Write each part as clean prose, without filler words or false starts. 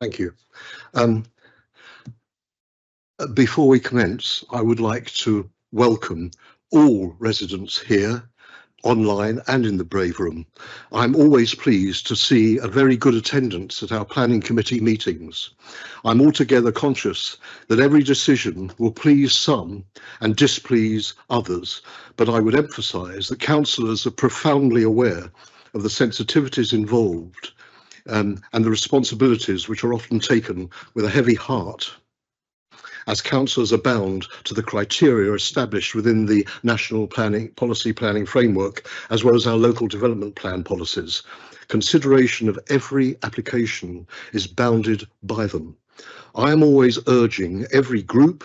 Thank you. Before we commence, I would like to welcome all residents here, online and in the Brave Room. I'm always pleased to see a very good attendance at our planning committee meetings. I'm altogether conscious that every decision will please some and displease others, but I would emphasise that councillors are profoundly aware of the sensitivities involved and the responsibilities which are often taken with a heavy heart, as councillors are bound to the criteria established within the national policy planning framework, as well as our local development plan policies. Consideration of every application is bounded by them. I am always urging every group,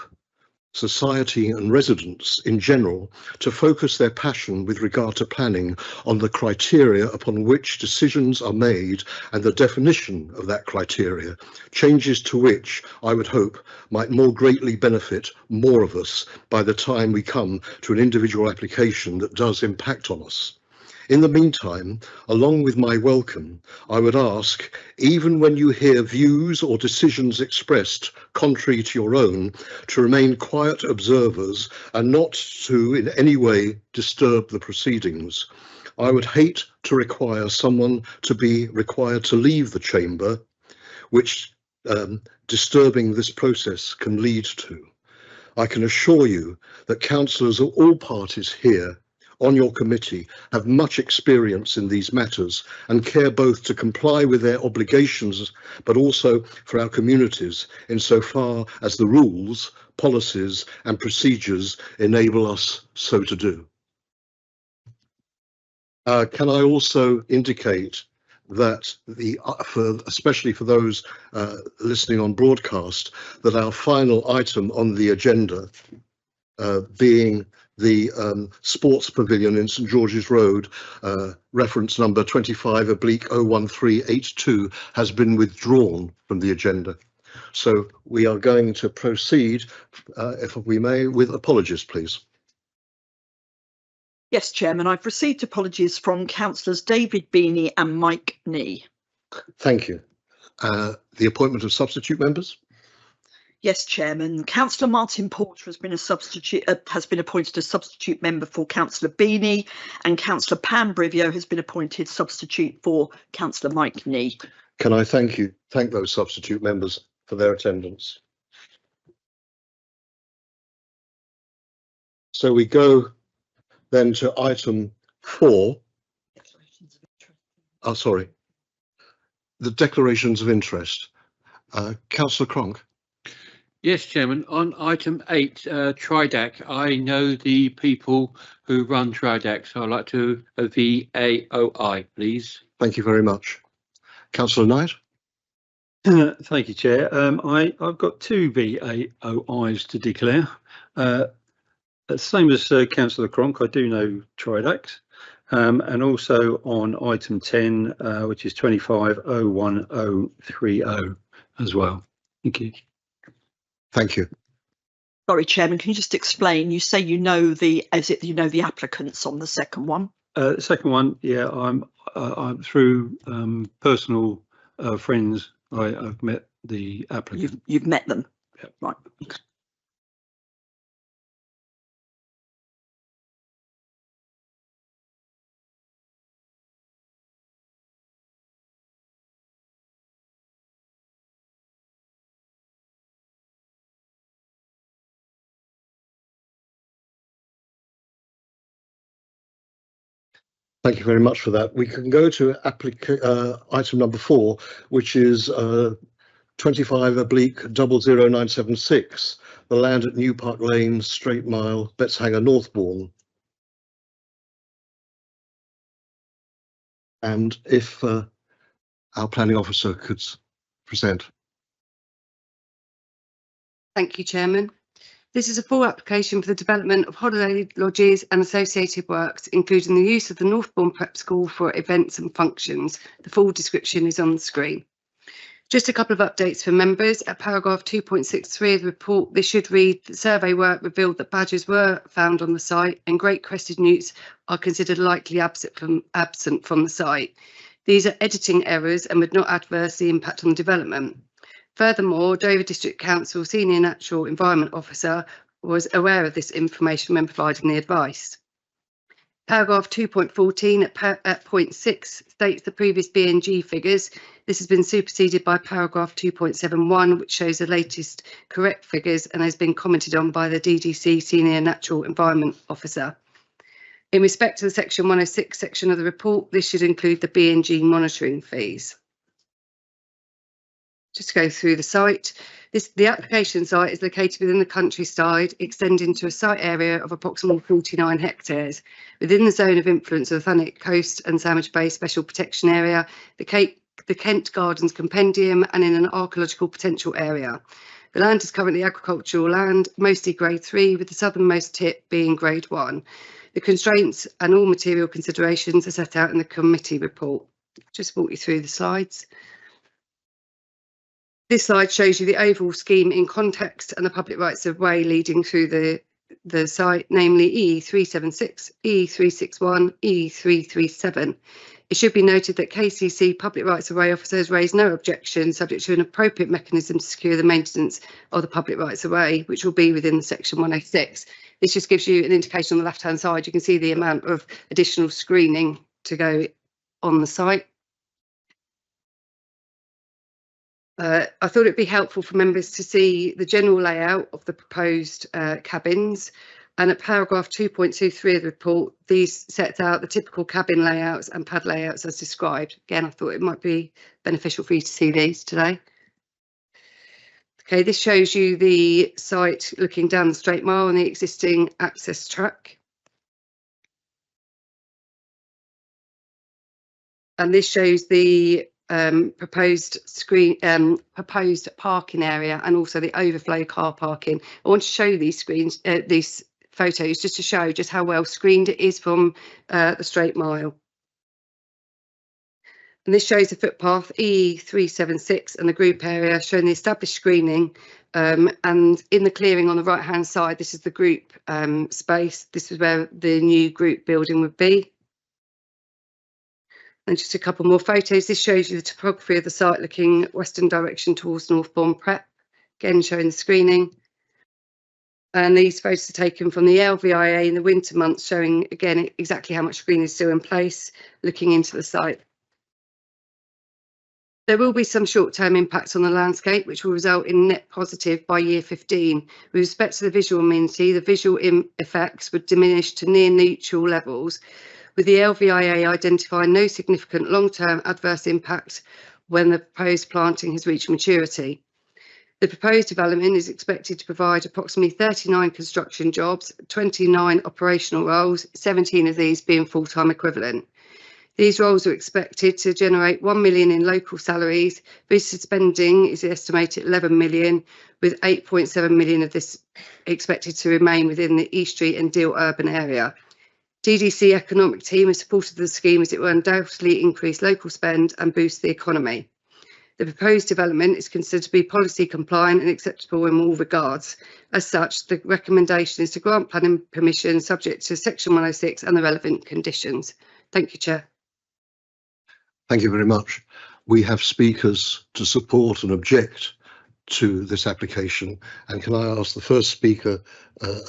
society and residents in general to focus their passion with regard to planning on the criteria upon which decisions are made and the definition of that criteria, changes to which I would hope might more greatly benefit more of us by the time we come to an individual application that does impact on us. In the meantime, along with my welcome, I would ask, even when you hear views or decisions expressed contrary to your own, to remain quiet observers and not to in any way disturb the proceedings. I would hate to require someone to be required to leave the chamber, which disturbing this process can lead to. I can assure you that councillors of all parties here on your committee have much experience in these matters and care both to comply with their obligations but also for our communities insofar as the rules, policies and procedures enable us so to do. Can I also indicate that especially for those listening on broadcast, that our final item on the agenda being the sports pavilion in St George's Road, reference number 25/01382, has been withdrawn from the agenda. So we are going to proceed, if we may, with apologies, please. Yes, Chairman, I've received apologies from councillors David Beanie and Mike Nee. Thank you. The appointment of substitute members? Yes, Chairman. Councillor Martin Porter has been appointed as substitute member for Councillor Beanie, and Councillor Pam Brivio has been appointed substitute for Councillor Mike Nee. Can I thank those substitute members for their attendance? So we go then to item 4. Oh, sorry. The declarations of interest. Councillor Cronk. Yes, Chairman. On item 8, TRIDAC, I know the people who run TRIDAC, so I'd like to VAOI, please. Thank you very much. Councillor Knight. Thank you, Chair. I've got 2 VAOIs to declare. Same as Councillor Cronk, I do know TRIDAC. And also on item 10, which is 25/01030 as well. Thank you. Thank you. Sorry, Chairman, can you just explain? You say you know the applicants on the second one? The second one, yeah, I'm through personal friends. I've met the applicant. You've met them, yep. Right? Thank you very much for that. We can go to item number 4, which is 25/00976, the land at New Park Lane, Straight Mile, Betshanger, Northbourne. And if our planning officer could present. Thank you, Chairman. This is a full application for the development of holiday lodges and associated works, including the use of the Northbourne Prep School for events and functions. The full description is on the screen. Just a couple of updates for members. At paragraph 2.63 of the report, this should read: the survey work revealed that badgers were found on the site and great crested newts are considered likely absent from the site. These are editing errors and would not adversely impact on development. Furthermore, Dover District Council Senior Natural Environment Officer was aware of this information when providing the advice. Paragraph 2.14 at point 6 states the previous BNG figures. This has been superseded by paragraph 2.71, which shows the latest correct figures and has been commented on by the DDC Senior Natural Environment Officer. In respect to the section 106 section of the report, this should include the BNG monitoring fees. Just to go through the site, the application site is located within the countryside, extending to a site area of approximately 49 hectares. Within the zone of influence of the Thanet Coast and Sandwich Bay Special Protection Area, the Kent Gardens Compendium, and in an archaeological potential area. The land is currently agricultural land, mostly grade 3, with the southernmost tip being grade 1. The constraints and all material considerations are set out in the committee report. Just walk you through the slides. This slide shows you the overall scheme in context and the public rights of way leading through the site, namely E376, E361, E337. It should be noted that KCC public rights of way officers raised no objection, subject to an appropriate mechanism to secure the maintenance of the public rights of way, which will be within section 106. This just gives you an indication on the left hand side. You can see the amount of additional screening to go on the site. I thought it'd be helpful for members to see the general layout of the proposed cabins, and at paragraph 2.23 of the report, these sets out the typical cabin layouts and pad layouts as described. Again, I thought it might be beneficial for you to see these today. Okay, this shows you the site looking down the straight mile on the existing access track. And this shows the proposed parking area and also the overflow car parking. I want to show these these photos just to show just how well screened it is from the straight mile. And this shows the footpath E376 and the group area showing the established screening, and in the clearing on the right hand side, this is the group space. This is where the new group building would be. And just a couple more photos. This shows you the topography of the site looking western direction towards Northbourne Prep, again showing the screening. And these photos are taken from the LVIA in the winter months, showing again exactly how much screening is still in place, looking into the site. There will be some short-term impacts on the landscape, which will result in net positive by year 15. With respect to the visual amenity, the visual effects would diminish to near neutral levels, with the LVIA identifying no significant long-term adverse impact when the proposed planting has reached maturity. The proposed development is expected to provide approximately 39 construction jobs, 29 operational roles, 17 of these being full-time equivalent. These roles are expected to generate 1 million in local salaries. Visitor spending is estimated at 11 million, with 8.7 million of this expected to remain within the East Street and Deal urban area. DDC economic team has supported the scheme as it will undoubtedly increase local spend and boost the economy. The proposed development is considered to be policy compliant and acceptable in all regards. As such, the recommendation is to grant planning permission subject to section 106 and the relevant conditions. Thank you, Chair. Thank you very much. We have speakers to support and object to this application, and can I ask the first speaker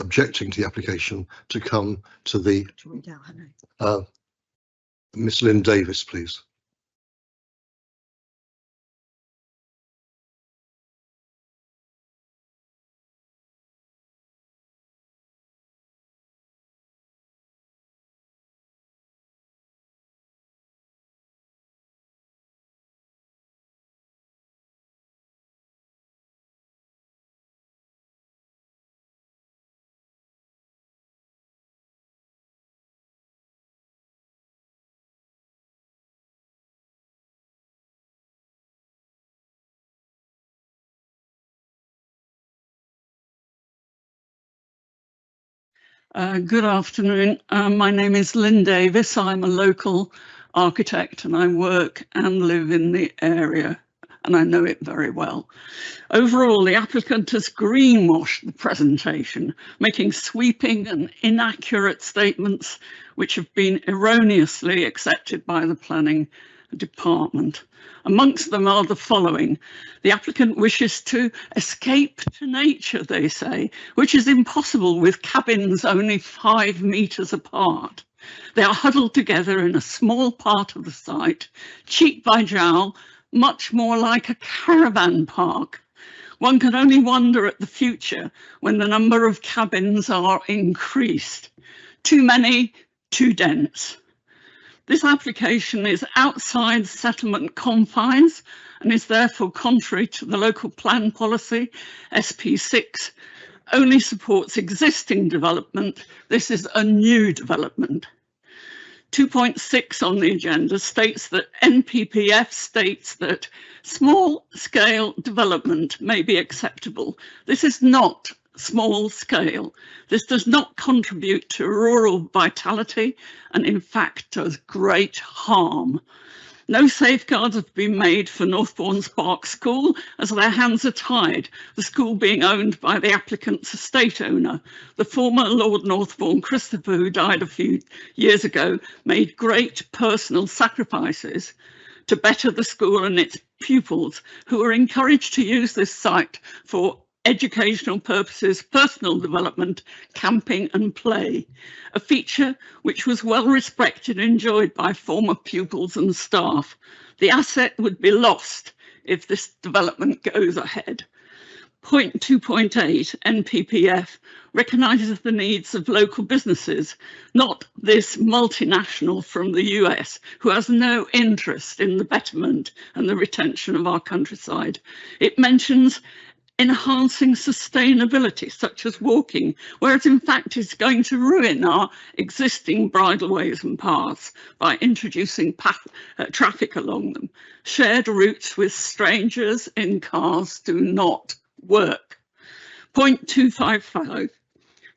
objecting to the application to come to the Miss Lynn Davis, please. Good afternoon. My name is Lynn Davis. I'm a local architect and I work and live in the area and I know it very well. Overall, the applicant has greenwashed the presentation, making sweeping and inaccurate statements which have been erroneously accepted by the planning department. Amongst them are the following. The applicant wishes to escape to nature, they say, which is impossible with cabins only 5 metres apart. They are huddled together in a small part of the site, cheek by jowl, much more like a caravan park. One can only wonder at the future when the number of cabins are increased. Too many, too dense. This application is outside settlement confines and is therefore contrary to the local plan policy. SP6 only supports existing development. This is a new development. 2.6 on the agenda states that NPPF states that small scale development may be acceptable. This is not small scale. This does not contribute to rural vitality and in fact does great harm. No safeguards have been made for Northbourne Park School as their hands are tied, the school being owned by the applicant's estate owner. The former Lord Northbourne, Christopher, who died a few years ago, made great personal sacrifices to better the school and its pupils, who are encouraged to use this site for educational purposes, personal development, camping and play, a feature which was well respected and enjoyed by former pupils and staff. The asset would be lost if this development goes ahead. Point 2.8 NPPF recognises the needs of local businesses, not this multinational from the US who has no interest in the betterment and the retention of our countryside. It mentions enhancing sustainability, such as walking, whereas in fact it's going to ruin our existing bridleways and paths by introducing traffic along them. Shared routes with strangers in cars do not work. Point 255.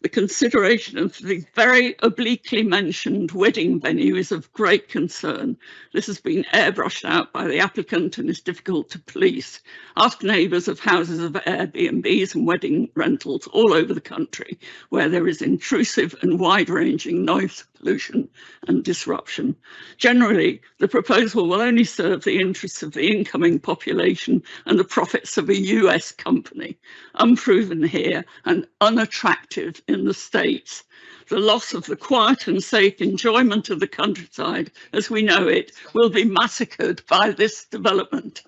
The consideration of the very obliquely mentioned wedding venue is of great concern. This has been airbrushed out by the applicant and is difficult to police. Ask neighbours of houses of Airbnbs and wedding rentals all over the country where there is intrusive and wide-ranging noise pollution and disruption. Generally, the proposal will only serve the interests of the incoming population and the profits of a US company, unproven here and unattractive in the States. The loss of the quiet and safe enjoyment of the countryside as we know it will be massacred by this development.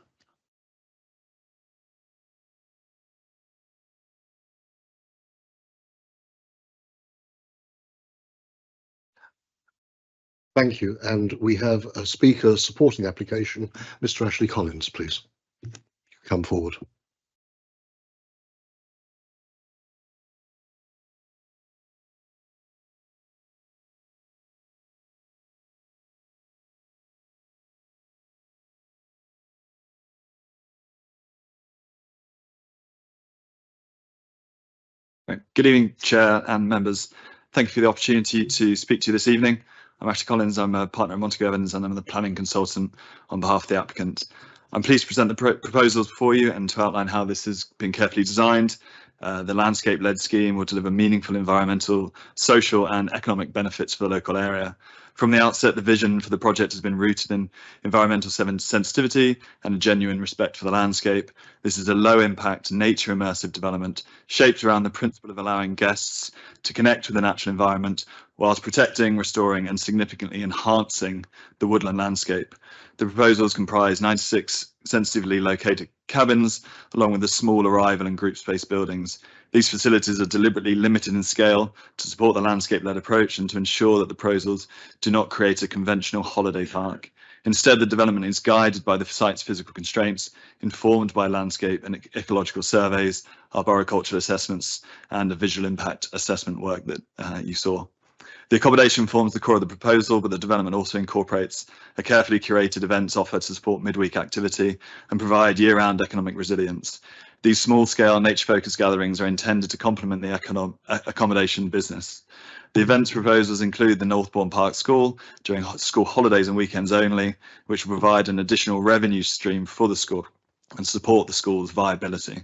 Thank you. And we have a speaker supporting the application, Mr. Ashley Collins, please. Come forward. Good evening, Chair and members. Thank you for the opportunity to speak to you this evening. I'm Ashley Collins, I'm a partner at Montague Evans and I'm the planning consultant on behalf of the applicant. I'm pleased to present the proposals before you and to outline how this has been carefully designed. The landscape-led scheme will deliver meaningful environmental, social and economic benefits for the local area. From the outset, the vision for the project has been rooted in environmental sensitivity and a genuine respect for the landscape. This is a low-impact, nature-immersive development shaped around the principle of allowing guests to connect with the natural environment whilst protecting, restoring and significantly enhancing the woodland landscape. The proposals comprise 96 sensitively located cabins, along with the small arrival and group space buildings. These facilities are deliberately limited in scale to support the landscape-led approach and to ensure that the proposals do not create a conventional holiday park. Instead, the development is guided by the site's physical constraints, informed by landscape and ecological surveys, arboricultural assessments, and the visual impact assessment work that you saw. The accommodation forms the core of the proposal, but the development also incorporates a carefully curated events offer to support midweek activity and provide year-round economic resilience. These small-scale nature-focused gatherings are intended to complement the accommodation business. The events proposals include the Northbourne Park School during school holidays and weekends only, which will provide an additional revenue stream for the school and support the school's viability.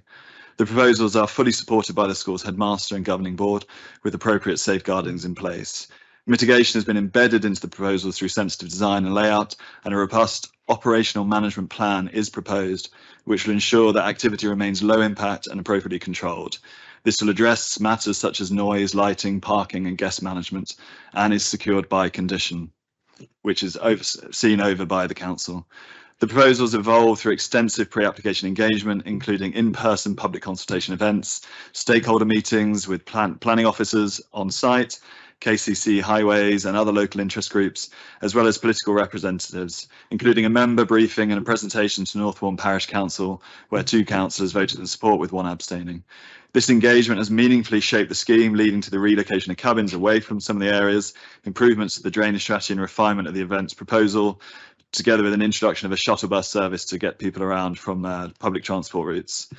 The proposals are fully supported by the school's headmaster and governing board with appropriate safeguardings in place. Mitigation has been embedded into the proposals through sensitive design and layout and a robust operational management plan is proposed, which will ensure that activity remains low impact and appropriately controlled. This will address matters such as noise, lighting, parking and guest management, and is secured by condition, which is seen over by the council. The proposals evolve through extensive pre-application engagement, including in-person public consultation events, stakeholder meetings with planning officers on site, KCC highways and other local interest groups, as well as political representatives, including a member briefing and a presentation to Northbourne Parish Council, where 2 councillors voted in support with 1 abstaining. This engagement has meaningfully shaped the scheme, leading to the relocation of cabins away from some of the areas, improvements to the drainage strategy and refinement of the events proposal, together with an introduction of a shuttle bus service to get people around from public transport routes.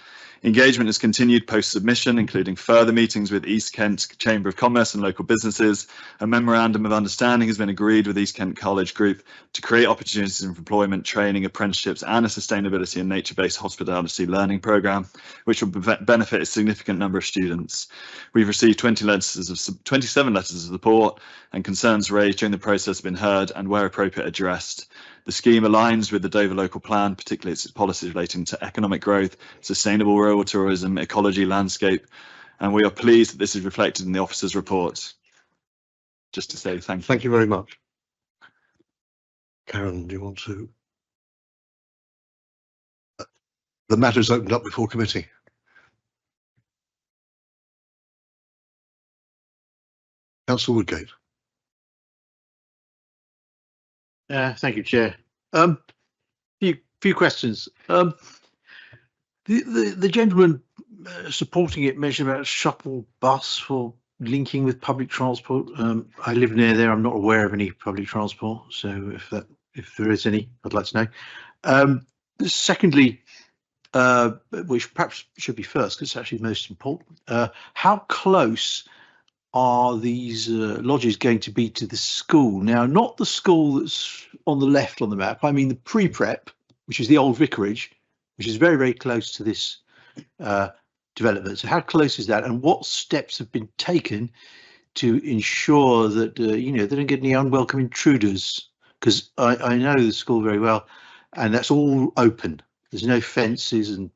Engagement has continued post-submission, including further meetings with East Kent Chamber of Commerce and local businesses. A memorandum of understanding has been agreed with East Kent College Group to create opportunities of employment, training, apprenticeships and a sustainability and nature-based hospitality learning programme, which will benefit a significant number of students. We've received 27 letters of support, and concerns raised during the process have been heard and, where appropriate, addressed. The scheme aligns with the Dover local plan, particularly its policies relating to economic growth, sustainable rural tourism, ecology, landscape, and we are pleased that this is reflected in the officer's report. Just to say thank you. Thank you very much. Karen, do you want to? The matter is opened up before committee. Councillor Woodgate. Thank you, Chair. Few questions. The gentleman supporting it mentioned about a shuttle bus for linking with public transport. I live near there. I'm not aware of any public transport, so if there is any, I'd like to know. Secondly, which perhaps should be first, because it's actually most important. How close are these lodges going to be to the school? Now, not the school that's on the left on the map. I mean the pre-prep, which is the old vicarage, which is very, very close to this development. So how close is that, and what steps have been taken to ensure that they don't get any unwelcome intruders? Because I know the school very well, and that's all open. There's no fences and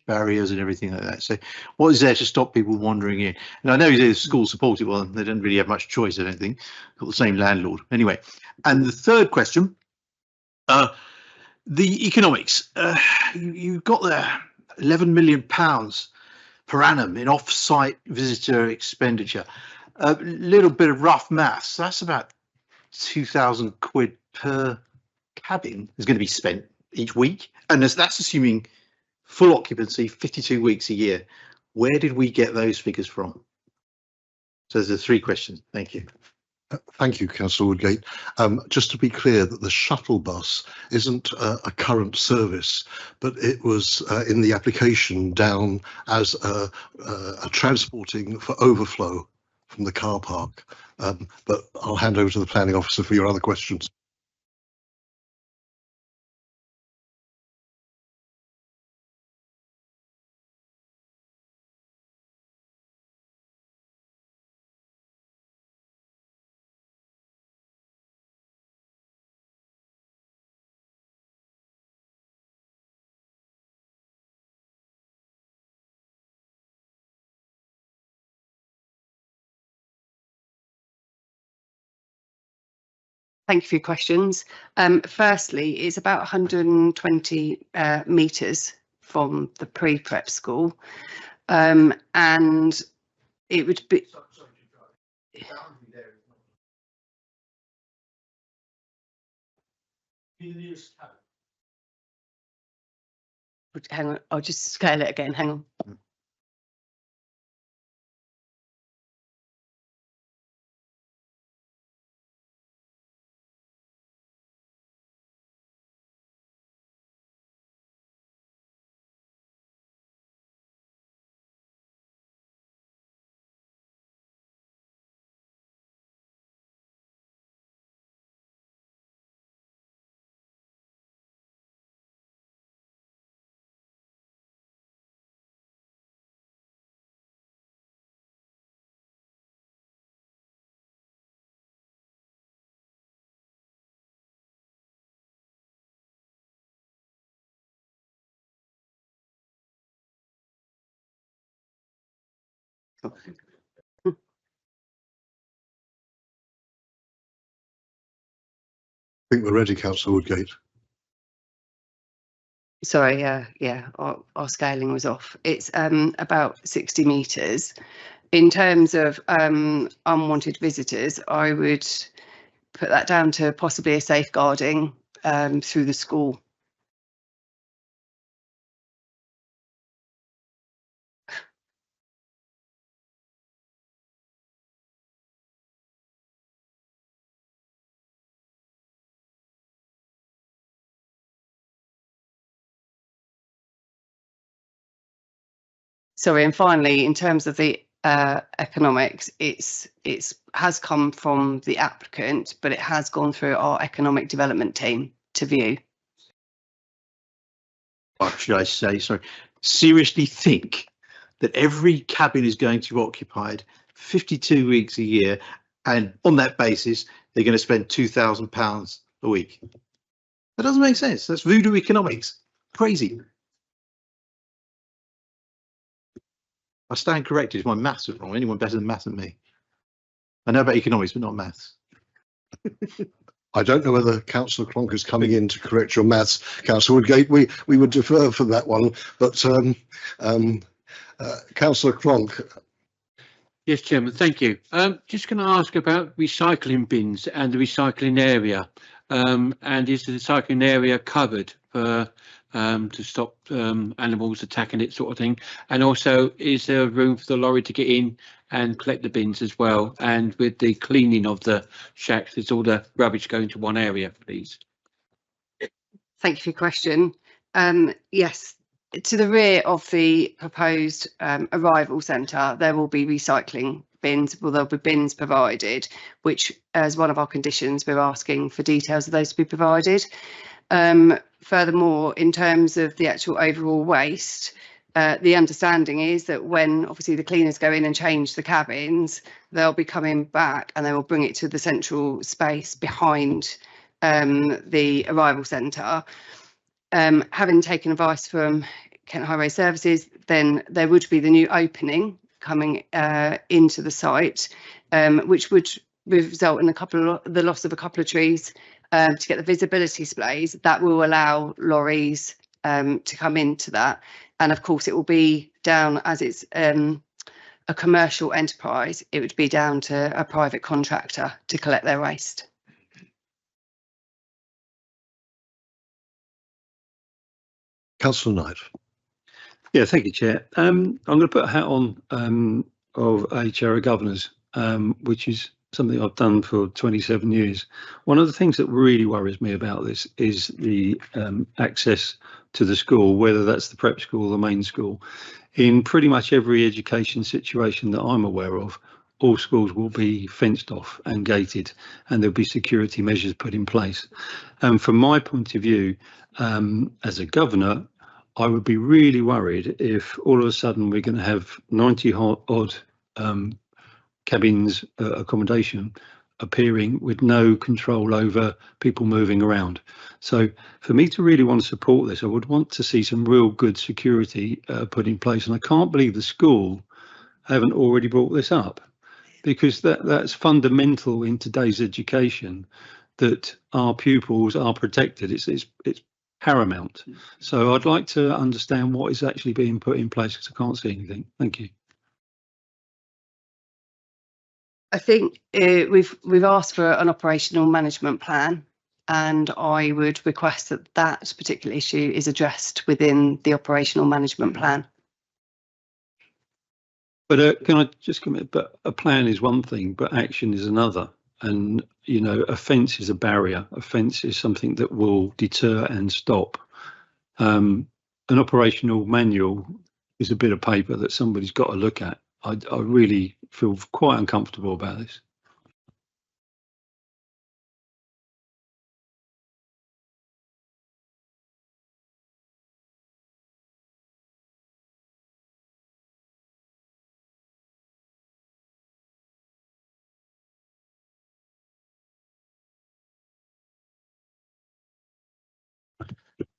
barriers and everything like that. So what is there to stop people wandering in? And I know the school support it, well, they don't really have much choice, I don't think. Got the same landlord. Anyway, and the third question, the economics. You've got there £11 million per annum in off-site visitor expenditure. A little bit of rough maths, that's about £2,000 per cabin is going to be spent each week, and that's assuming full occupancy, 52 weeks a year. Where did we get those figures from? So there's 3 questions. Thank you. Thank you, Councillor Woodgate. Just to be clear, that the shuttle bus isn't a current service, but it was in the application down as a transporting for overflow from the car park. But I'll hand over to the planning officer for your other questions. Thank you for your questions. Firstly, it's about 120 metres from the pre-prep school, and it would be. Hang on, I'll just scale it again. Hang on. I think we're ready, Councillor Woodgate. Sorry, yeah, our scaling was off. It's about 60 metres. In terms of unwanted visitors, I would put that down to possibly a safeguarding through the school. Sorry, and finally, in terms of the economics, it's has come from the applicant, but it has gone through our economic development team to view. What should I say? Sorry. Seriously think that every cabin is going to be occupied 52 weeks a year, and on that basis, they're going to spend £2,000 a week. That doesn't make sense. That's voodoo economics. Crazy. I stand corrected. My maths is wrong. Anyone better than maths than me? I know about economics, but not maths. I don't know whether Councillor Cronk is coming in to correct your maths, Councillor Woodgate. We would defer for that one, but Councillor Cronk. Yes, Chairman, thank you. Just going to ask about recycling bins and the recycling area. And is the recycling area covered for to stop animals attacking it, sort of thing? And also, is there room for the lorry to get in and collect the bins as well? And with the cleaning of the shacks, is all the rubbish going to one area, please? Thank you for your question. Yes, to the rear of the proposed arrival centre, there will be recycling bins. Well, there'll be bins provided, which, as one of our conditions, we're asking for details of those to be provided. Furthermore, in terms of the actual overall waste, the understanding is that when obviously the cleaners go in and change the cabins, they'll be coming back and they will bring it to the central space behind the arrival centre. Having taken advice from Kent Highway Services, then there would be the new opening coming into the site, which would result in the loss of a couple of trees to get the visibility displays. That will allow lorries to come into that, and of course it will be down, as it's a commercial enterprise, it would be down to a private contractor to collect their waste. Councillor Knight. Yeah, thank you, Chair. I'm going to put a hat on of a chair of governors, which is something I've done for 27 years. One of the things that really worries me about this is the access to the school, whether that's the prep school or the main school. In pretty much every education situation that I'm aware of, all schools will be fenced off and gated, and there'll be security measures put in place. And from my point of view, as a governor, I would be really worried if all of a sudden we're going to have 90 odd cabins accommodation appearing with no control over people moving around. So for me to really want to support this, I would want to see some real good security put in place. And I can't believe the school haven't already brought this up, because that's fundamental in today's education, that our pupils are protected. It's paramount. So I'd like to understand what is actually being put in place, because I can't see anything. Thank you. I think we've asked for an operational management plan, and I would request that that particular issue is addressed within the operational management plan. But can I just commit? But a plan is one thing, but action is another. And you know, a fence is a barrier. A fence is something that will deter and stop. An operational manual is a bit of paper that somebody's got to look at. I really feel quite uncomfortable about this.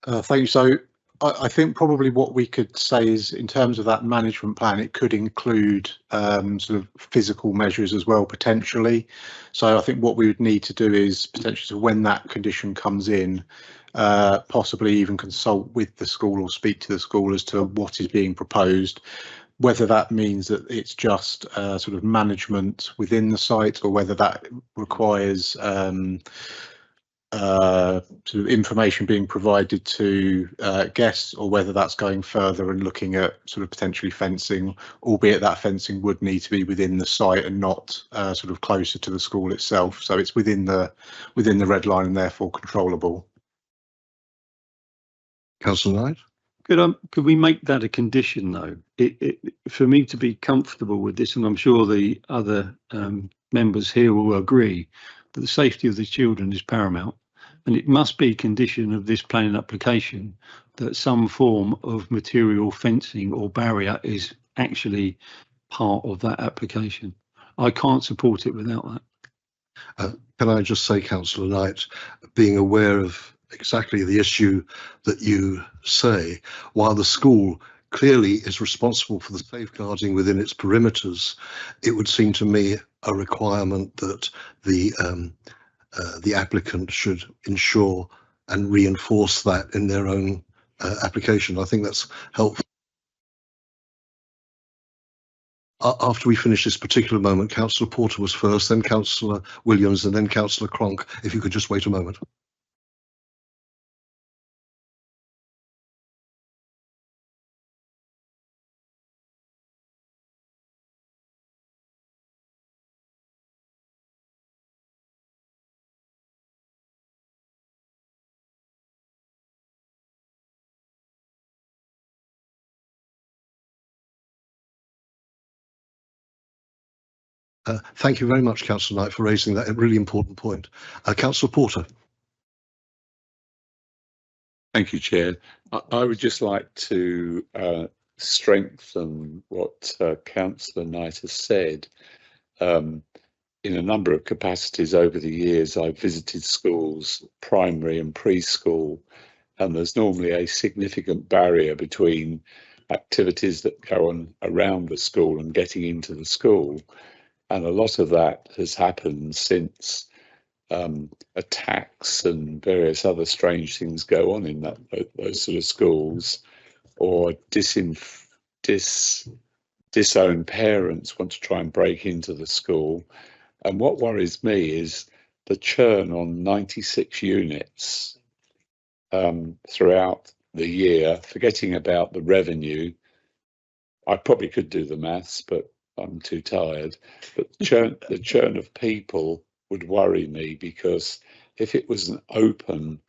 Thank you. So I think probably what we could say is, in terms of that management plan, it could include sort of physical measures as well, potentially. So I think what we would need to do is potentially, when that condition comes in, possibly even consult with the school or speak to the school as to what is being proposed, whether that means that it's just sort of management within the site, or whether that requires sort of information being provided to guests, or whether that's going further and looking at sort of potentially fencing, albeit that fencing would need to be within the site and not sort of closer to the school itself. So it's within the red line and therefore controllable. Councillor Knight? Could we make that a condition, though? For me to be comfortable with this, and I'm sure the other members here will agree, that the safety of the children is paramount, and it must be a condition of this planning application that some form of material fencing or barrier is actually part of that application. I can't support it without that. Can I just say, Councillor Knight, being aware of exactly the issue that you say, while the school clearly is responsible for the safeguarding within its perimeters, it would seem to me a requirement that the applicant should ensure and reinforce that in their own application. I think that's helpful. After we finish this particular moment, Councillor Porter was first, then Councillor Williams, and then Councillor Cronk. If you could just wait a moment. Thank you very much, Councillor Knight, for raising that really important point. Councillor Porter. Thank you, Chair. I would just like to strengthen what Councillor Knight has said. In a number of capacities over the years, I've visited schools, primary and preschool, and there's normally a significant barrier between activities that go on around the school and getting into the school. And a lot of that has happened since attacks and various other strange things go on in those sort of schools, or disowned parents want to try and break into the school. And what worries me is the churn on 96 units throughout the year, forgetting about the revenue. I probably could do the maths, but I'm too tired. But the churn of people would worry me, because if it was an open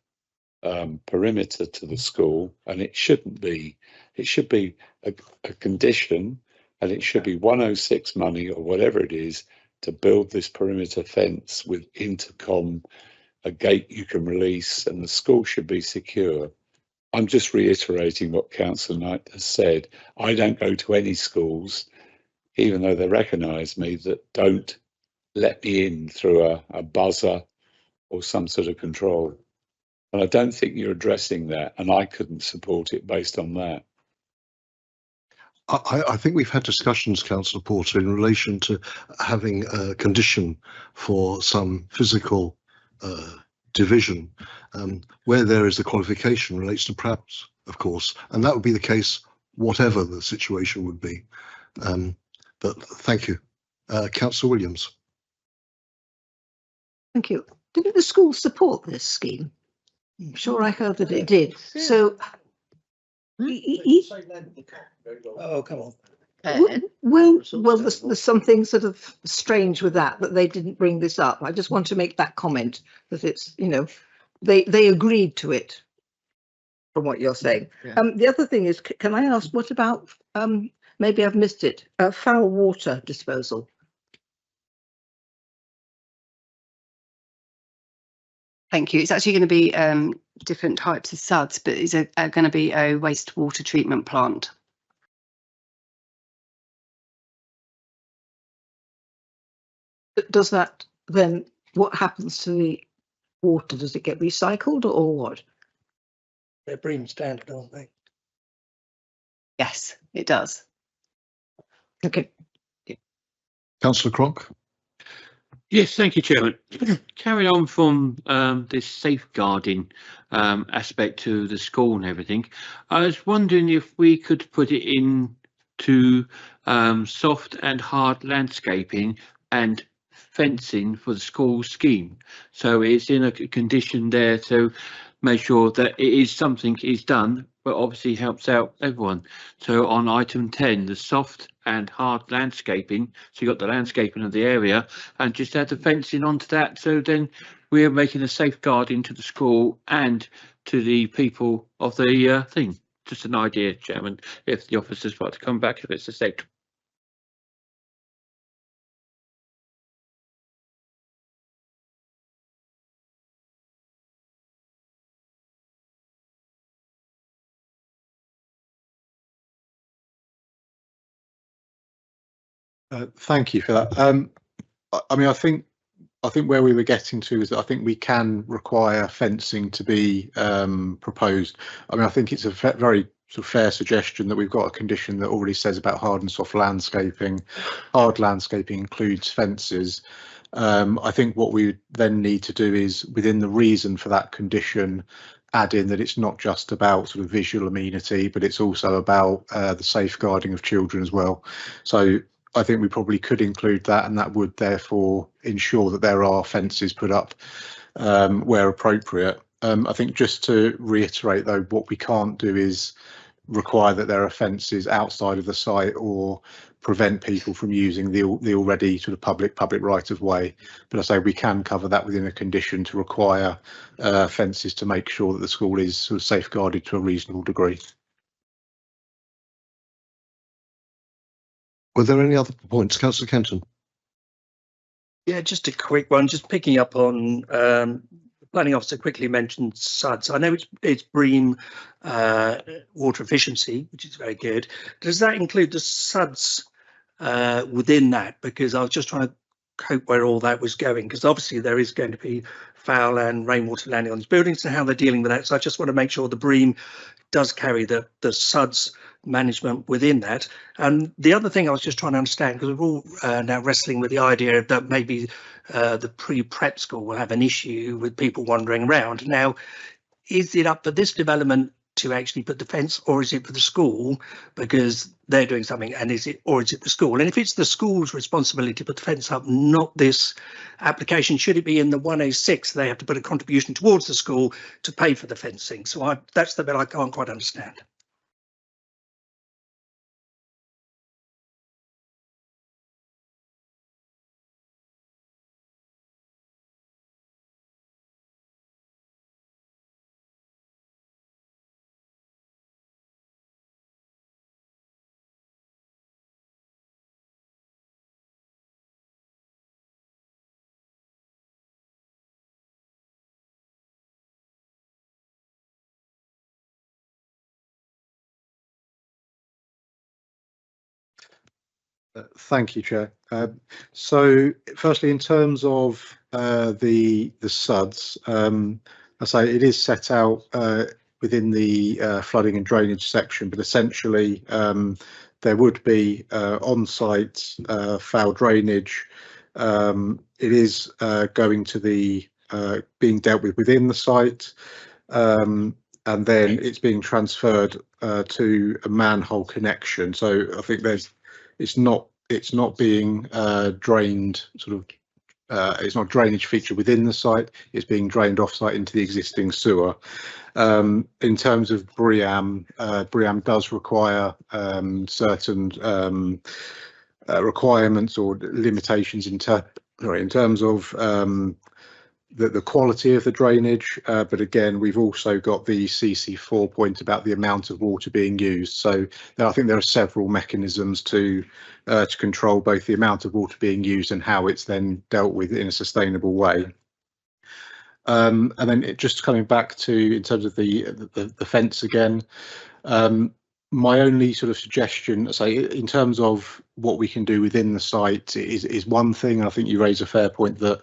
perimeter to the school, and it shouldn't be, it should be a condition, and it should be 106 money or whatever it is to build this perimeter fence with intercom, a gate you can release, and the school should be secure. I'm just reiterating what Councillor Knight has said. I don't go to any schools, even though they recognise me, that don't let me in through a buzzer or some sort of control. And I don't think you're addressing that, and I couldn't support it based on that. I think we've had discussions, Councillor Porter, in relation to having a condition for some physical division, where there is a qualification relates to prowess, of course, and that would be the case whatever the situation would be. But thank you. Councillor Williams. Thank you. Didn't the school support this scheme? I'm sure I heard that it did. So, Oh, come on. well, there's something sort of strange with that they didn't bring this up. I just want to make that comment, that it's, you know, they agreed to it, from what you're saying. Yeah. The other thing is, can I ask, what about, maybe I've missed it, foul water disposal? Thank you. It's actually going to be different types of suds, but it's going to be a wastewater treatment plant. Does that then, what happens to the water? Does it get recycled or what? They're BREEAM standard, aren't they? Yes, it does. Okay. Councillor Cronk. Yes, thank you, Chairman. Carrying on from this safeguarding aspect to the school and everything, I was wondering if we could put it into soft and hard landscaping and fencing for the school scheme. So it's in a condition there to make sure that it is something is done, but obviously helps out everyone. So on item 10, the soft and hard landscaping, so you've got the landscaping of the area and just add the fencing onto that. So then we're making a safeguarding to the school and to the people of the thing. Just an idea, Chairman, if the officers want to come back, if it's a sec. Thank you for that. I mean, I think where we were getting to is that I think we can require fencing to be proposed. I mean, I think it's a very sort of fair suggestion that we've got a condition that already says about hard and soft landscaping. Hard landscaping includes fences. I think what we then need to do is, within the reason for that condition, add in that it's not just about sort of visual amenity, but it's also about the safeguarding of children as well. So I think we probably could include that, and that would therefore ensure that there are fences put up where appropriate. I think, just to reiterate though, what we can't do is require that there are fences outside of the site or prevent people from using the already sort of public right of way. But I say we can cover that within a condition to require fences to make sure that the school is sort of safeguarded to a reasonable degree. Were there any other points, Councillor Kenton? Yeah, just a quick one, just picking up on the planning officer quickly mentioned SUDS. I know it's BREEAM water efficiency, which is very good. Does that include the SUDS within that? Because I was just trying to cope where all that was going, because obviously there is going to be foul and rainwater landing on these buildings and how they're dealing with that. So I just want to make sure the BREEAM does carry the SUDS management within that. And the other thing I was just trying to understand, because we're all now wrestling with the idea that maybe the pre-prep school will have an issue with people wandering around. Now, is it up for this development to actually put the fence, or is it for the school because they're doing something, and is it the school? And if it's the school's responsibility to put the fence up, not this application, should it be in the 106 they have to put a contribution towards the school to pay for the fencing? So that's the bit I can't quite understand. Thank you, Chair. So firstly, in terms of the SUDS, I say it is set out within the flooding and drainage section, but essentially there would be on-site foul drainage. It is going to the being dealt with within the site, and then it's being transferred to a manhole connection. So I think it's not being drained sort of it's not drainage feature within the site, it's being drained off site into the existing sewer. In terms of BREEAM, BREEAM does require certain requirements or limitations in terms of the quality of the drainage, but again, we've also got the CC4 point about the amount of water being used. So I think there are several mechanisms to control both the amount of water being used and how it's then dealt with in a sustainable way. And then just coming back to, in terms of the fence again, my only sort of suggestion, say, in terms of what we can do within the site is one thing. I think you raise a fair point that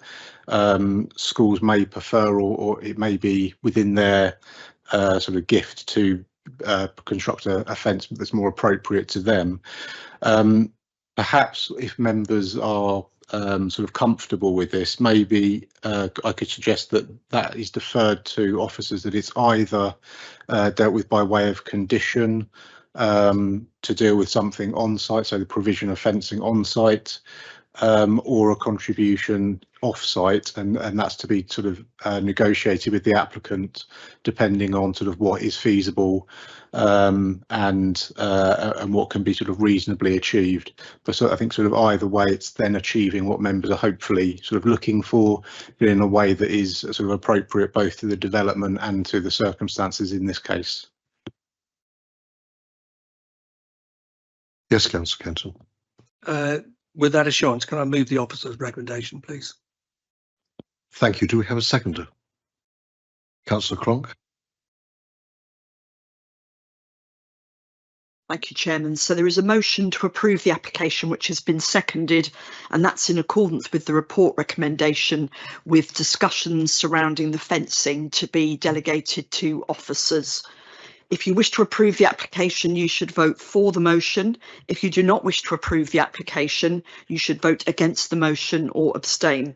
schools may prefer, or it may be within their sort of gift to construct a fence that's more appropriate to them. Perhaps if members are sort of comfortable with this, maybe I could suggest that is deferred to officers, that it's either dealt with by way of condition to deal with something on site, so the provision of fencing on site, or a contribution off site, and that's to be sort of negotiated with the applicant depending on sort of what is feasible and what can be sort of reasonably achieved. But so I think sort of either way, it's then achieving what members are hopefully sort of looking for in a way that is sort of appropriate both to the development and to the circumstances in this case. Yes, Councillor Kenton. With that assurance, can I move the officer's recommendation, please? Thank you. Do we have a seconder? Councillor Cronk. Thank you, Chairman. So there is a motion to approve the application which has been seconded, and that's in accordance with the report recommendation, with discussions surrounding the fencing to be delegated to officers. If you wish to approve the application, you should vote for the motion. If you do not wish to approve the application, you should vote against the motion or abstain.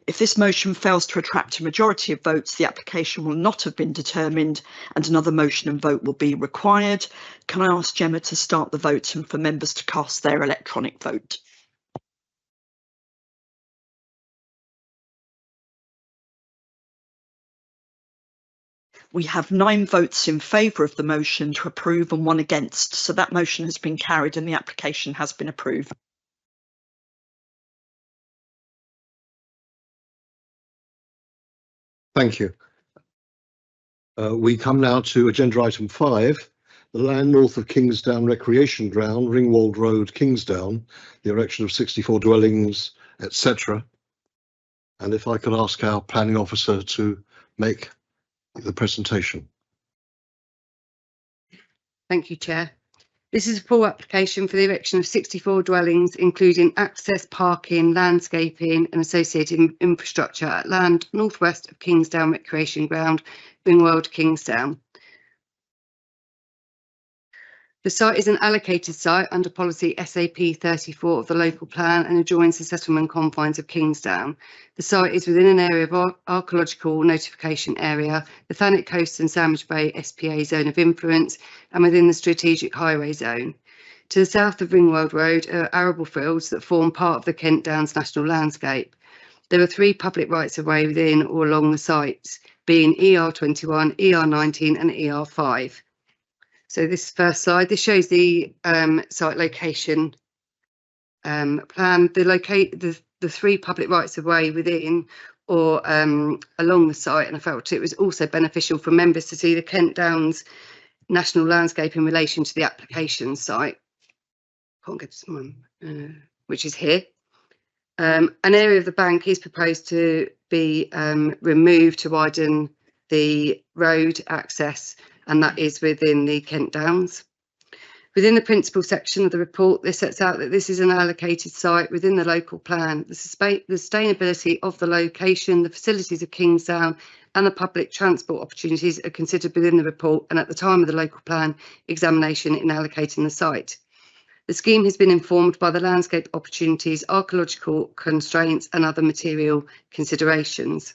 If this motion fails to attract a majority of votes, the application will not have been determined and another motion and vote will be required. Can I ask Gemma to start the vote and for members to cast their electronic vote? We have 9 votes in favour of the motion to approve and 1 against, so that motion has been carried and the application has been approved. Thank you. We come now to agenda item 5, the land north of Kingsdown Recreation Ground, Ringwald Road, Kingsdown, the erection of 64 dwellings, etc. And if I could ask our planning officer to make the presentation. Thank you, Chair. This is a full application for the erection of 64 dwellings, including access, parking, landscaping and associated infrastructure at land northwest of Kingsdown Recreation Ground, Ringwald, Kingsdown. The site is an allocated site under policy SAP 34 of the local plan and adjoins the settlement confines of Kingsdown. The site is within an area of archaeological notification area, the Thanet Coast and Sandwich Bay SPA zone of influence, and within the strategic highway zone. To the south of Ringwald Road are arable fields that form part of the Kent Downs National Landscape. There are 3 public rights of way within or along the sites, being ER21, ER19 and ER5. So this first slide, this shows the site location plan. The 3 public rights of way within or along the site, and I felt it was also beneficial for members to see the Kent Downs National Landscape in relation to the application site. Can't get this one, which is here. An area of the bank is proposed to be removed to widen the road access, and that is within the Kent Downs. Within the principal section of the report, this sets out that this is an allocated site within the local plan. The sustainability of the location, the facilities of Kingsdown and the public transport opportunities are considered within the report and at the time of the local plan examination in allocating the site. The scheme has been informed by the landscape opportunities, archaeological constraints and other material considerations.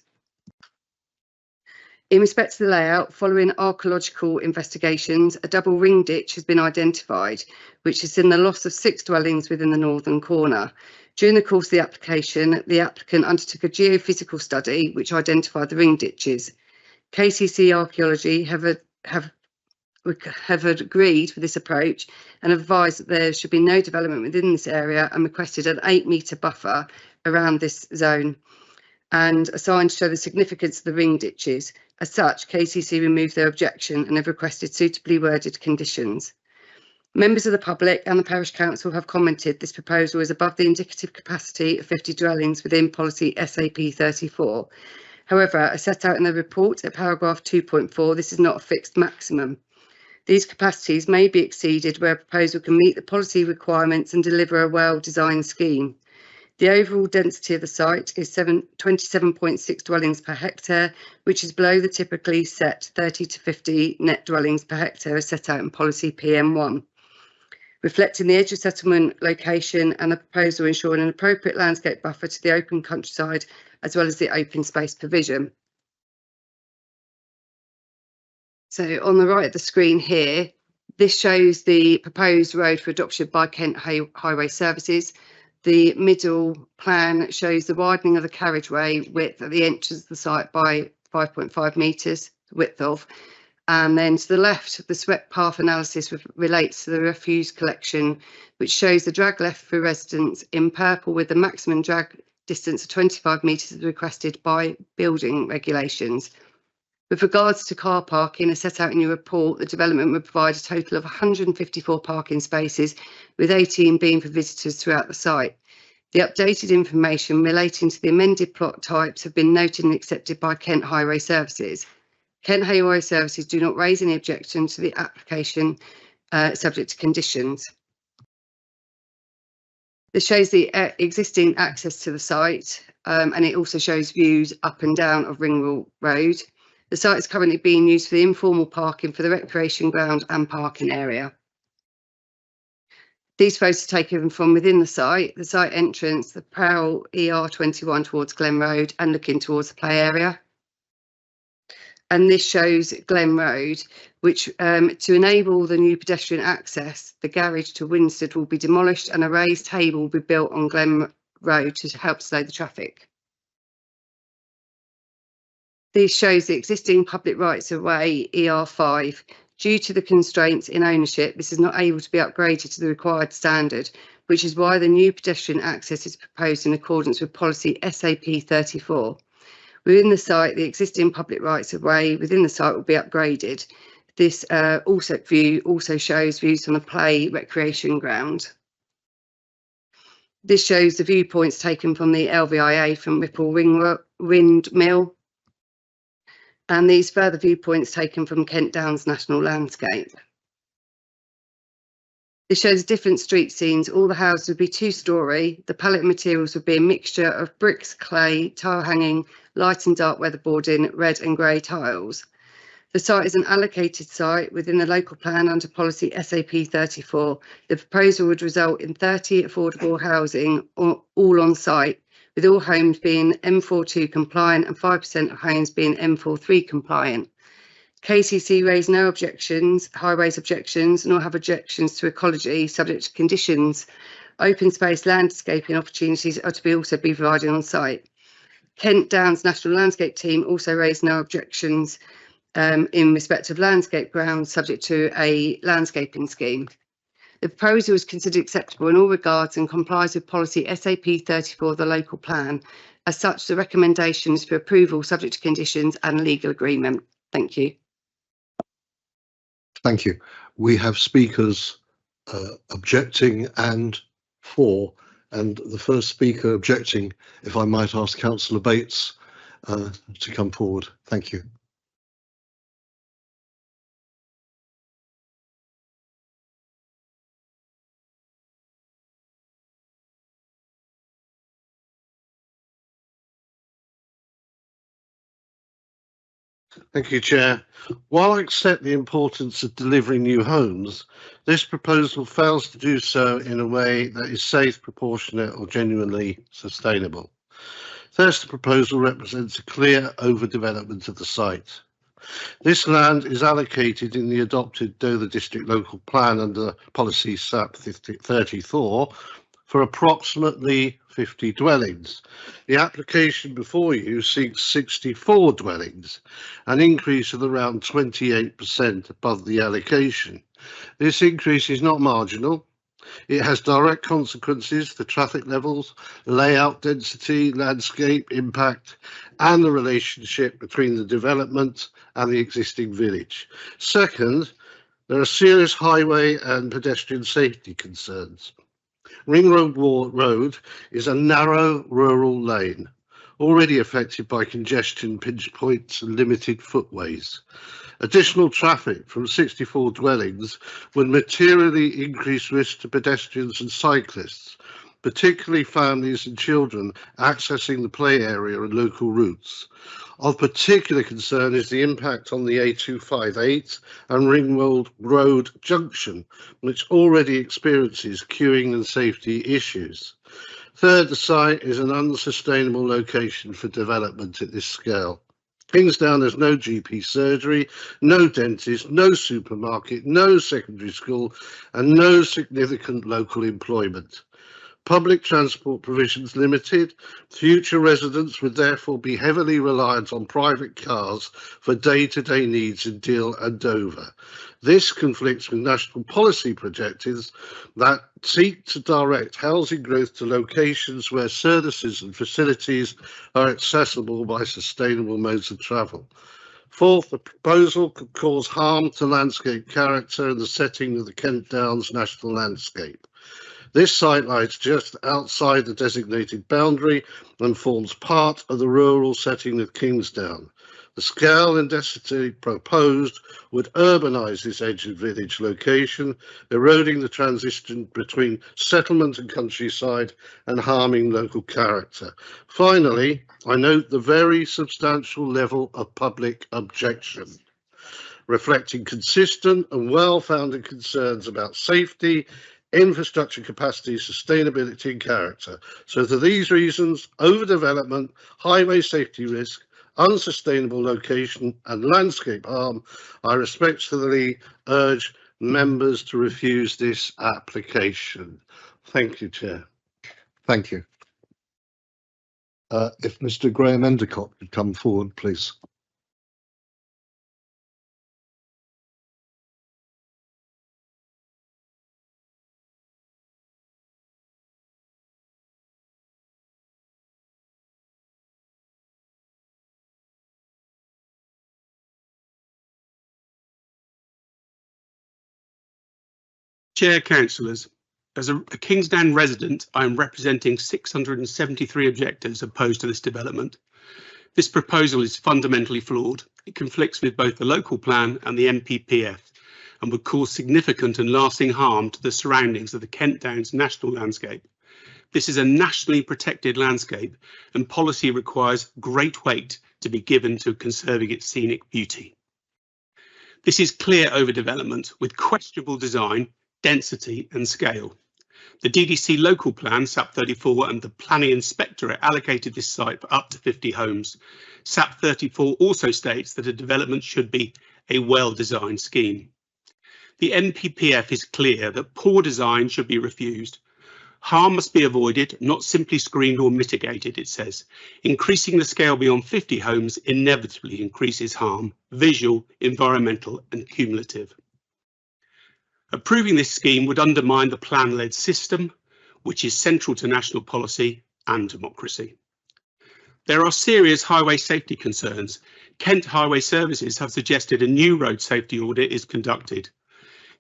In respect to the layout, following archaeological investigations, a double ring ditch has been identified, which has seen the loss of 6 dwellings within the northern corner. During the course of the application, the applicant undertook a geophysical study which identified the ring ditches. KCC Archaeology have agreed with this approach and advised that there should be no development within this area and requested an 8-metre buffer around this zone and a sign to show the significance of the ring ditches. As such, KCC removed their objection and have requested suitably worded conditions. Members of the public and the Parish Council have commented this proposal is above the indicative capacity of 50 dwellings within policy SAP 34. However, as set out in the report at paragraph 2.4, this is not a fixed maximum. These capacities may be exceeded where a proposal can meet the policy requirements and deliver a well-designed scheme. The overall density of the site is 27.6 dwellings per hectare, which is below the typically set 30 to 50 net dwellings per hectare as set out in policy PM1. Reflecting the edge of settlement location and the proposal ensuring an appropriate landscape buffer to the open countryside as well as the open space provision. So on the right of the screen here, this shows the proposed road for adoption by Kent Highway Services. The middle plan shows the widening of the carriageway width at the entrance of the site by 5.5 metres, width of. And then to the left, the swept path analysis relates to the refuse collection, which shows the drag left for residents in purple with the maximum drag distance of 25 metres as requested by building regulations. With regards to car parking, as set out in your report, the development would provide a total of 154 parking spaces, with 18 being for visitors throughout the site. The updated information relating to the amended plot types have been noted and accepted by Kent Highway Services. Kent Highway Services do not raise any objection to the application subject to conditions. This shows the existing access to the site, and it also shows views up and down of Ringwell Road. The site is currently being used for the informal parking for the recreation ground and parking area. These photos are taken from within the site entrance, the Prowl ER21 towards Glen Road and looking towards the play area. And this shows Glen Road, which to enable the new pedestrian access, the garage to Winstead will be demolished and a raised table will be built on Glen Road to help slow the traffic. This shows the existing public rights of way ER5. Due to the constraints in ownership, this is not able to be upgraded to the required standard, which is why the new pedestrian access is proposed in accordance with policy SAP 34. Within the site, the existing public rights of way within the site will be upgraded. This also shows views from the play recreation ground. This shows the viewpoints taken from the LVIA from Ripple Windmill. And these further viewpoints taken from Kent Downs National Landscape. This shows different street scenes. All the houses would be 2-storey. The palette materials would be a mixture of bricks, clay, tile hanging, light and dark weatherboarding, red and grey tiles. The site is an allocated site within the local plan under policy SAP 34. The proposal would result in 30 affordable housing all on site, with all homes being M42 compliant and 5% of homes being M43 compliant. KCC raised no objections, highways objections, nor have objections to ecology subject to conditions. Open space landscaping opportunities are to be also be provided on site. Kent Downs National Landscape Team also raised no objections in respect of landscape grounds subject to a landscaping scheme. The proposal is considered acceptable in all regards and complies with policy SAP 34 of the local plan. As such, the recommendation is for approval subject to conditions and legal agreement. Thank you. Thank you. We have speakers objecting and for, and the first speaker objecting, if I might ask Councillor Bates to come forward. Thank you. Thank you, Chair. While I accept the importance of delivering new homes, this proposal fails to do so in a way that is safe, proportionate or genuinely sustainable. First, the proposal represents a clear overdevelopment of the site. This land is allocated in the adopted Dover District Local Plan under policy SAP 34 for approximately 50 dwellings. The application before you seeks 64 dwellings, an increase of around 28% above the allocation. This increase is not marginal. It has direct consequences for traffic levels, layout density, landscape impact, and the relationship between the development and the existing village. Second, there are serious highway and pedestrian safety concerns. Ring Road is a narrow rural lane, already affected by congestion, pinch points and limited footways. Additional traffic from 64 dwellings would materially increase risk to pedestrians and cyclists, particularly families and children accessing the play area and local routes. Of particular concern is the impact on the A258 and Ringwold Road junction, which already experiences queuing and safety issues. Third, the site is an unsustainable location for development at this scale. Kingsdown has no GP surgery, no dentist, no supermarket, no secondary school, and no significant local employment. Public transport provisions limited. Future residents would therefore be heavily reliant on private cars for day-to-day needs in Deal and Dover. This conflicts with national policy projectives that seek to direct housing growth to locations where services and facilities are accessible by sustainable modes of travel. Fourth, the proposal could cause harm to landscape character and the setting of the Kent Downs national landscape. This site lies just outside the designated boundary and forms part of the rural setting of Kingsdown. The scale and density proposed would urbanise this edge of village location, eroding the transition between settlement and countryside and harming local character. Finally, I note the very substantial level of public objection, reflecting consistent and well-founded concerns about safety, infrastructure capacity, sustainability and character. So for these reasons, overdevelopment, highway safety risk, unsustainable location and landscape harm, I respectfully urge members to refuse this application. Thank you, Chair. Thank you. If Mr. Graham Endicott could come forward, please. Chair, councillors, as a Kingsdown resident, I am representing 673 objectors opposed to this development. This proposal is fundamentally flawed. It conflicts with both the local plan and the NPPF and would cause significant and lasting harm to the surroundings of the Kent Downs national landscape. This is a nationally protected landscape and policy requires great weight to be given to conserving its scenic beauty. This is clear overdevelopment with questionable design, density and scale. The DDC local plan, SAP 34, and the planning inspectorate allocated this site for up to 50 homes. SAP 34 also states that a development should be a well-designed scheme. The NPPF is clear that poor design should be refused. Harm must be avoided, not simply screened or mitigated, it says. Increasing the scale beyond 50 homes inevitably increases harm, visual, environmental and cumulative. Approving this scheme would undermine the plan-led system, which is central to national policy and democracy. There are serious highway safety concerns. Kent Highway Services have suggested a new road safety audit is conducted.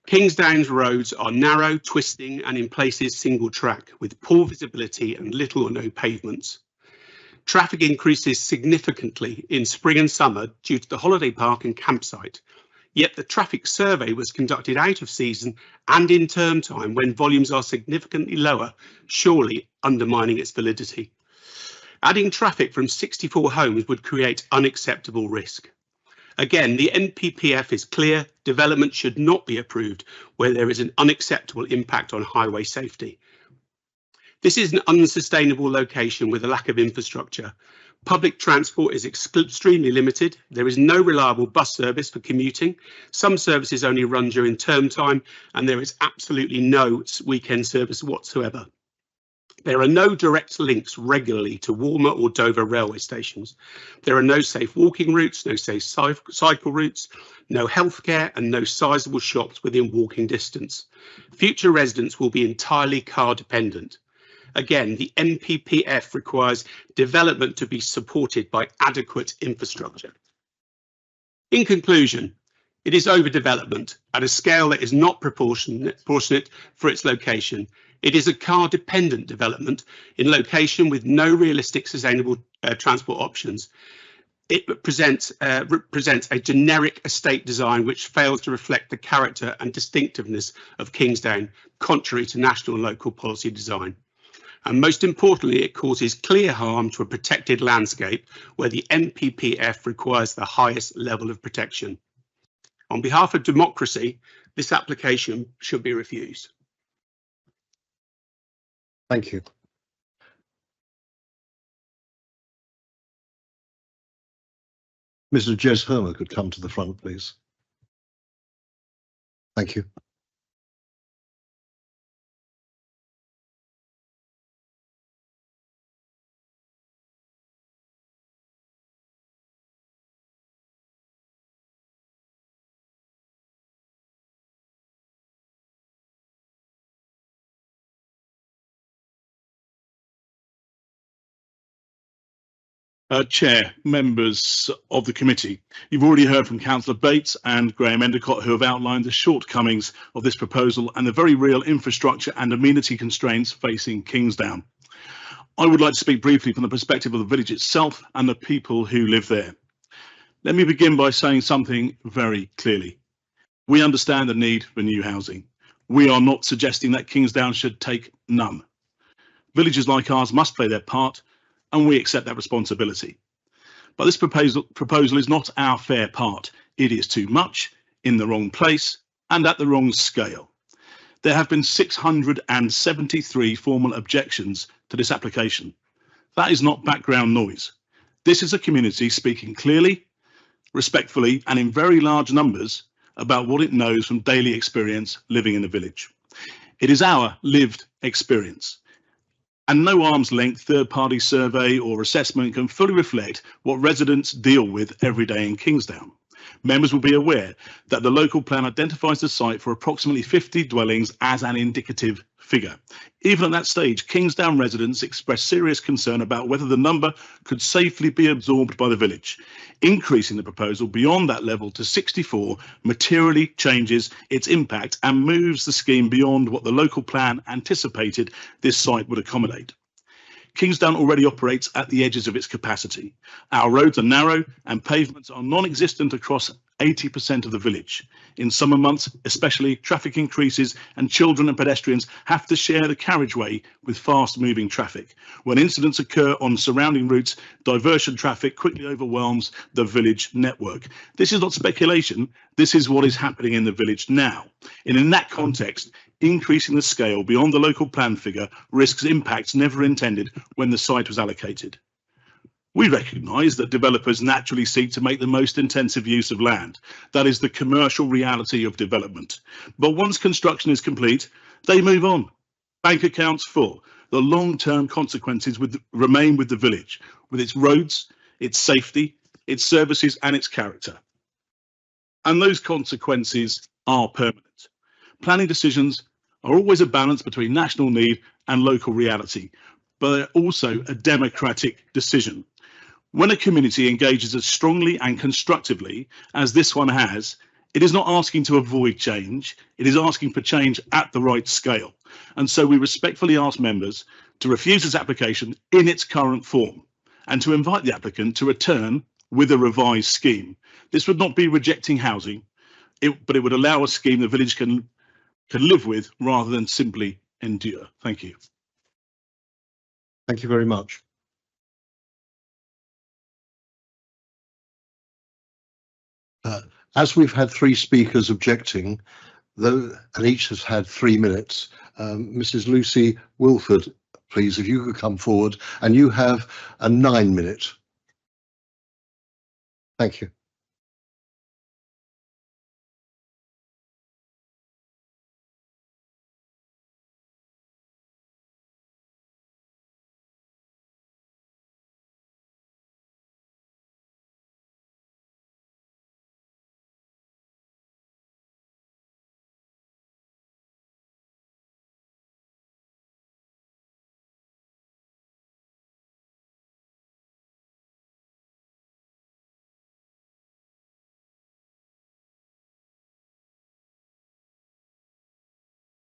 Kingsdown's roads are narrow, twisting and in places single track with poor visibility and little or no pavements. Traffic increases significantly in spring and summer due to the holiday park and campsite. Yet the traffic survey was conducted out of season and in term time when volumes are significantly lower, surely undermining its validity. Adding traffic from 64 homes would create unacceptable risk. Again, the NPPF is clear, development should not be approved where there is an unacceptable impact on highway safety. This is an unsustainable location with a lack of infrastructure. Public transport is extremely limited. There is no reliable bus service for commuting. Some services only run during term time and there is absolutely no weekend service whatsoever. There are no direct links regularly to Walmer or Dover railway stations. There are no safe walking routes, no safe cycle routes, no healthcare and no sizable shops within walking distance. Future residents will be entirely car dependent. Again, the NPPF requires development to be supported by adequate infrastructure. In conclusion, it is overdevelopment at a scale that is not proportionate for its location. It is a car-dependent development in location with no realistic sustainable transport options. It represents a generic estate design which fails to reflect the character and distinctiveness of Kingsdown, contrary to national and local policy design. And most importantly, it causes clear harm to a protected landscape where the NPPF requires the highest level of protection. On behalf of democracy, this application should be refused. Thank you. Mr. Jez Hermer could come to the front, please. Thank you. Chair, members of the committee, you've already heard from Councillor Bates and Graham Endicott, who have outlined the shortcomings of this proposal and the very real infrastructure and amenity constraints facing Kingsdown. I would like to speak briefly from the perspective of the village itself and the people who live there. Let me begin by saying something very clearly. We understand the need for new housing. We are not suggesting that Kingsdown should take none. Villages like ours must play their part, and we accept that responsibility. But this proposal is not our fair part. It is too much, in the wrong place, and at the wrong scale. There have been 673 formal objections to this application. That is not background noise. This is a community speaking clearly, respectfully, and in very large numbers about what it knows from daily experience living in the village. It is our lived experience. And no arm's length third-party survey or assessment can fully reflect what residents deal with every day in Kingsdown. Members will be aware that the local plan identifies the site for approximately 50 dwellings as an indicative figure. Even at that stage, Kingsdown residents expressed serious concern about whether the number could safely be absorbed by the village. Increasing the proposal beyond that level to 64 materially changes its impact and moves the scheme beyond what the local plan anticipated this site would accommodate. Kingsdown already operates at the edges of its capacity. Our roads are narrow and pavements are non-existent across 80% of the village. In summer months, especially, traffic increases and children and pedestrians have to share the carriageway with fast-moving traffic. When incidents occur on surrounding routes, diversion traffic quickly overwhelms the village network. This is not speculation. This is what is happening in the village now. And in that context, increasing the scale beyond the local plan figure risks impacts never intended when the site was allocated. We recognise that developers naturally seek to make the most intensive use of land. That is the commercial reality of development. But once construction is complete, they move on. Bank accounts full. The long-term consequences remain with the village, with its roads, its safety, its services and its character. And those consequences are permanent. Planning decisions are always a balance between national need and local reality, but they're also a democratic decision. When a community engages as strongly and constructively as this one has, it is not asking to avoid change, it is asking for change at the right scale. And so we respectfully ask members to refuse this application in its current form and to invite the applicant to return with a revised scheme. This would not be rejecting housing, but it would allow a scheme the village can live with rather than simply endure. Thank you. Thank you very much. As we've had three speakers objecting, and each has had 3 minutes, Mrs. Lucy Wilford, please, if you could come forward, and you have a 9-minute. Thank you.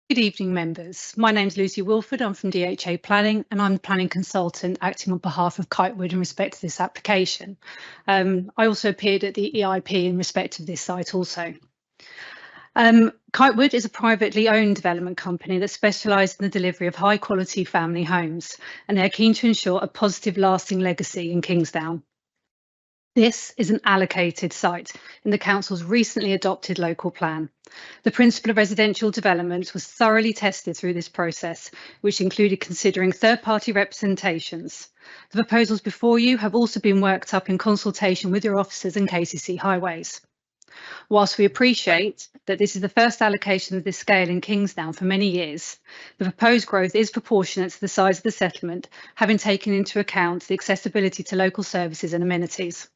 Good evening, members. My name's Lucy Wilford. I'm from DHA Planning and I'm the planning consultant acting on behalf of Kitewood in respect to this application. I also appeared at the EIP in respect of this site also. Kitewood is a privately owned development company that specialises in the delivery of high quality family homes, and they're keen to ensure a positive lasting legacy in Kingsdown. This is an allocated site in the council's recently adopted local plan. The principle of residential development was thoroughly tested through this process, which included considering third-party representations. The proposals before you have also been worked up in consultation with your officers and KCC Highways. Whilst we appreciate that this is the first allocation of this scale in Kingsdown for many years, the proposed growth is proportionate to the size of the settlement, having taken into account the accessibility to local services and amenities.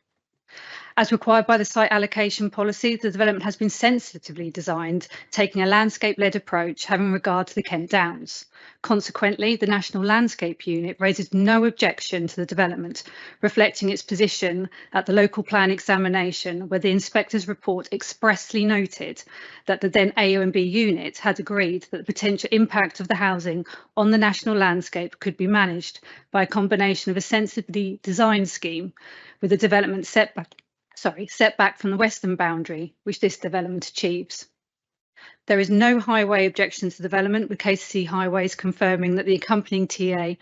As required by the site allocation policy, the development has been sensitively designed, taking a landscape-led approach, having regard to the Kent Downs. Consequently, the National Landscape Unit raises no objection to the development, reflecting its position at the local plan examination, where the inspector's report expressly noted that the then AONB unit had agreed that the potential impact of the housing on the national landscape could be managed by a combination of a sensibly designed scheme with a development setback from the western boundary, which this development achieves. There is no highway objection to development, with KCC Highways confirming that the accompanying TA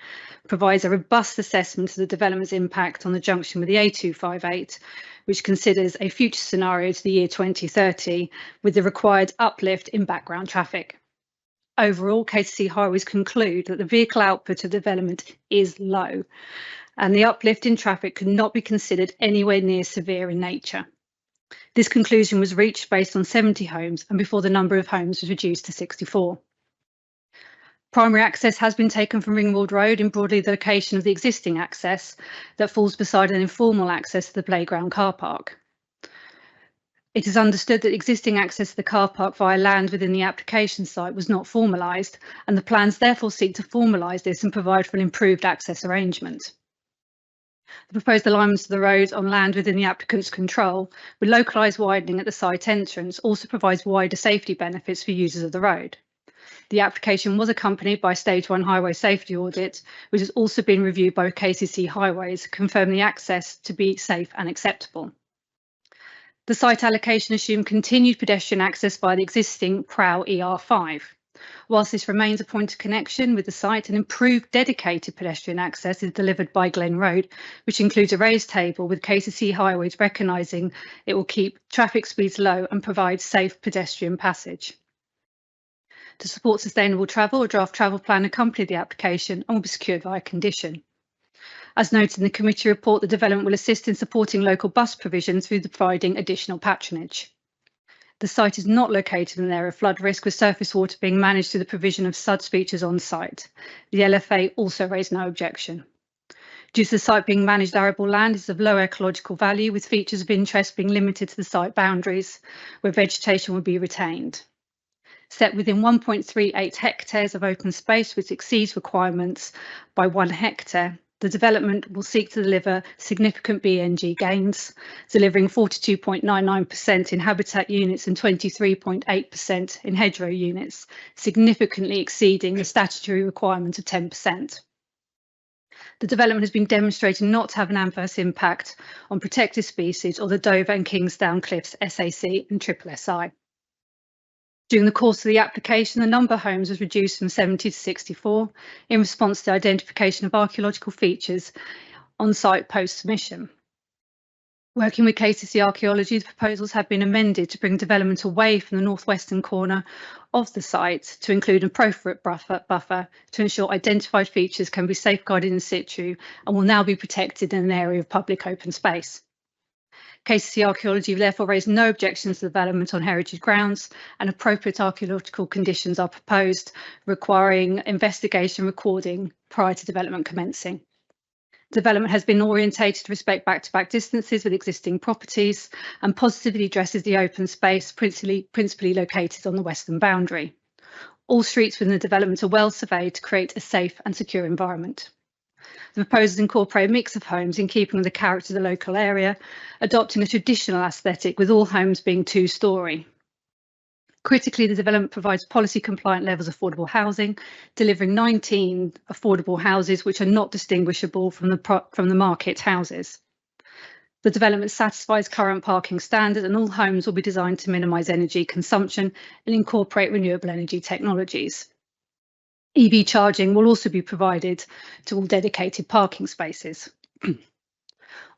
provides a robust assessment of the development's impact on the junction with the A258, which considers a future scenario to the year 2030 with the required uplift in background traffic. Overall, KCC Highways conclude that the vehicle output of development is low, and the uplift in traffic could not be considered anywhere near severe in nature. This conclusion was reached based on 70 homes and before the number of homes was reduced to 64. Primary access has been taken from Ringwald Road in broadly the location of the existing access that falls beside an informal access to the playground car park. It is understood that existing access to the car park via land within the application site was not formalised, and the plans therefore seek to formalise this and provide for an improved access arrangement. The proposed alignments of the road on land within the applicant's control, with localised widening at the site entrance, also provides wider safety benefits for users of the road. The application was accompanied by a Stage 1 highway safety audit, which has also been reviewed by KCC Highways, confirming the access to be safe and acceptable. The site allocation assumed continued pedestrian access by the existing PROW ER5. Whilst this remains a point of connection with the site, an improved dedicated pedestrian access is delivered by Glen Road, which includes a raised table, with KCC Highways recognising it will keep traffic speeds low and provide safe pedestrian passage. To support sustainable travel, a draft travel plan accompanied the application and will be secured via condition. As noted in the committee report, the development will assist in supporting local bus provision through providing additional patronage. The site is not located in an area of flood risk, with surface water being managed through the provision of SUDS features on site. The LFA also raised no objection. Due to the site being managed arable land, it is of low ecological value, with features of interest being limited to the site boundaries, where vegetation will be retained. Set within 1.38 hectares of open space, which exceeds requirements by 1 hectare, the development will seek to deliver significant BNG gains, delivering 42.99% in habitat units and 23.8% in hedgerow units, significantly exceeding the statutory requirement of 10%. The development has been demonstrated not to have an adverse impact on protected species or the Dover and Kingsdown Cliffs SAC and SSSI. During the course of the application, the number of homes was reduced from 70 to 64 in response to the identification of archaeological features on site post-submission. Working with KCC Archaeology, the proposals have been amended to bring development away from the northwestern corner of the site to include an appropriate buffer to ensure identified features can be safeguarded in situ and will now be protected in an area of public open space. KCC Archaeology therefore raised no objections to the development on heritage grounds, and appropriate archaeological conditions are proposed, requiring investigation recording prior to development commencing. Development has been orientated to respect back-to-back distances with existing properties and positively addresses the open space principally located on the western boundary. All streets within the development are well surveyed to create a safe and secure environment. The proposals incorporate a mix of homes in keeping with the character of the local area, adopting a traditional aesthetic with all homes being two-storey. Critically, the development provides policy-compliant levels of affordable housing, delivering 19 affordable houses which are not distinguishable from the market houses. The development satisfies current parking standards, and all homes will be designed to minimise energy consumption and incorporate renewable energy technologies. EV charging will also be provided to all dedicated parking spaces.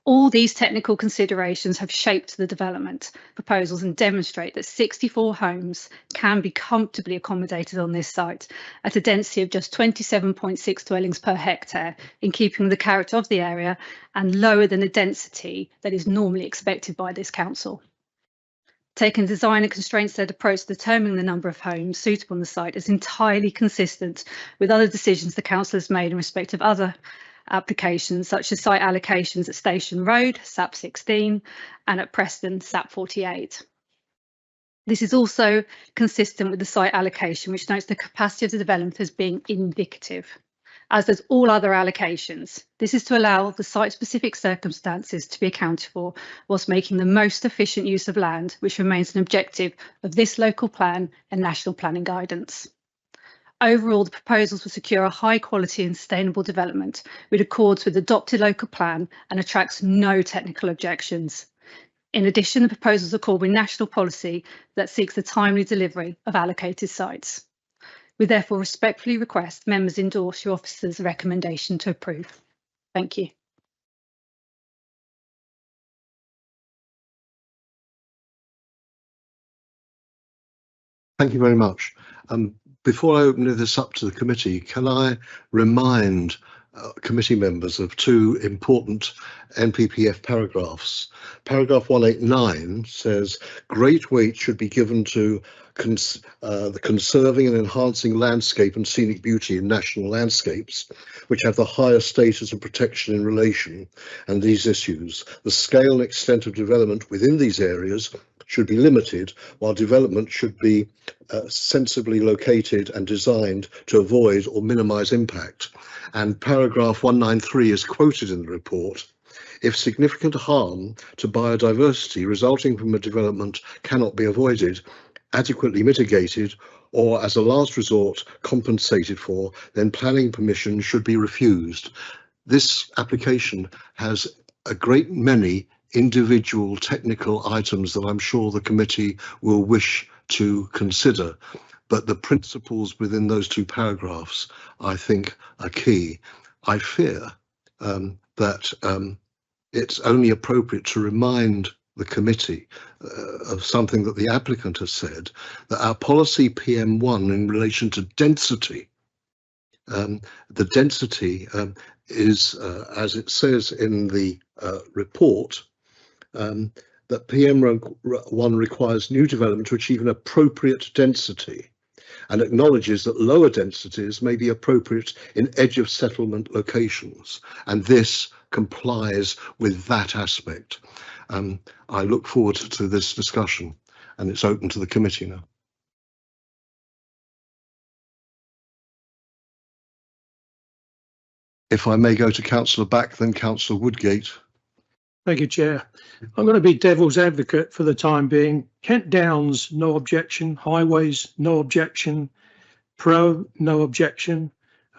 All these technical considerations have shaped the development proposals and demonstrate that 64 homes can be comfortably accommodated on this site at a density of just 27.6 dwellings per hectare, in keeping with the character of the area and lower than the density that is normally expected by this council. Taking a design and constraints-led approach to determining the number of homes suitable on the site is entirely consistent with other decisions the council has made in respect of other applications, such as site allocations at Station Road, SAP 16, and at Preston, SAP 48. This is also consistent with the site allocation, which notes the capacity of the development as being indicative, as does all other allocations. This is to allow the site-specific circumstances to be accounted for whilst making the most efficient use of land, which remains an objective of this local plan and national planning guidance. Overall, the proposals will secure a high quality and sustainable development which accords with the adopted local plan and attracts no technical objections. In addition, the proposals accord with national policy that seeks the timely delivery of allocated sites. We therefore respectfully request members endorse your officer's recommendation to approve. Thank you. Thank you very much. Before I open this up to the committee, can I remind committee members of two important NPPF paragraphs. Paragraph 189 says great weight should be given to the conserving and enhancing landscape and scenic beauty in national landscapes, which have the highest status of protection in relation and these issues. The scale and extent of development within these areas should be limited, while development should be sensibly located and designed to avoid or minimise impact. And paragraph 193 is quoted in the report. If significant harm to biodiversity resulting from a development cannot be avoided, adequately mitigated, or as a last resort compensated for, then planning permission should be refused. This application has a great many individual technical items that I'm sure the committee will wish to consider, but the principles within those two paragraphs I think are key. I fear that it's only appropriate to remind the committee of something that the applicant has said, that our policy PM1 in relation to density, the density is, as it says in the report, that PM1 requires new development to achieve an appropriate density and acknowledges that lower densities may be appropriate in edge of settlement locations, and this complies with that aspect. I look forward to this discussion, and it's open to the committee now. If I may go to Councillor Back, then Councillor Woodgate. Thank you, Chair. I'm going to be devil's advocate for the time being. Kent Downs, no objection. Highways, no objection. Pro, no objection.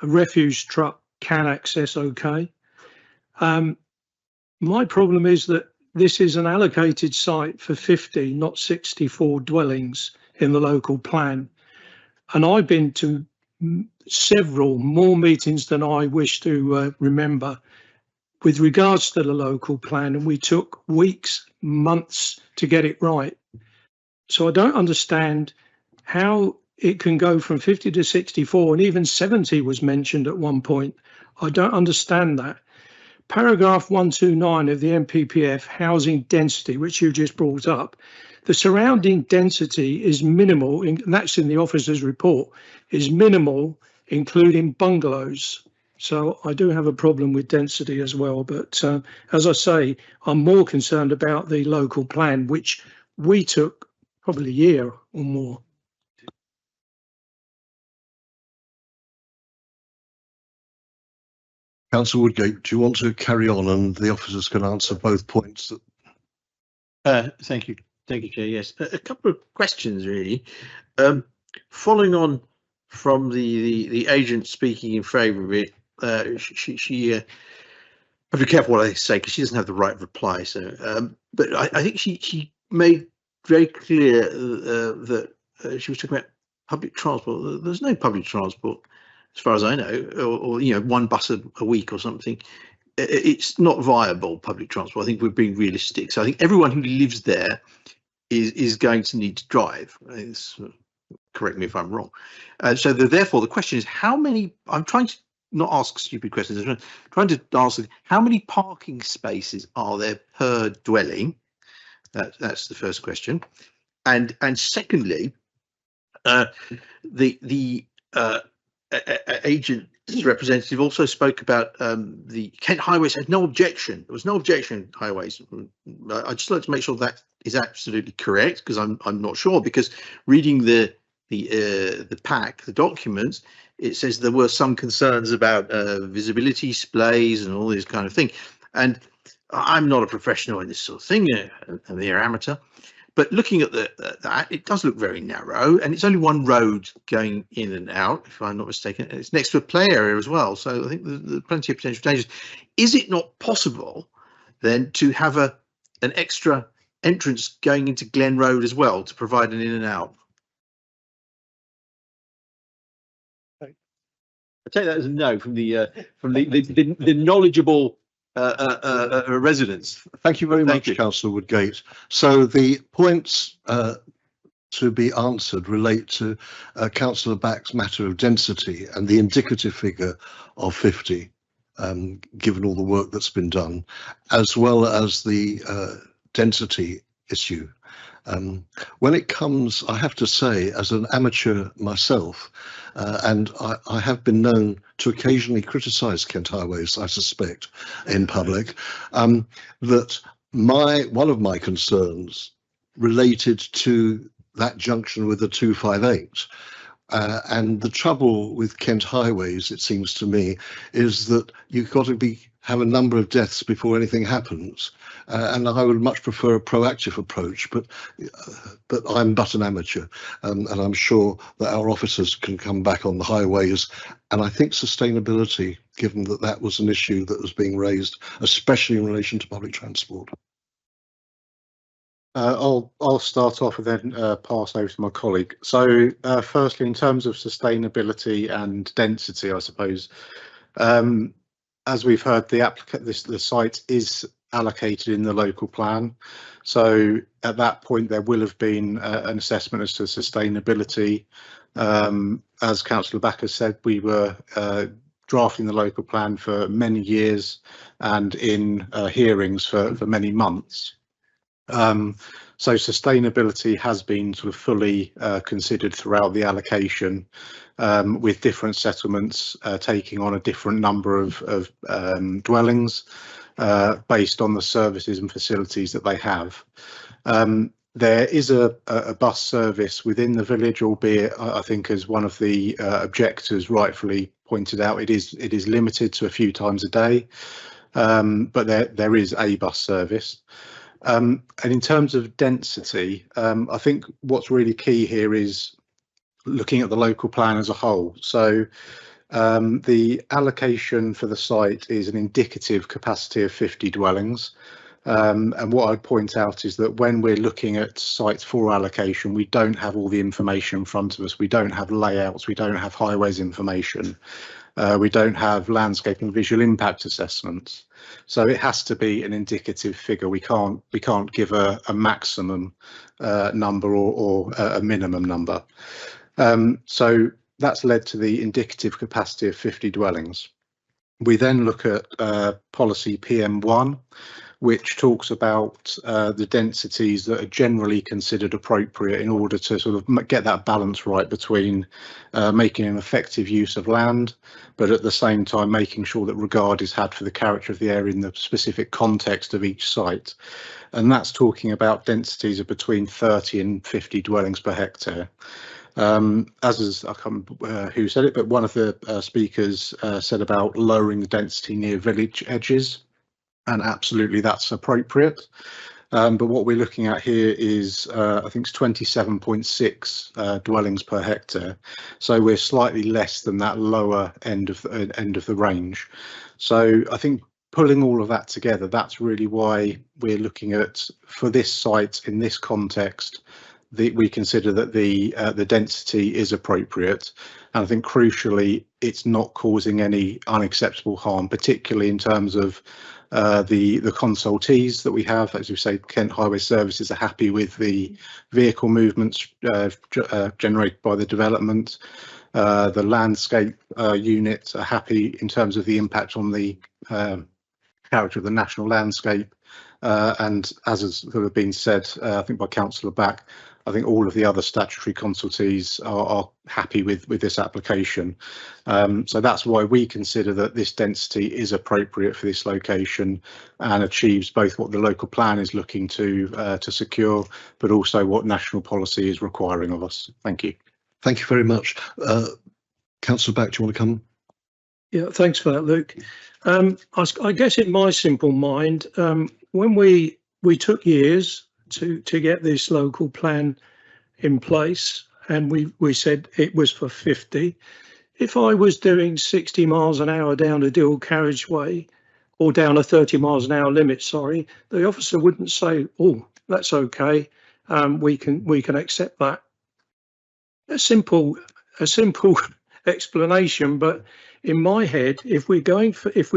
A refuse truck can access okay. My problem is that this is an allocated site for 50, not 64 dwellings in the local plan. And I've been to several more meetings than I wish to remember with regards to the local plan, and we took weeks, months to get it right. So I don't understand how it can go from 50 to 64, and even 70 was mentioned at one point. I don't understand that. Paragraph 129 of the NPPF housing density, which you just brought up, the surrounding density is minimal, and that's in the officer's report, is minimal, including bungalows. So I do have a problem with density as well. But as I say, I'm more concerned about the local plan, which we took probably a year or more. Councillor Woodgate, do you want to carry on, and the officers can answer both points? Thank you, Chair. Yes, a couple of questions really. Following on from the agent speaking in favour of it, she have to be careful what I say because she doesn't have the right of reply. So, but I think she made very clear that she was talking about public transport. There's no public transport, as far as I know, or you know, one bus a week or something. It's not viable, public transport. I think we're being realistic. So I think everyone who lives there is going to need to drive. Correct me if I'm wrong. So therefore, the question is how many. I'm trying to not ask stupid questions. I'm trying to ask how many parking spaces are there per dwelling. That's the first question, and secondly, the agent's representative also spoke about the Kent Highways had no objection. There was no objection. Highways. I'd just like to make sure that is absolutely correct because I'm not sure because reading the pack, the documents, it says there were some concerns about visibility displays and all this kind of thing. And I'm not a professional in this sort of thing, I'm a mere amateur. But looking at that, it does look very narrow, and it's only one road going in and out, if I'm not mistaken. And it's next to a play area as well, so I think there's plenty of potential dangers. Is it not possible then to have an extra entrance going into Glen Road as well to provide an in and out? I take that as a no from the knowledgeable residents. Thank you very much, Councillor Woodgate. So the points to be answered relate to Councillor Back's matter of density and the indicative figure of 50, given all the work that's been done, as well as the density issue. When it comes, I have to say, as an amateur myself, and I have been known to occasionally criticise Kent Highways, I suspect, in public, that one of my concerns related to that junction with the 258. And the trouble with Kent Highways, it seems to me, is that you've got to have a number of deaths before anything happens. And I would much prefer a proactive approach, but I'm but an amateur, and I'm sure that our officers can come back on the highways. And I think sustainability, given that that was an issue that was being raised, especially in relation to public transport. I'll start off and then pass over to my colleague. So firstly, in terms of sustainability and density, I suppose, as we've heard, the site is allocated in the local plan. So at that point, there will have been an assessment as to sustainability. As Councillor Backer said, we were drafting the local plan for many years and in hearings for many months. So sustainability has been sort of fully considered throughout the allocation, with different settlements taking on a different number of dwellings based on the services and facilities that they have. There is a bus service within the village, albeit I think, as one of the objectors rightfully pointed out, it is limited to a few times a day, but there is a bus service. And in terms of density, I think what's really key here is looking at the local plan as a whole. So the allocation for the site is an indicative capacity of 50 dwellings. And what I'd point out is that when we're looking at sites for allocation, we don't have all the information in front of us. We don't have layouts, we don't have highways information, we don't have landscape and visual impact assessments. So it has to be an indicative figure. We can't give a maximum number or a minimum number. So that's led to the indicative capacity of 50 dwellings. We then look at policy PM1, which talks about the densities that are generally considered appropriate in order to sort of get that balance right between making an effective use of land, but at the same time making sure that regard is had for the character of the area in the specific context of each site. And that's talking about densities of between 30 and 50 dwellings per hectare. As is, I can't remember who said it, but one of the speakers said about lowering the density near village edges. And absolutely that's appropriate. But what we're looking at here is, I think it's 27.6 dwellings per hectare. So we're slightly less than that lower end of the range. So I think pulling all of that together, that's really why we're looking at, for this site in this context, we consider that the density is appropriate, and I think crucially it's not causing any unacceptable harm, particularly in terms of the consultees that we have. As we say, Kent Highway Services are happy with the vehicle movements generated by the development. The landscape units are happy in terms of the impact on the character of the national landscape, and as has sort of been said, I think by Councillor Back, I think all of the other statutory consultees are happy with this application. So that's why we consider that this density is appropriate for this location and achieves both what the local plan is looking to secure, but also what national policy is requiring of us. Thank you. Thank you very much. Councillor Back, do you want to come? Yeah, thanks for that, Luke. I guess in my simple mind, when we took years to get this local plan in place, and we said it was for 50. If I was doing 60 miles an hour down a dual carriageway, or down a 30 miles an hour limit, sorry, the officer wouldn't say, "Oh, that's okay, we can accept that." A simple explanation, but in my head, if we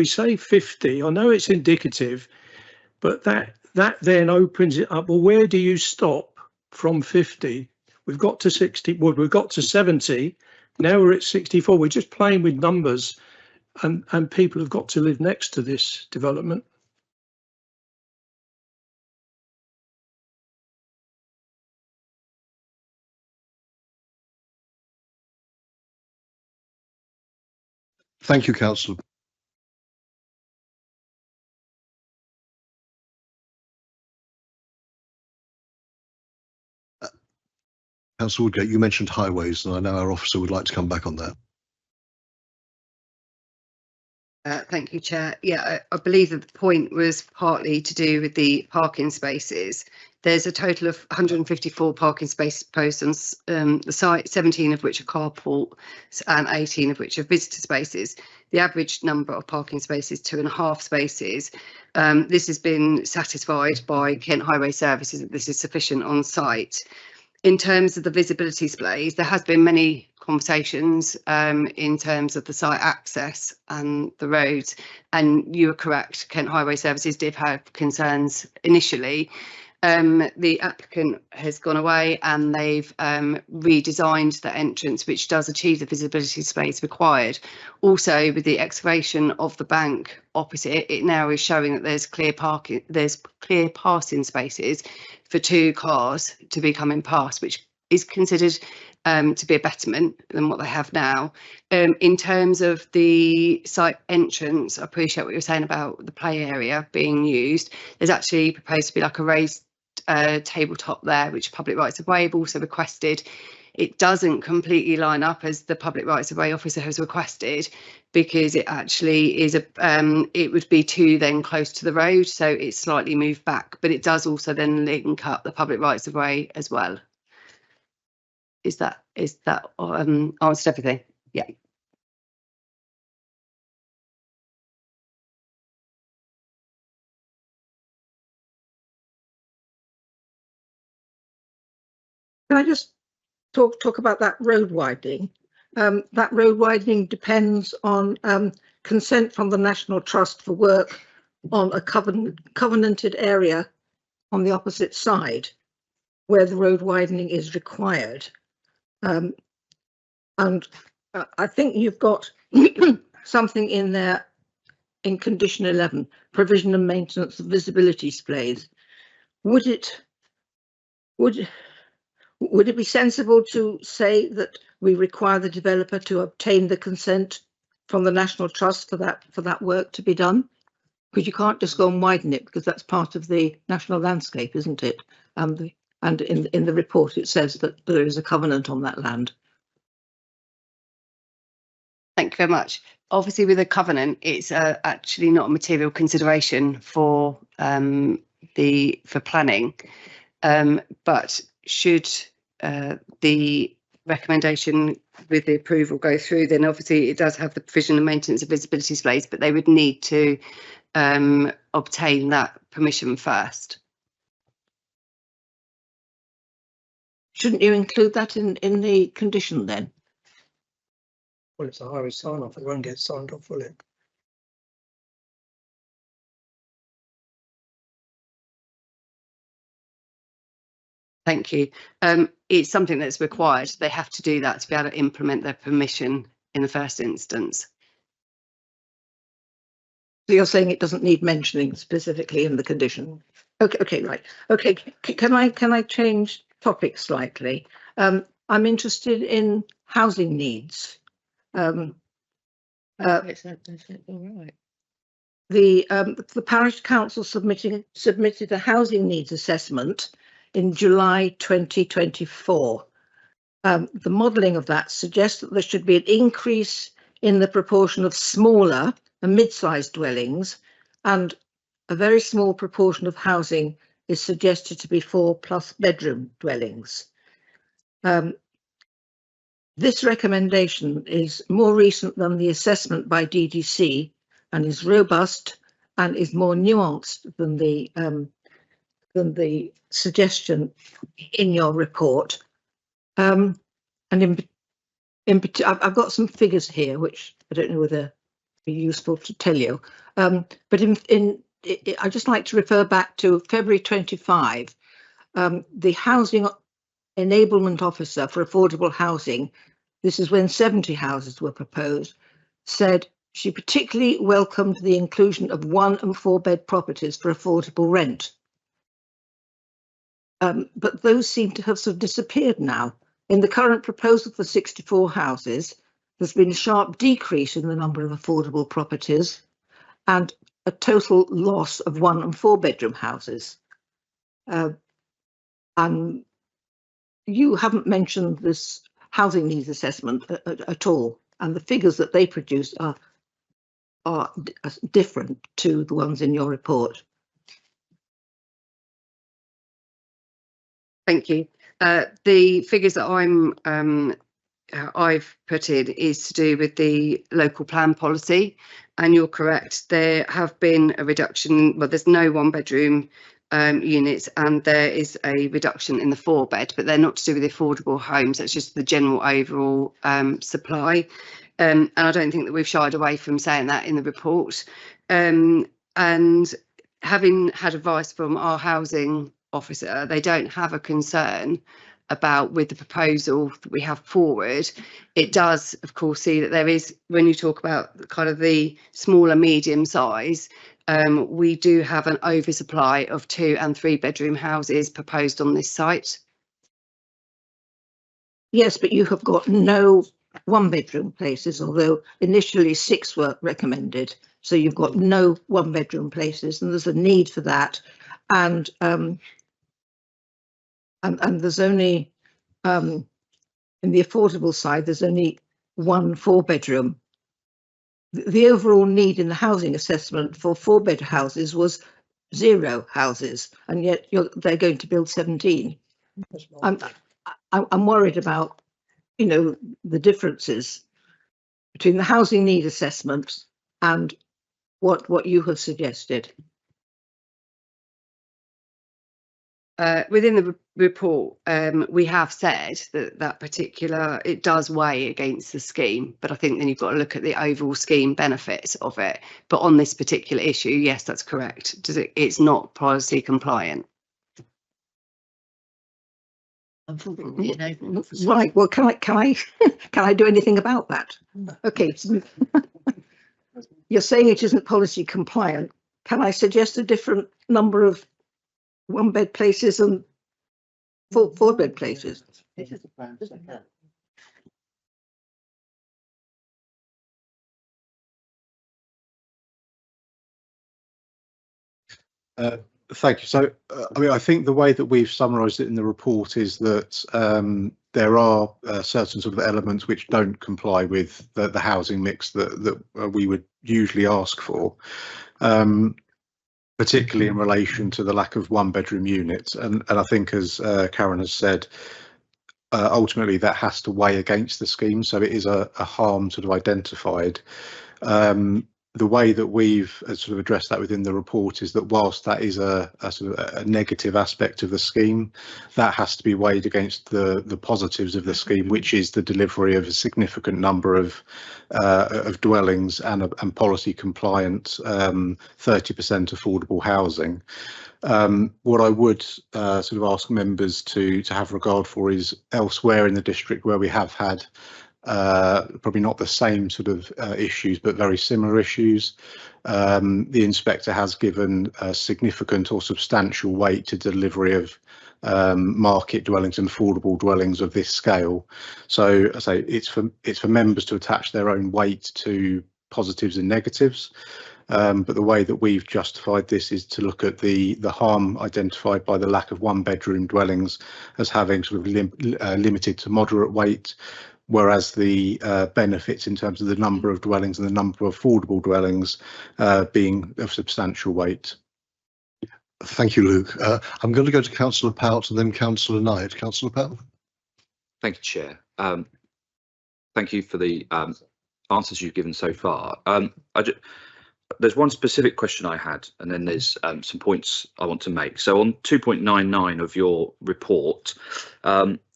say 50, I know it's indicative, but that then opens it up. Well, where do you stop from 50? We've got to 60. Well, we've got to 70. Now we're at 64. We're just playing with numbers, and people have got to live next to this development. Thank you, Councillor. Councillor Woodgate, you mentioned highways, and I know our officer would like to come back on that. Thank you, Chair. Yeah, I believe that the point was partly to do with the parking spaces. There's a total of 154 parking spaces proposed on the site, 17 of which are carport and 18 of which are visitor spaces. The average number of parking spaces, 2.5 spaces. This has been satisfied by Kent Highway Services that this is sufficient on site. In terms of the visibility displays, there has been many conversations in terms of the site access and the roads, and you are correct, Kent Highway Services did have concerns initially. The applicant has gone away and they've redesigned the entrance, which does achieve the visibility displays required. Also, with the excavation of the bank opposite, it now is showing that there's clear passing spaces for 2 cars to be coming past, which is considered to be a betterment than what they have now. In terms of the site entrance, I appreciate what you're saying about the play area being used. There's actually proposed to be like a raised tabletop there, which Public Rights of Way have also requested. It doesn't completely line up as the Public Rights of Way officer has requested, because it actually is it would be too then close to the road, so it's slightly moved back, but it does also then link up the Public Rights of Way as well. Is that answered everything? Yeah. Can I just talk about that road widening? That road widening depends on consent from the National Trust for work on a covenanted area on the opposite side where the road widening is required. And I think you've got something in there in condition 11, provision and maintenance of visibility displays. Would it be sensible to say that we require the developer to obtain the consent from the National Trust for that work to be done? Because you can't just go and widen it, because that's part of the national landscape, isn't it? And in the report it says that there is a covenant on that land. Thank you very much. Obviously, with a covenant, it's actually not a material consideration for planning, but should the recommendation with the approval go through, then obviously it does have the provision and maintenance of visibility displays, but they would need to obtain that permission first. Shouldn't you include that in the condition then? Well, it's a high risk sign off. It won't get signed off, will it? Thank you. It's something that's required. They have to do that to be able to implement their permission in the first instance. So you're saying it doesn't need mentioning specifically in the condition? Okay, right. Okay, can I change topic slightly? I'm interested in housing needs. The parish council submitted a housing needs assessment in July 2024. The modelling of that suggests that there should be an increase in the proportion of smaller and mid-sized dwellings, and a very small proportion of housing is suggested to be 4+ bedroom dwellings. This recommendation is more recent than the assessment by DDC and is robust and is more nuanced than the suggestion in your report. And I've got some figures here which I don't know whether be useful to tell you, but I'd just like to refer back to February 25. The housing enablement officer for affordable housing, this is when 70 houses were proposed, said she particularly welcomed the inclusion of 1- and 4-bed properties for affordable rent. But those seem to have sort of disappeared now. In the current proposal for 64 houses, there's been a sharp decrease in the number of affordable properties and a total loss of 1- and 4-bedroom houses. And you haven't mentioned this housing needs assessment at all, and the figures that they produce are different to the ones in your report. Thank you. The figures that I've put in is to do with the local plan policy, and you're correct, there have been a reduction. Well, there's no 1-bedroom units, and there is a reduction in the 4-bed, but they're not to do with affordable homes. That's just the general overall supply, and I don't think that we've shied away from saying that in the report. And having had advice from our housing officer, they don't have a concern about with the proposal that we have forward. It does, of course, see that there is, when you talk about kind of the smaller medium size, we do have an oversupply of 2- and 3-bedroom houses proposed on this site. Yes, but you have got no 1-bedroom places, although initially 6 were recommended. So you've got no 1-bedroom places, and there's a need for that. And there's only in the affordable side, there's only 1 4-bedroom. The overall need in the housing assessment for 4-bed houses was 0 houses, and yet they're going to build 17. I'm worried about, you know, the differences between the housing need assessment and what you have suggested. Within the report, we have said that particular, it does weigh against the scheme, but I think then you've got to look at the overall scheme benefits of it. But on this particular issue, yes, that's correct. It's not policy compliant. Right. Well, can I do anything about that? Okay. You're saying it isn't policy compliant. Can I suggest a different number of 1-bed places and 4-bed places? Thank you. So, I mean, I think the way that we've summarised it in the report is that there are certain sort of elements which don't comply with the housing mix that we would usually ask for, particularly in relation to the lack of 1-bedroom units. And I think, as Karen has said, ultimately that has to weigh against the scheme. So it is a harm sort of identified. the way that we've sort of addressed that within the report is that whilst that is a sort of a negative aspect of the scheme, that has to be weighed against the positives of the scheme, which is the delivery of a significant number of dwellings and policy compliant 30% affordable housing. What I would sort of ask members to have regard for is elsewhere in the district where we have had probably not the same sort of issues, but very similar issues. The inspector has given a significant or substantial weight to delivery of market dwellings and affordable dwellings of this scale. So I say it's for members to attach their own weight to positives and negatives. But the way that we've justified this is to look at the harm identified by the lack of one-bedroom dwellings as having sort of limited to moderate weight, whereas the benefits in terms of the number of dwellings and the number of affordable dwellings being of substantial weight. Thank you, Luke. I'm going to go to Councillor Pout and then Councillor Knight. Councillor Pout. Thank you, Chair. Thank you for the answers you've given so far. There's one specific question I had, and then there's some points I want to make. So on 2.99 of your report,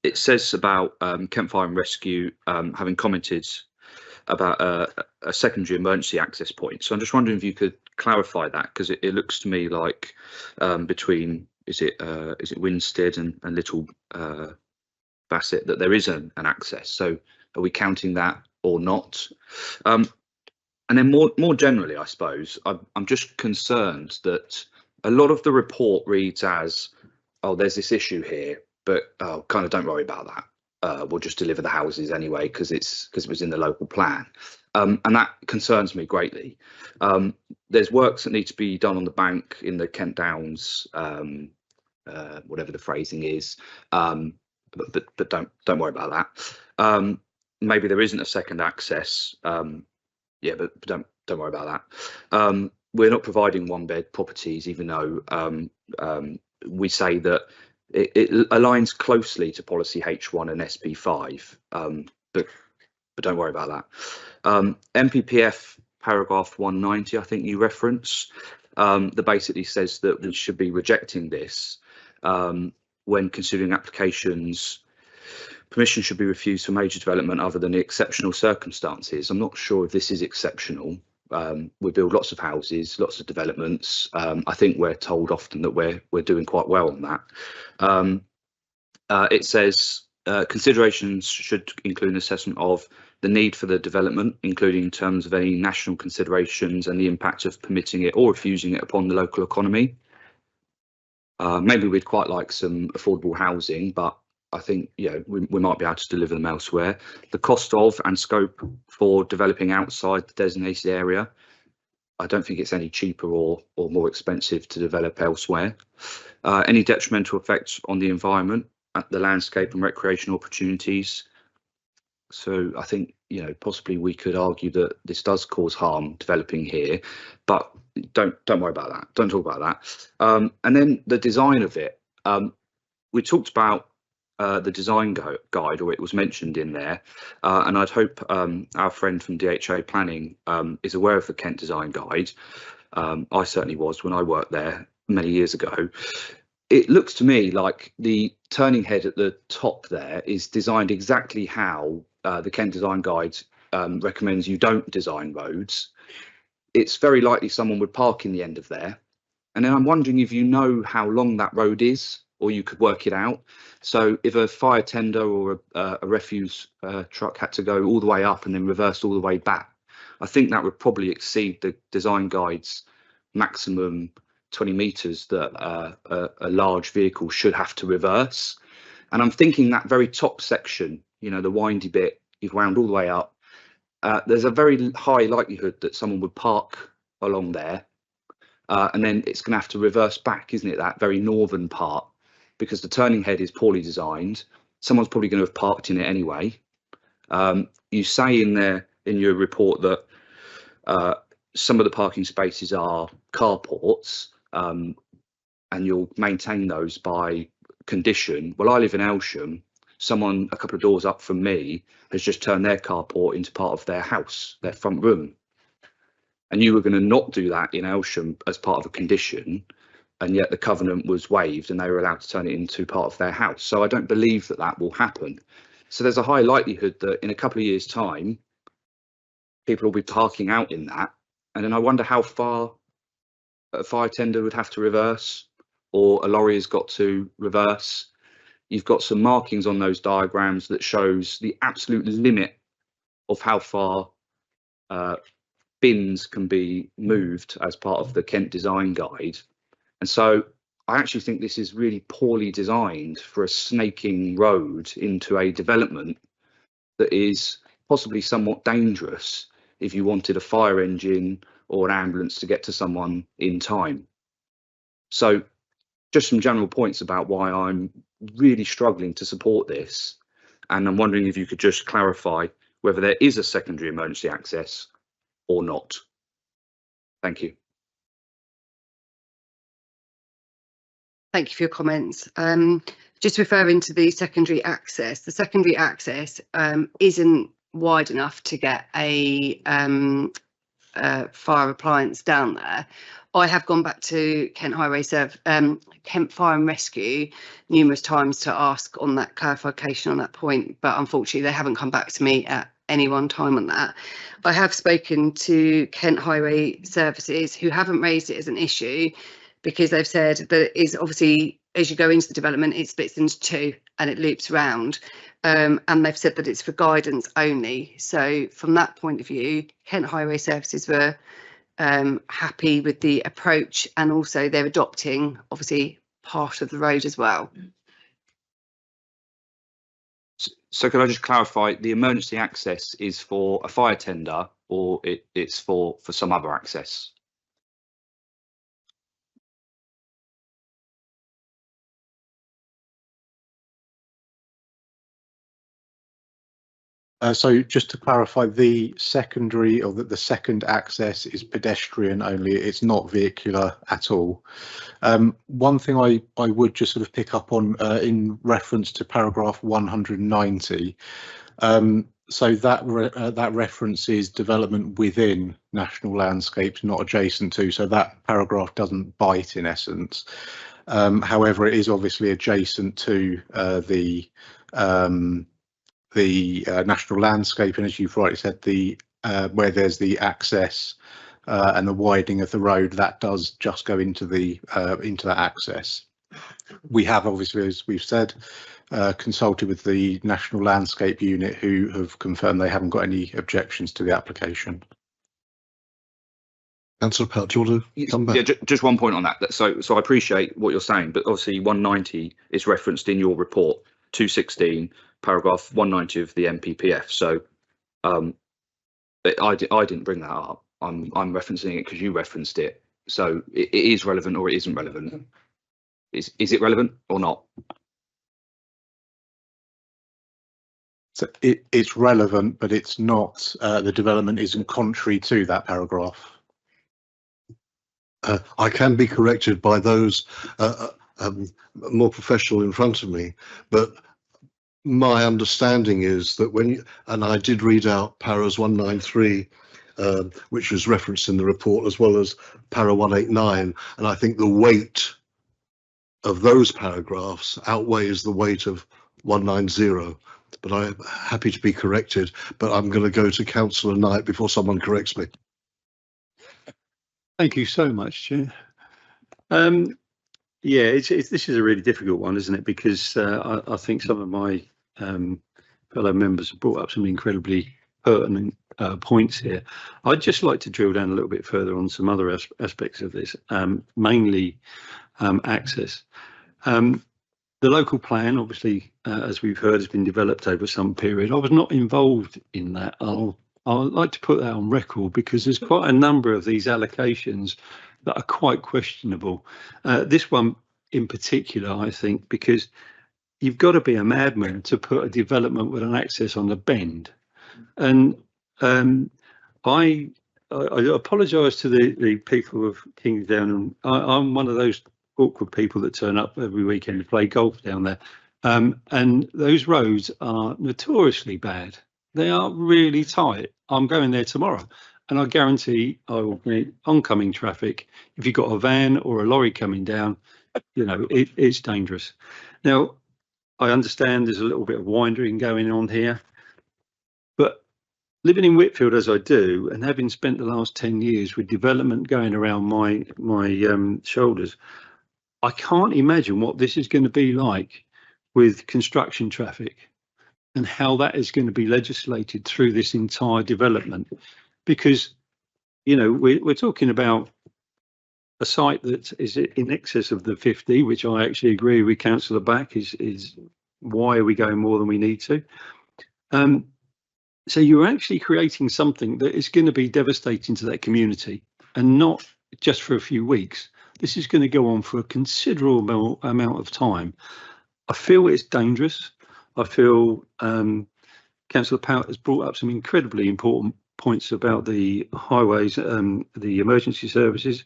it says about Kent Fire and Rescue having commented about a secondary emergency access point. So I'm just wondering if you could clarify that, because it looks to me like between is it Winstead and Little Bassett that there is an access. So are we counting that or not? And then more generally, I suppose, I'm just concerned that a lot of the report reads as, oh, there's this issue here, but kind of don't worry about that. We'll just deliver the houses anyway because it was in the local plan. And that concerns me greatly. There's works that need to be done on the bank in the Kent Downs, whatever the phrasing is, but don't worry about that. Maybe there isn't a second access. Yeah, but don't worry about that. We're not providing one-bed properties, even though we say that it aligns closely to policy H1 and SP5, but don't worry about that. MPPF paragraph 190, I think you reference, that basically says that we should be rejecting this when considering applications. Permission should be refused for major development other than the exceptional circumstances. I'm not sure if this is exceptional. We build lots of houses, lots of developments. I think we're told often that we're doing quite well on that. It says considerations should include an assessment of the need for the development, including in terms of any national considerations and the impact of permitting it or refusing it upon the local economy. Maybe we'd quite like some affordable housing, but I think we might be able to deliver them elsewhere. The cost of and scope for developing outside the designated area, I don't think it's any cheaper or more expensive to develop elsewhere. Any detrimental effects on the environment, the landscape and recreational opportunities. So I think possibly we could argue that this does cause harm developing here, but don't worry about that. Don't talk about that. And then the design of it. We talked about the design guide, or it was mentioned in there, and I'd hope our friend from DHA Planning is aware of the Kent Design Guide. I certainly was when I worked there many years ago. It looks to me like the turning head at the top there is designed exactly how the Kent Design Guide recommends you don't design roads. It's very likely someone would park in the end of there, and then I'm wondering if you know how long that road is, or you could work it out. So if a fire tender or a refuse truck had to go all the way up and then reverse all the way back, I think that would probably exceed the design guide's maximum 20 metres that a large vehicle should have to reverse. And I'm thinking that very top section, the windy bit, you've wound all the way up, there's a very high likelihood that someone would park along there, and then it's going to have to reverse back, isn't it, that very northern part? Because the turning head is poorly designed. Someone's probably going to have parked in it anyway. You say in your report that some of the parking spaces are carports, and you'll maintain those by condition. Well, I live in Elsham. Someone a couple of doors up from me has just turned their carport into part of their house, their front room. and you were going to not do that in Elsham as part of a condition, and yet the covenant was waived and they were allowed to turn it into part of their house. So I don't believe that that will happen. So there's a high likelihood that in a couple of years' time, people will be parking out in that. And then I wonder how far a fire tender would have to reverse, or a lorry has got to reverse. You've got some markings on those diagrams that shows the absolute limit of how far bins can be moved as part of the Kent Design Guide. And so I actually think this is really poorly designed for a snaking road into a development that is possibly somewhat dangerous if you wanted a fire engine or an ambulance to get to someone in time. So just some general points about why I'm really struggling to support this. And I'm wondering if you could just clarify whether there is a secondary emergency access or not. Thank you. Thank you for your comments. Just referring to the secondary access, isn't wide enough to get a fire appliance down there. I have gone back to Kent Fire and Rescue numerous times to ask on that clarification on that point, but unfortunately they haven't come back to me at any one time on that. I have spoken to Kent Highway Services, who haven't raised it as an issue, because they've said that it is obviously, as you go into the development, it splits into two and it loops round. And they've said that it's for guidance only. So from that point of view, Kent Highway Services were happy with the approach, and also they're adopting obviously part of the road as well. So could I just clarify, the emergency access is for a fire tender, or it's for some other access? So just to clarify, the secondary, or the second access is pedestrian only, it's not vehicular at all. One thing I would just sort of pick up on in reference to paragraph 190, so that references development within national landscapes, not adjacent to, so that paragraph doesn't bite in essence. However, it is obviously adjacent to the national landscape, and as you've rightly said, the where there's the access and the widening of the road, that does just go into that access. We have obviously, as we've said, consulted with the National Landscape Unit, who have confirmed they haven't got any objections to the application. Councillor Pelt, do you want to come back? Yeah, just one point on that. So I appreciate what you're saying, but obviously 190 is referenced in your report, 216, paragraph 190 of the MPPF. So I didn't bring that up. I'm referencing it because you referenced it. So it is relevant, or it isn't relevant. Is it relevant or not? So it's relevant, but it's not. The development isn't contrary to that paragraph. I can be corrected by those more professional in front of me, but my understanding is that and I did read out paras 193, which was referenced in the report, as well as para 189, and I think the weight of those paragraphs outweighs the weight of 190. But I'm happy to be corrected, but I'm going to go to Councillor Knight before someone corrects me. Thank you so much, Chair. Yeah, this is a really difficult one, isn't it? Because I think some of my fellow members have brought up some incredibly pertinent points here. I'd just like to drill down a little bit further on some other aspects of this, mainly access. The local plan, obviously, as we've heard, has been developed over some period. I was not involved in that. I'd like to put that on record, because there's quite a number of these allocations that are quite questionable. This one in particular, I think, because you've got to be a madman to put a development with an access on the bend. And I apologise to the people of Kingsdown, and I'm one of those awkward people that turn up every weekend to play golf down there. And those roads are notoriously bad. They are really tight. I'm going there tomorrow, And I guarantee I will meet oncoming traffic. If you've got a van or a lorry coming down, you know, it's dangerous. Now, I understand there's a little bit of wandering going on here, but living in Whitfield as I do, and having spent the last 10 years with development going around my shoulders, I can't imagine what this is going to be like with construction traffic and how that is going to be legislated through this entire development. Because, you know, we're talking about a site that is in excess of the 50, which I actually agree with Councillor Back is why are we going more than we need to? So you're actually creating something that is going to be devastating to that community, and not just for a few weeks. This is going to go on for a considerable amount of time. I feel it's dangerous. I feel Councillor Pout has brought up some incredibly important points about the highways, the emergency services.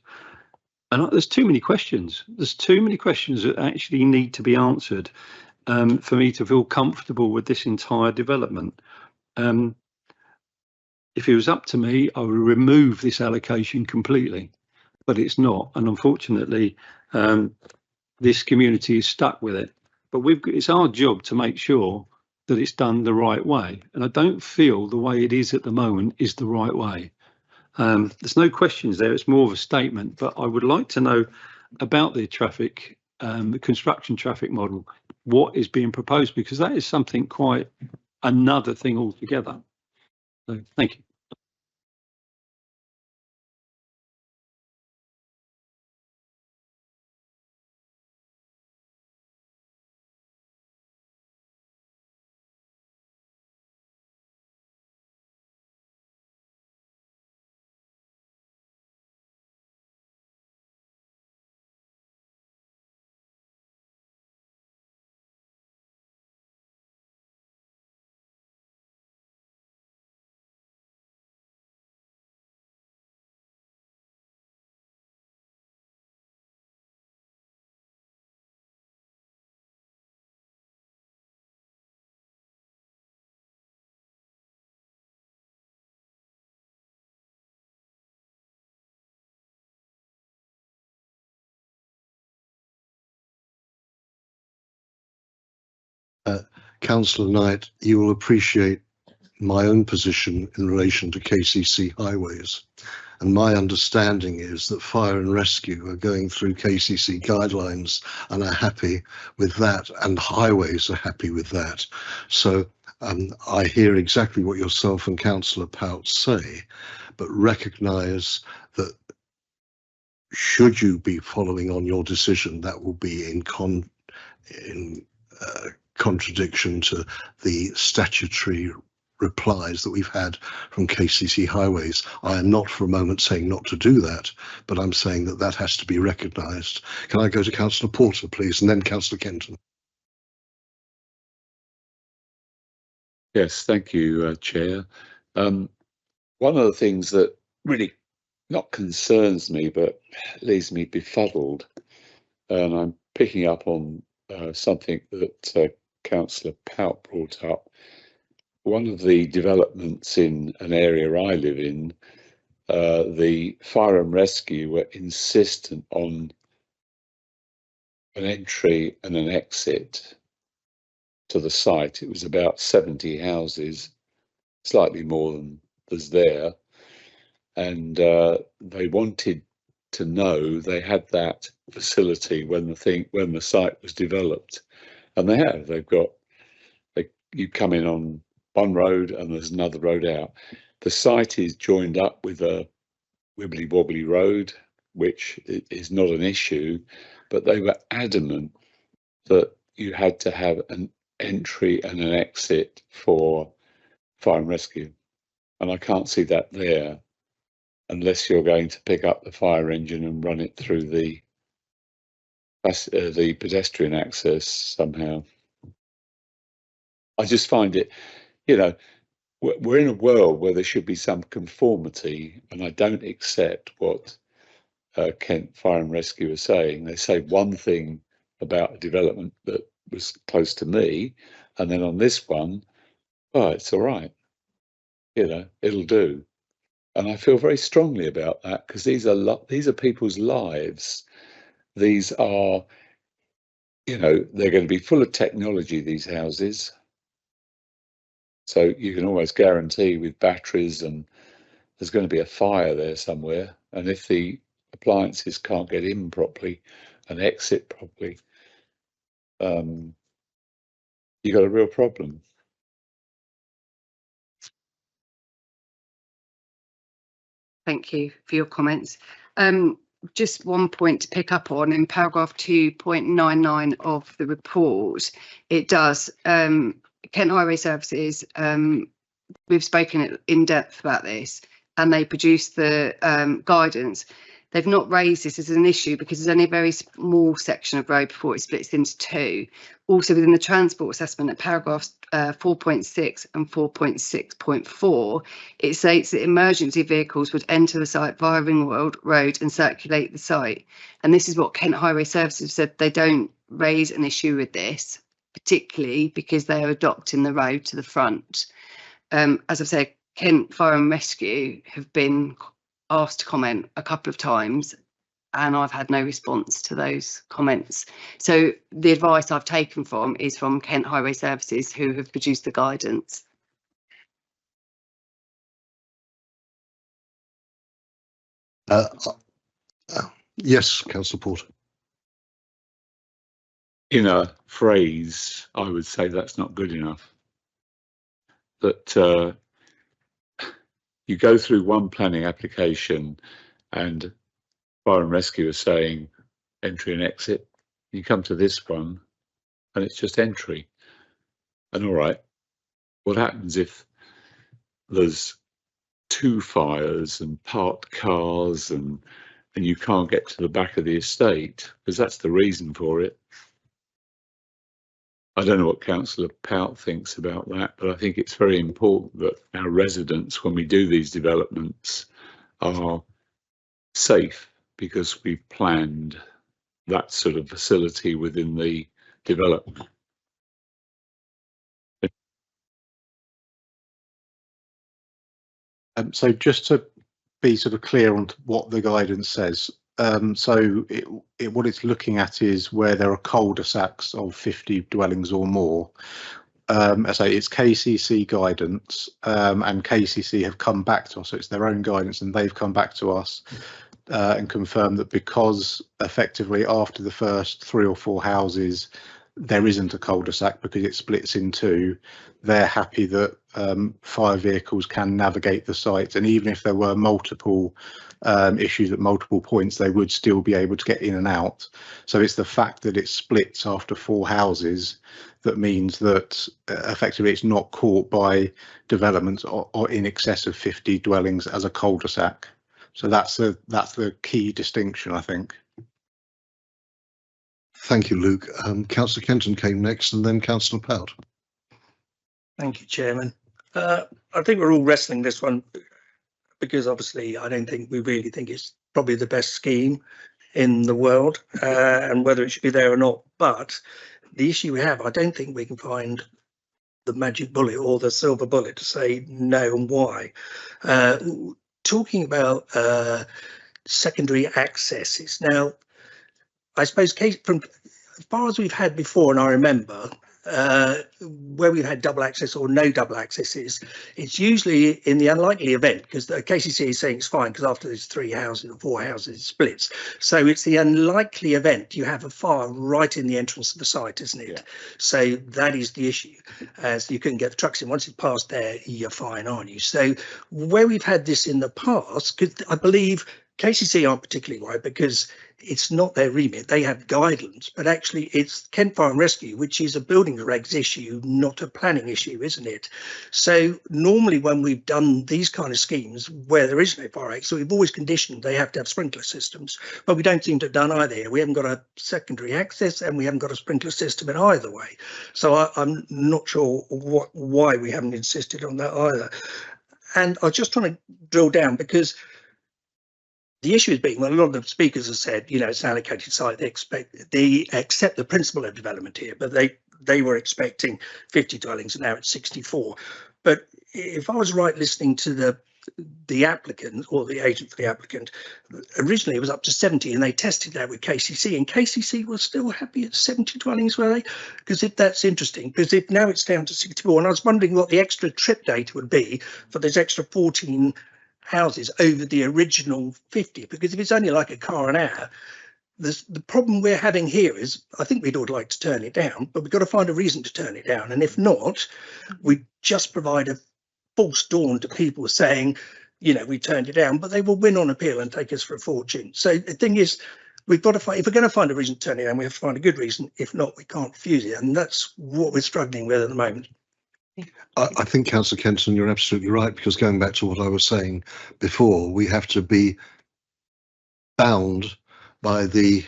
And there's too many questions. There's too many questions that actually need to be answered for me to feel comfortable with this entire development. If it was up to me, I would remove this allocation completely, but it's not. And unfortunately, this community is stuck with it. But it's our job to make sure that it's done the right way. And I don't feel the way it is at the moment is the right way. There's no questions there. It's more of a statement, but I would like to know about the traffic, the construction traffic model, what is being proposed, because that is something quite another thing altogether. So thank you. Councillor Knight, you will appreciate my own position in relation to KCC highways. And my understanding is that fire and rescue are going through KCC guidelines and are happy with that, and highways are happy with that. So I hear exactly what yourself and Councillor Pout say, but recognise that should you be following on your decision, that will be in contradiction to the statutory replies that we've had from KCC Highways. I am not for a moment saying not to do that, but I'm saying that that has to be recognised. Can I go to Councillor Porter, please, and then Councillor Kenton? Yes, thank you, Chair. One of the things that really not concerns me, but leaves me befuddled, and I'm picking up on something that Councillor Pout brought up. One of the developments in an area I live in, the fire and rescue were insistent on an entry and an exit to the site. It was about 70 houses, slightly more than there's there, and they wanted to know they had that facility when the site was developed, and they have. They've got, you come in on one road and there's another road out. The site is joined up with a wibbly wobbly road, which is not an issue, but they were adamant that you had to have an entry and an exit for fire and rescue, and I can't see that there unless you're going to pick up the fire engine and run it through the pedestrian access somehow. I just find it, you know, we're in a world where there should be some conformity, and I don't accept what Kent Fire and Rescue are saying. They say one thing about a development that was close to me, and then on this one, oh, it's all right, you know, it'll do. And I feel very strongly about that, because these are people's lives. These are, you know, they're going to be full of technology, these houses. So you can almost guarantee with batteries, and there's going to be a fire there somewhere. And if the appliances can't get in properly and exit properly, you've got a real problem. Thank you for your comments. Just one point to pick up on, in paragraph 2.99 of the report, it does, Kent Highway Services, we've spoken in depth about this, and they produced the guidance. They've not raised this as an issue because there's only a very small section of road before it splits into two. Also within the transport assessment at paragraphs 4.6 and 4.6.4, it states that emergency vehicles would enter the site via Ring Road and circulate the site. And this is what Kent Highway Services said, they don't raise an issue with this, particularly because they are adopting the road to the front. As I've said, Kent Fire and Rescue have been asked to comment a couple of times, and I've had no response to those comments. So the advice I've taken from is from Kent Highway Services, who have produced the guidance. Yes, Councillor Porter. In a phrase, I would say that's not good enough. That you go through one planning application and Fire and Rescue are saying entry and exit. You come to this one and it's just entry. And all right, what happens if there's two fires and parked cars and you can't get to the back of the estate? Because that's the reason for it. I don't know what Councillor Pout thinks about that, but I think it's very important that our residents, when we do these developments, are safe, because we've planned that sort of facility within the development. So just to be sort of clear on what the guidance says, so what it's looking at is where there are cul-de-sacs of 50 dwellings or more. I say it's KCC guidance, and KCC have come back to us, so it's their own guidance, and they've come back to us and confirmed that because effectively after the first 3 or 4 houses there isn't a cul-de-sac because it splits in two, they're happy that fire vehicles can navigate the site, and even if there were multiple issues at multiple points, they would still be able to get in and out. So it's the fact that it splits after 4 houses that means that effectively it's not caught by developments or in excess of 50 dwellings as a cul-de-sac. So that's the key distinction, I think. Thank you, Luke. Councillor Kenton came next, and then Councillor Pout. Thank you, Chairman. I think we're all wrestling this one because obviously I don't think we really think it's probably the best scheme in the world, and whether it should be there or not. But the issue we have, I don't think we can find the magic bullet or the silver bullet to say no and why. Talking about secondary accesses now, I suppose from as far as we've had before, and I remember where we've had double access or no double accesses, it's usually in the unlikely event, because the KCC is saying it's fine because after there's 3 houses or 4 houses it splits. So it's the unlikely event you have a fire right in the entrance of the site, isn't it? Yeah. So that is the issue, as you couldn't get the trucks in. Once it's past there, you're fine, aren't you? So where we've had this in the past, because I believe KCC aren't particularly worried because it's not their remit, they have guidance, but actually it's Kent Fire and Rescue, which is a building regs issue, not a planning issue, isn't it? So normally when we've done these kind of schemes where there is no fire exit, so we've always conditioned they have to have sprinkler systems, but we don't seem to have done either here. We haven't got a secondary access and we haven't got a sprinkler system in either way. So I'm not sure why we haven't insisted on that either. And I was just trying to drill down, because the issue is being, well, a lot of the speakers have said, you know, it's an allocated site. They accept the principle of development here, but they were expecting 50 dwellings and now it's 64. But if I was right listening to the the applicant or the agent for the applicant, originally it was up to 70 and they tested that with KCC, and KCC was still happy at 70 dwellings, were they? Because that's interesting, because now it's down to 64, and I was wondering what the extra trip data would be for those extra 14 houses over the original 50, because if it's only like a car an hour, the problem we're having here is, I think we'd all like to turn it down, but we've got to find a reason to turn it down, and if not, we just provide a false dawn to people saying, you know, we turned it down, but they will win on appeal and take us for a fortune. So the thing is, we've got to find, if we're going to find a reason to turn it down, we have to find a good reason. If not, we can't refuse it, and that's what we're struggling with at the moment. I think, Councillor Kenton, you're absolutely right, because going back to what I was saying before, we have to be bound by the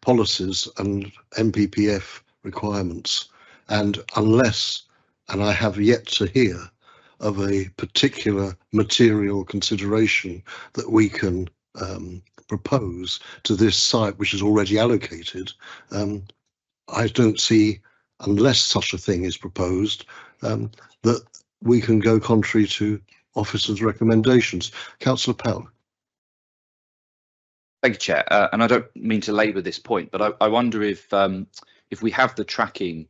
policies and MPPF requirements, and unless, and I have yet to hear of a particular material consideration that we can propose to this site which is already allocated, I don't see, unless such a thing is proposed, that we can go contrary to officers' recommendations. Councillor Powell. Thank you, Chair. And I don't mean to labour this point, but I wonder if we have the tracking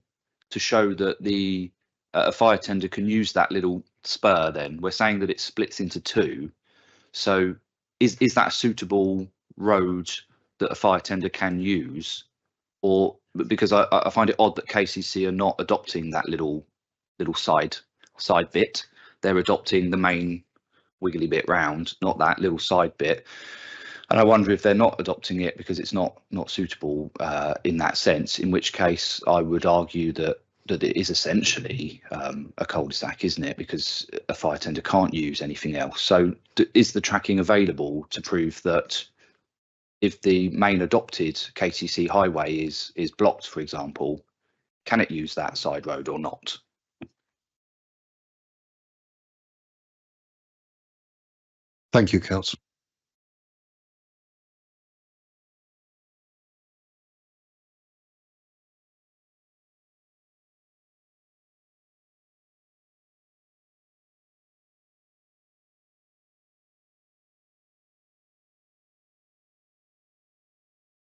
to show that a fire tender can use that little spur, then we're saying that it splits into two. So is that a suitable road that a fire tender can use? Or because I find it odd that KCC are not adopting that little side bit. They're adopting the main wiggly bit round, not that little side bit. And I wonder if they're not adopting it because it's not suitable in that sense, in which case I would argue that it is essentially a cul-de-sac, isn't it? Because a fire tender can't use anything else. So is the tracking available to prove that if the main adopted KCC highway is blocked, for example, can it use that side road or not? Thank you, Councillor.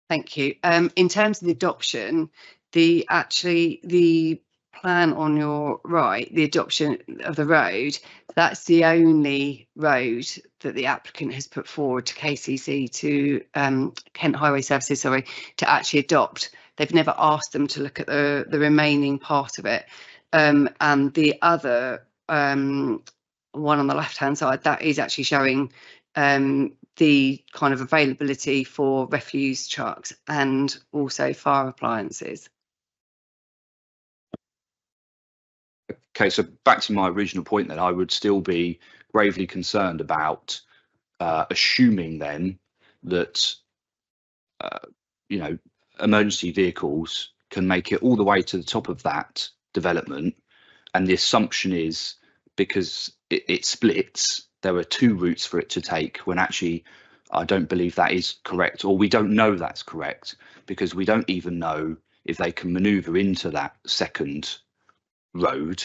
Thank you. In terms of the adoption, the plan on your right, the adoption of the road, that's the only road that the applicant has put forward to KCC, to Kent Highway Services, sorry, to actually adopt. They've never asked them to look at the remaining part of it. And the other one on the left-hand side, that is actually showing the kind of availability for refuse trucks and also fire appliances. Okay, so back to my original point then, I would still be gravely concerned about assuming then that you know, emergency vehicles can make it all the way to the top of that development, and the assumption is because it splits, there are two routes for it to take, when actually I don't believe that is correct, or we don't know that's correct, because we don't even know if they can manoeuvre into that second road,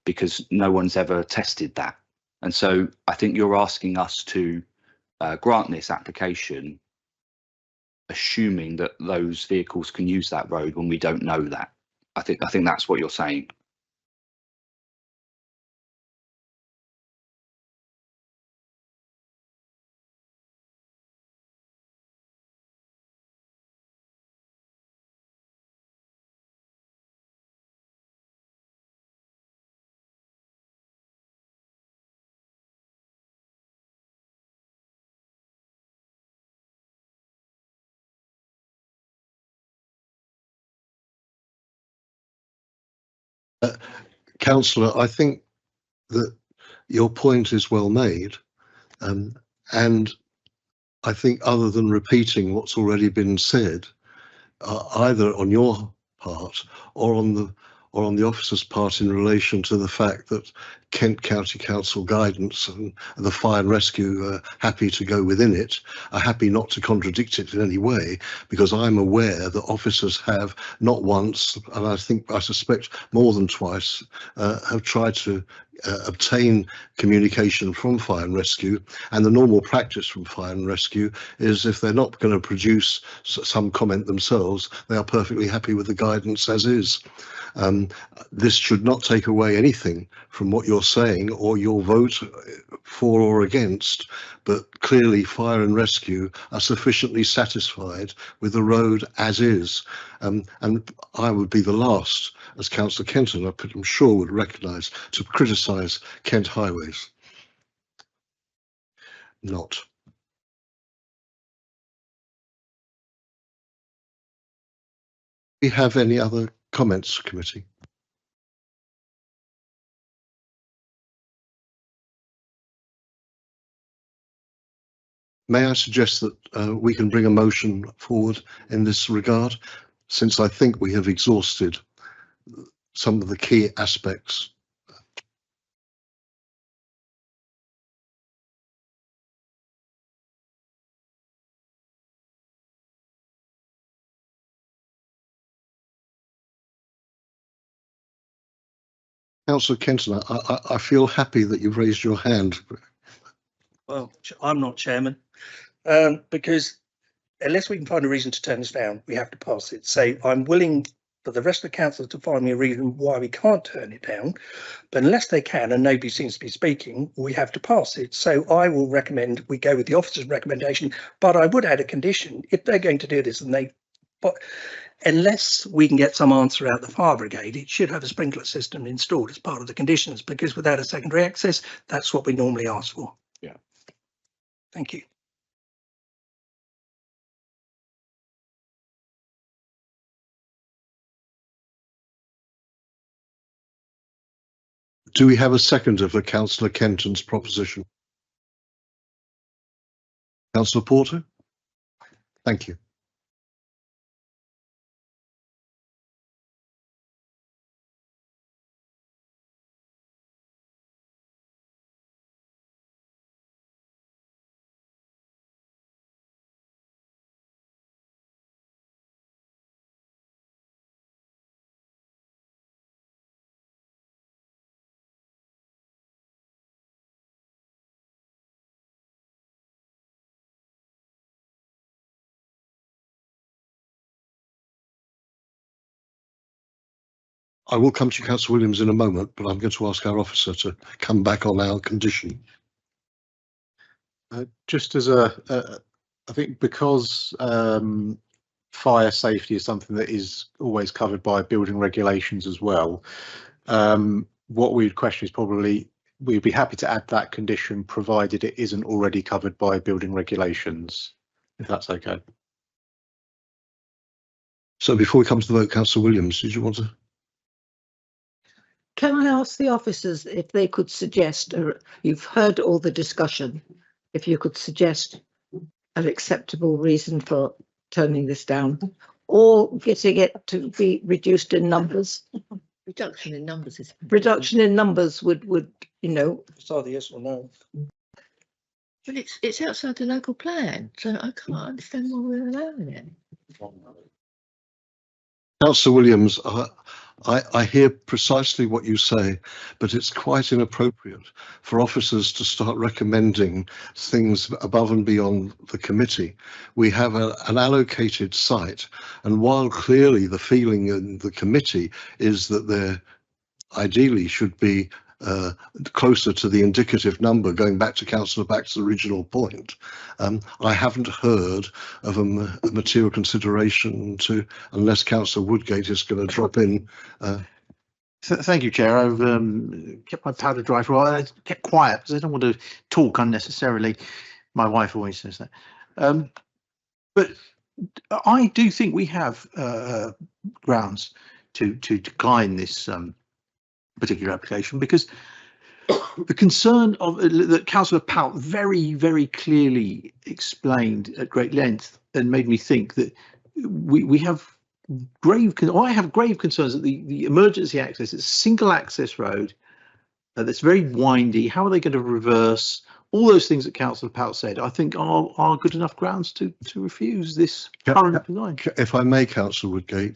because no one's ever tested that. And so I think you're asking us to grant this application assuming that those vehicles can use that road when we don't know that. I think that's what you're saying. Councillor, I think that your point is well made, and I think, other than repeating what's already been said, either on your part or on the officer's part, in relation to the fact that Kent County Council guidance and the fire and rescue are happy to go within it, are happy not to contradict it in any way, because I'm aware that officers have not once, and I suspect more than twice, have tried to obtain communication from fire and rescue, and the normal practice from fire and rescue is if they're not going to produce some comment themselves, they are perfectly happy with the guidance as is. This should not take away anything from what you're saying or your vote for or against, but clearly fire and rescue are sufficiently satisfied with the road as is. And I would be the last, as Councillor Kenton, I'm sure, would recognise, to criticise Kent Highways. Not. Do we have any other comments, committee? May I suggest that we can bring a motion forward in this regard, since I think we have exhausted some of the key aspects. Councillor Kenton, I feel happy that you've raised your hand. Well, I'm not chairman, because unless we can find a reason to turn this down, we have to pass it. So I'm willing for the rest of the council to find me a reason why we can't turn it down, but unless they can and nobody seems to be speaking, we have to pass it. So I will recommend we go with the officer's recommendation, but I would add a condition if they're going to do this, and but unless we can get some answer out the fire brigade, it should have a sprinkler system installed as part of the conditions, because without a secondary access, that's what we normally ask for. Yeah. Thank you. Do we have a seconder for Councillor Kenton's proposition? Councillor Porter? Thank you. I will come to Councillor Williams in a moment, but I'm going to ask our officer to come back on our condition. Just as I think because fire safety is something that is always covered by building regulations as well, what we'd question is probably we'd be happy to add that condition provided it isn't already covered by building regulations, if that's okay. So before we come to the vote, Councillor Williams, did you want to? Can I ask the officers if they could suggest, you've heard all the discussion, if you could suggest an acceptable reason for turning this down or getting it to be reduced in numbers? Reduction in numbers is Reduction in numbers would you know. It's either yes or no. But it's outside the local plan, so I can't understand why we're allowing it. Councillor Williams, I hear precisely what you say, but it's quite inappropriate for officers to start recommending things above and beyond the committee. We have an allocated site, and while clearly the feeling in the committee is that there ideally should be closer to the indicative number, going back to Councillor Back's original point, I haven't heard of a material consideration to, unless Councillor Woodgate is going to drop in. Thank you, Chair. I've kept my powder dry for a while. I kept quiet because I don't want to talk unnecessarily. My wife always says that. But I do think we have grounds to decline this particular application, because the concern of that Councillor Pout very, very clearly explained at great length and made me think that we have I have grave concerns that the emergency access, it's a single access road that's very windy. How are they going to reverse? All those things that Councillor Pout said, I think are good enough grounds to refuse this current design. If I may, Councillor Woodgate,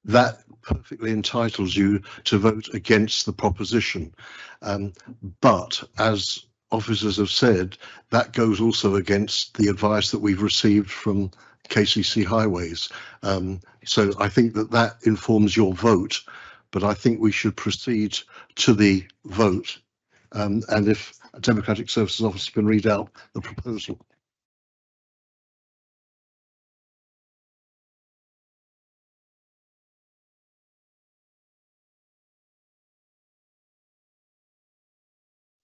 that perfectly entitles you to vote against the proposition. But as officers have said, that goes also against the advice that we've received from KCC Highways. So I think that informs your vote, but I think we should proceed to the vote. And if a Democratic Services Officer can read out the proposal.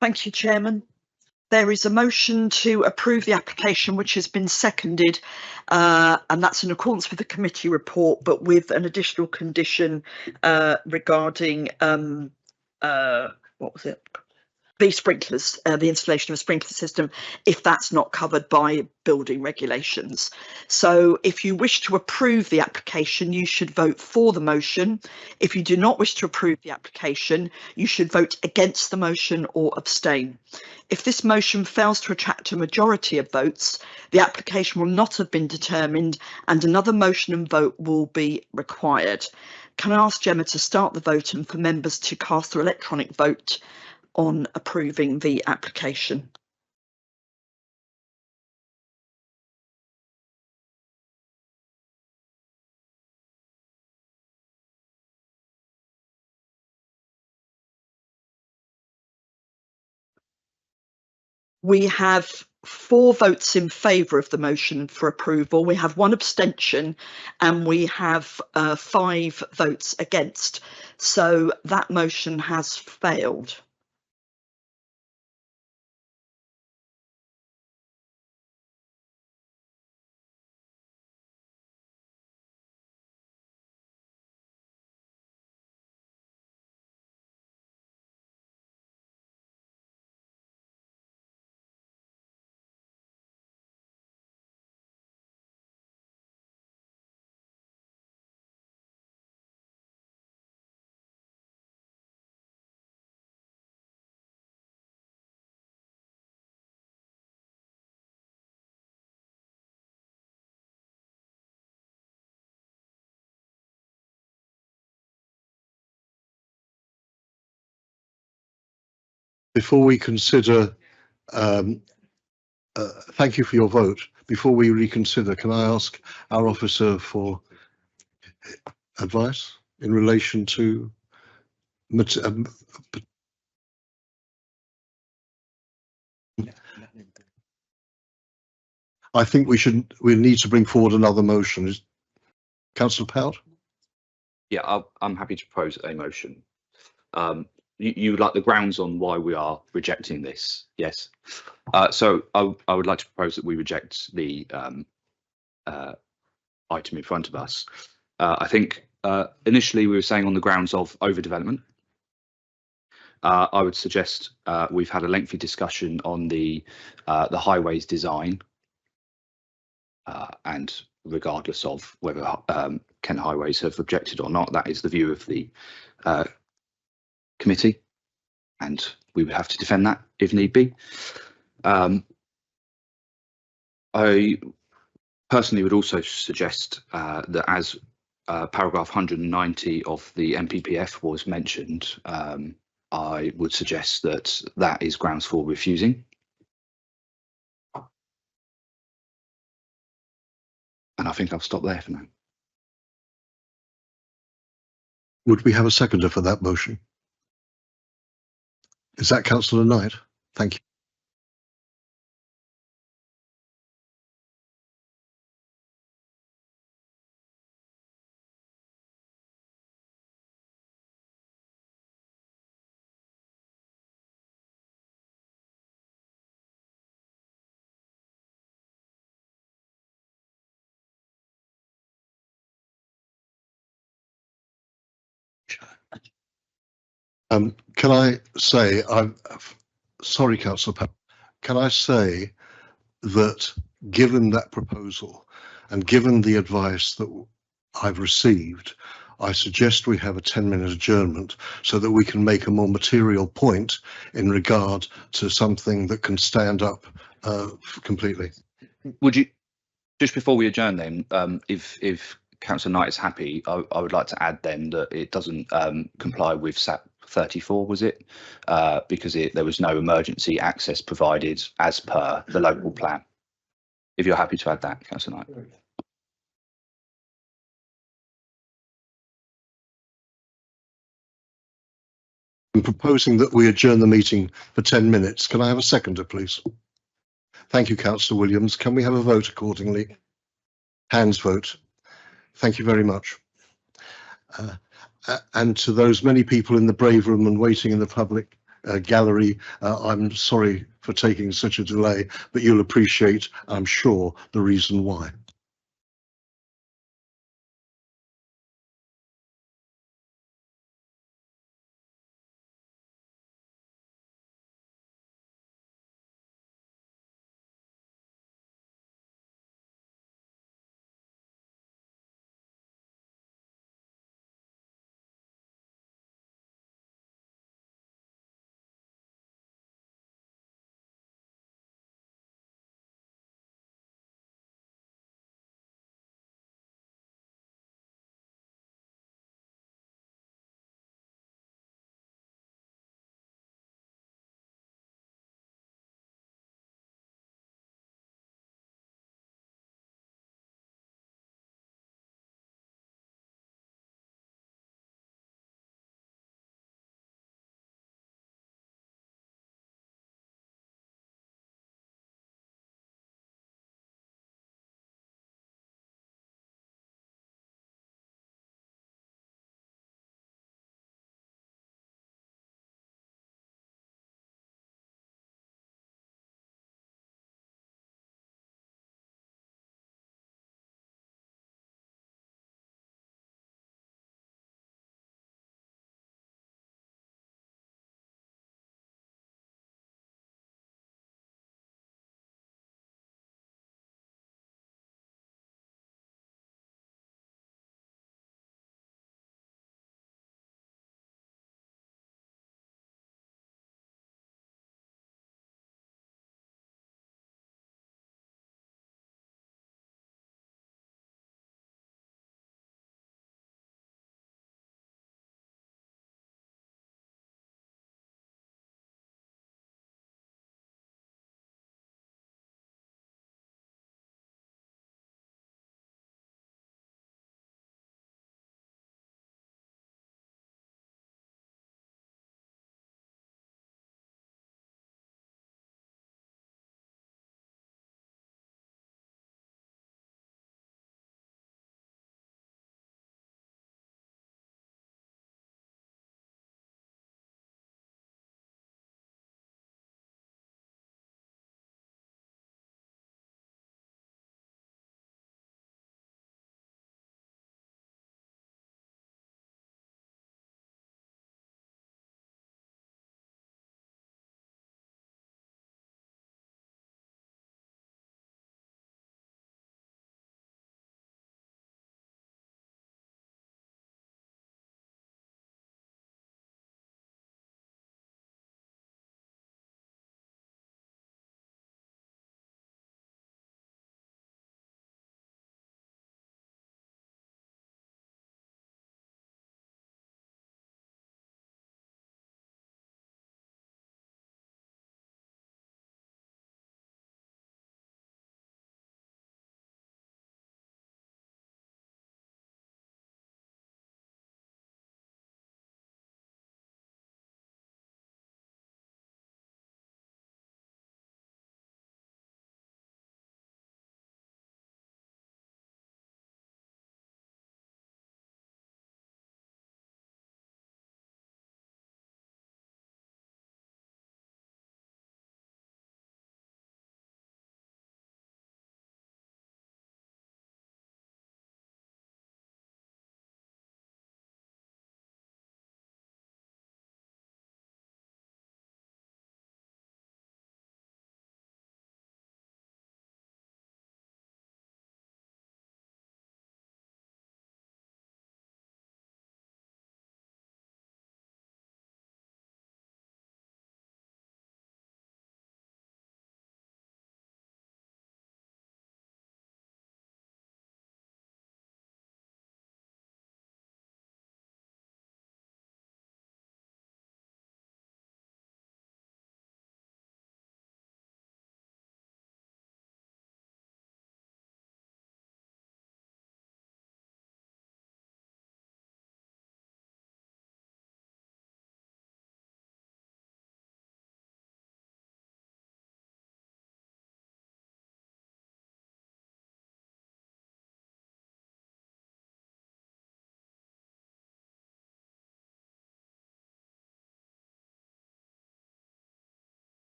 Thank you, Chairman. There is a motion to approve the application which has been seconded, and that's in accordance with the committee report, but with an additional condition regarding what was it? The sprinklers, the installation of a sprinkler system, if that's not covered by building regulations. So if you wish to approve the application, you should vote for the motion. If you do not wish to approve the application, you should vote against the motion or abstain. If this motion fails to attract a majority of votes, the application will not have been determined and another motion and vote will be required. Can I ask Gemma to start the vote and for members to cast their electronic vote on approving the application? We have 4 votes in favour of the motion for approval. We have 1 abstention and we have 5 votes against. So that motion has failed. Before we consider, thank you for your vote. Before we reconsider, can I ask our officer for advice in relation to I think we need to bring forward another motion. Is Councillor Pout? Yeah, I'm happy to propose a motion. You would like the grounds on why we are rejecting this? Yes. So I would like to propose that we reject the item in front of us. I think initially we were saying on the grounds of overdevelopment. I would suggest we've had a lengthy discussion on the highways design, and regardless of whether Kent Highways have objected or not, that is the view of the committee, and we would have to defend that if need be. I personally would also suggest that as paragraph 190 of the MPPF was mentioned, I would suggest that that is grounds for refusing. And I think I'll stop there for now. Would we have a seconder for that motion? Is that Councillor Knight? Thank you. Can I say, I'm sorry, Councillor Pell, can I say that given that proposal and given the advice that I've received, I suggest we have a 10-minute adjournment so that we can make a more material point in regard to something that can stand up completely. Would you, just before we adjourn then, if Councillor Knight is happy, I would like to add then that it doesn't comply with SAP 34, was it? Because there was no emergency access provided as per the local plan. If you're happy to add that, Councillor Knight. I'm proposing that we adjourn the meeting for 10 minutes. Can I have a seconder, please? Thank you, Councillor Williams. Can we have a vote accordingly? Hands vote. Thank you very much. And to those many people in the brave room and waiting in the public gallery, I'm sorry for taking such a delay, but you'll appreciate, I'm sure, the reason why.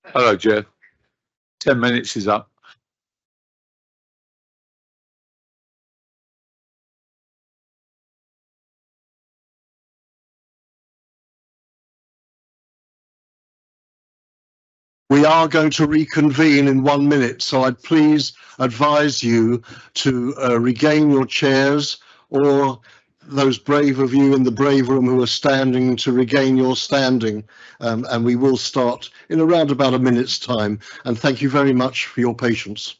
Hello, Chair. 10 minutes is up. We are going to reconvene in 1 minute, so I'd please advise you to regain your chairs, or those brave of you in the brave room who are standing to regain your standing, and we will start in around about a minute's time. And thank you very much for your patience.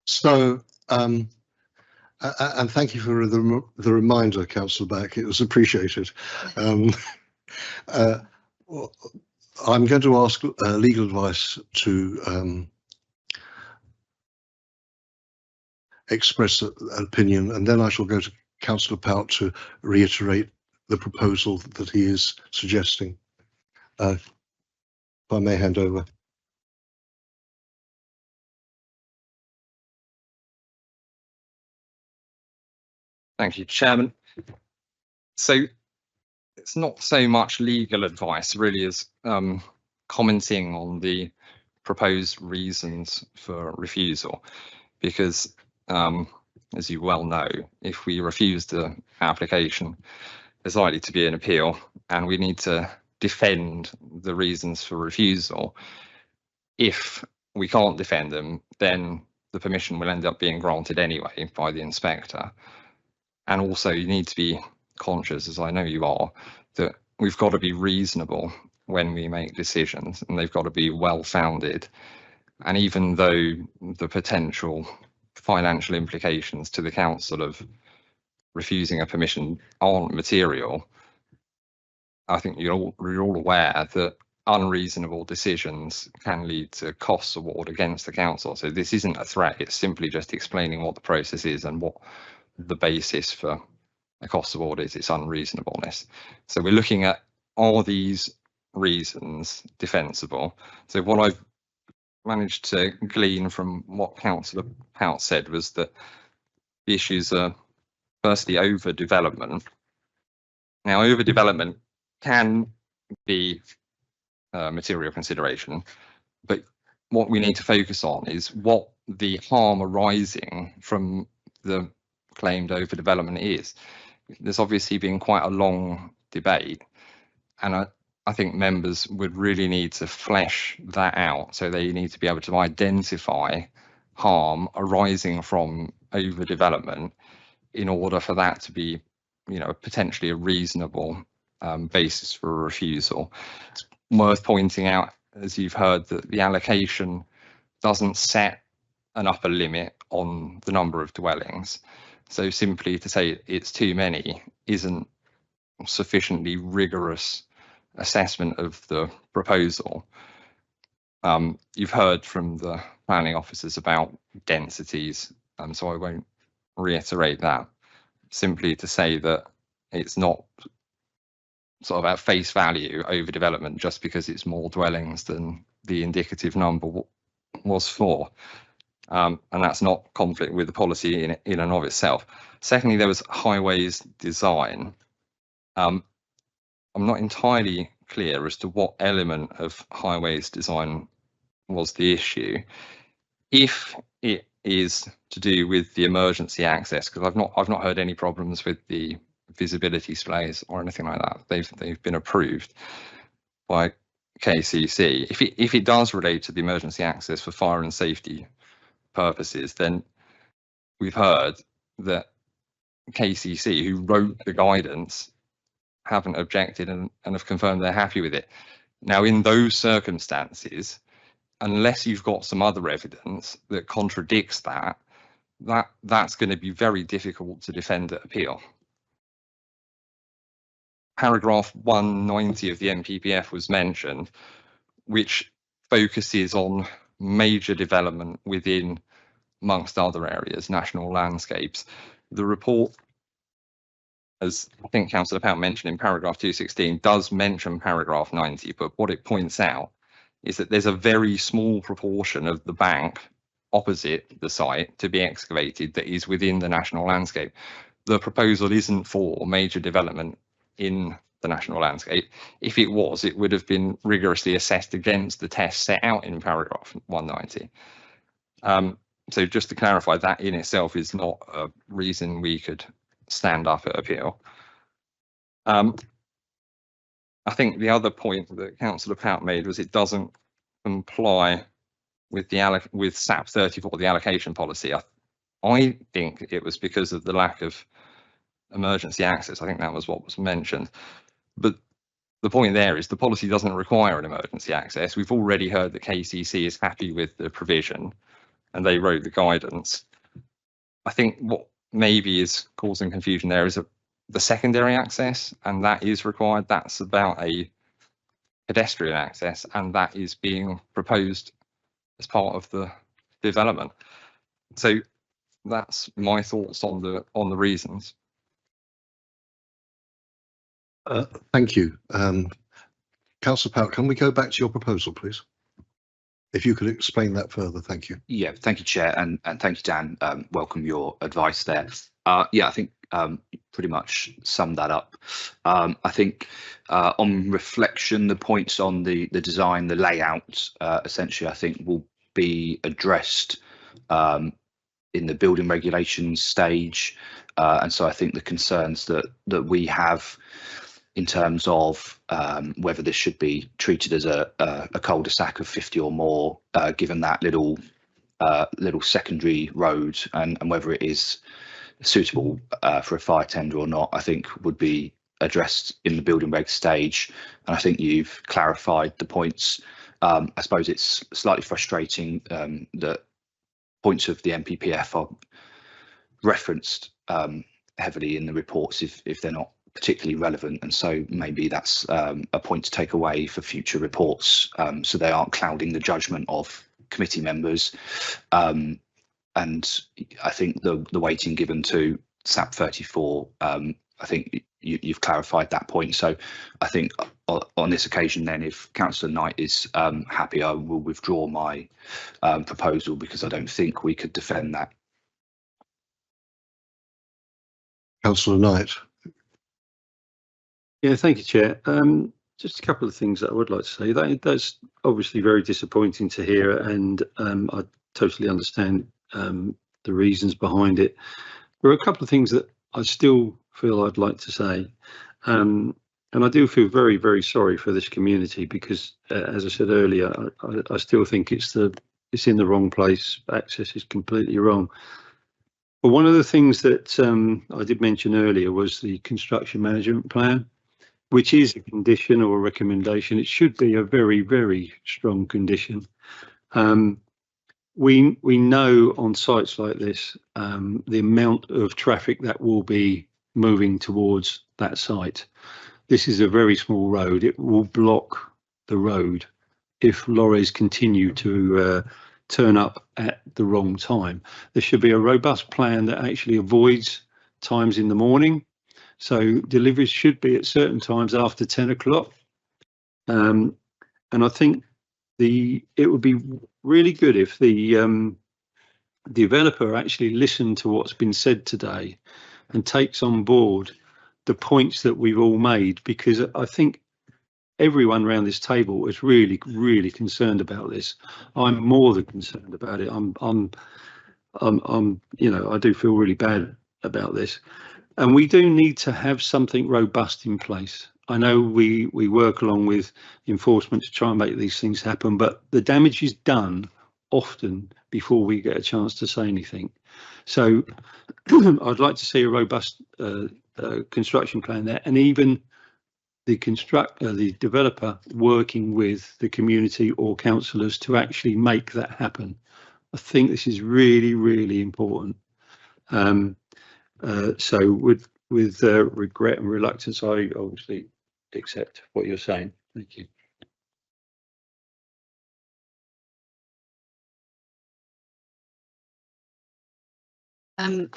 So, and thank you for the reminder, Councillor Back. It was appreciated. I'm going to ask legal advice to express an opinion, and then I shall go to Councillor Pout to reiterate the proposal that he is suggesting. If I may hand over. Thank you, Chairman. So it's not so much legal advice really as commenting on the proposed reasons for refusal, because as you well know, if we refuse the application, there's likely to be an appeal, and we need to defend the reasons for refusal. If we can't defend them, then the permission will end up being granted anyway by the inspector. And also you need to be conscious, as I know you are, that we've got to be reasonable when we make decisions, and they've got to be well founded. And even though the potential financial implications to the council of refusing a permission aren't material, I think you're all aware that unreasonable decisions can lead to costs award against the council. So this isn't a threat, it's simply just explaining what the process is and what the basis for a cost award is, its unreasonableness. So we're looking at, are these reasons defensible? So what I've managed to glean from what Councillor Pout said was that the issues are firstly overdevelopment. Now, overdevelopment can be a material consideration, but what we need to focus on is what the harm arising from the claimed overdevelopment is. There's obviously been quite a long debate, and I think members would really need to flesh that out. So they need to be able to identify harm arising from overdevelopment in order for that to be, you know, potentially a reasonable basis for a refusal. It's worth pointing out, as you've heard, that the allocation doesn't set an upper limit on the number of dwellings. So simply to say it's too many isn't sufficiently rigorous assessment of the proposal. You've heard from the planning officers about densities, so I won't reiterate that. Simply to say that it's not sort of at face value overdevelopment just because it's more dwellings than the indicative number was for. And that's not conflict with the policy in and of itself. Secondly, there was highways design. I'm not entirely clear as to what element of highways design was the issue. If it is to do with the emergency access, because I've not heard any problems with the visibility displays or anything like that. They've been approved by KCC. If it does relate to the emergency access for fire and safety purposes, then we've heard that KCC, who wrote the guidance, haven't objected and have confirmed they're happy with it. Now, in those circumstances, unless you've got some other evidence that contradicts that's going to be very difficult to defend at appeal. Paragraph 190 of the NPPF was mentioned, which focuses on major development within, amongst other areas, national landscapes. The report, as I think Councillor Pout mentioned in paragraph 216, does mention paragraph 90, but what it points out is that there's a very small proportion of the bank opposite the site to be excavated that is within the national landscape. The proposal isn't for major development in the national landscape. If it was, it would have been rigorously assessed against the test set out in paragraph 190. So just to clarify, that in itself is not a reason we could stand up at appeal. I think the other point that Councillor Pout made was it doesn't comply with the SAP 34, the allocation policy. I think it was because of the lack of emergency access. I think that was what was mentioned. But the point there is the policy doesn't require an emergency access. We've already heard that KCC is happy with the provision and they wrote the guidance. I think what maybe is causing confusion there is the secondary access, and that is required. That's about a pedestrian access, and that is being proposed as part of the development. So that's my thoughts on the reasons. Thank you. Councillor Pout, can we go back to your proposal, please? If you could explain that further, thank you. Yeah, thank you, Chair, and thank you, Dan. Welcome your advice there. Yeah, I think pretty much summed that up. I think on reflection, the points on the design, the layout, essentially, I think will be addressed in the building regulations stage, and so I think the concerns that we have in terms of whether this should be treated as a cul-de-sac of 50 or more, given that little secondary road, and whether it is suitable for a fire tender or not, I think would be addressed in the building reg stage. And I think you've clarified the points. I suppose it's slightly frustrating that points of the NPPF are referenced heavily in the reports if they're not particularly relevant, and so maybe that's a point to take away for future reports, so they aren't clouding the judgment of committee members. And I think the weighting given to SAP 34, I think you've clarified that point. So I think on this occasion then, if Councillor Knight is happy, I will withdraw my proposal, because I don't think we could defend that. Councillor Knight. Yeah, thank you, Chair. Just a couple of things that I would like to say. That's obviously very disappointing to hear, and I totally understand the reasons behind it. There are a couple of things that I still feel I'd like to say, and I do feel very, very sorry for this community, because, as I said earlier, I still think it's in the wrong place. Access is completely wrong. But one of the things that I did mention earlier was the construction management plan, which is a condition or a recommendation. It should be a very, very strong condition. We know on sites like this the amount of traffic that will be moving towards that site. This is a very small road. It will block the road if lorries continue to turn up at the wrong time. There should be a robust plan that actually avoids times in the morning, So deliveries should be at certain times after 10 o'clock. And I think it would be really good if the developer actually listened to what's been said today and takes on board the points that we've all made, because I think everyone around this table is really, really concerned about this. I'm more than concerned about it. You know, I do feel really bad about this, and we do need to have something robust in place. I know we work along with enforcement to try and make these things happen, but the damage is done often before we get a chance to say anything. So I'd like to see a robust construction plan there, and even the developer working with the community or councillors to actually make that happen. I think this is really, really important. So with regret and reluctance, I obviously accept what you're saying. Thank you.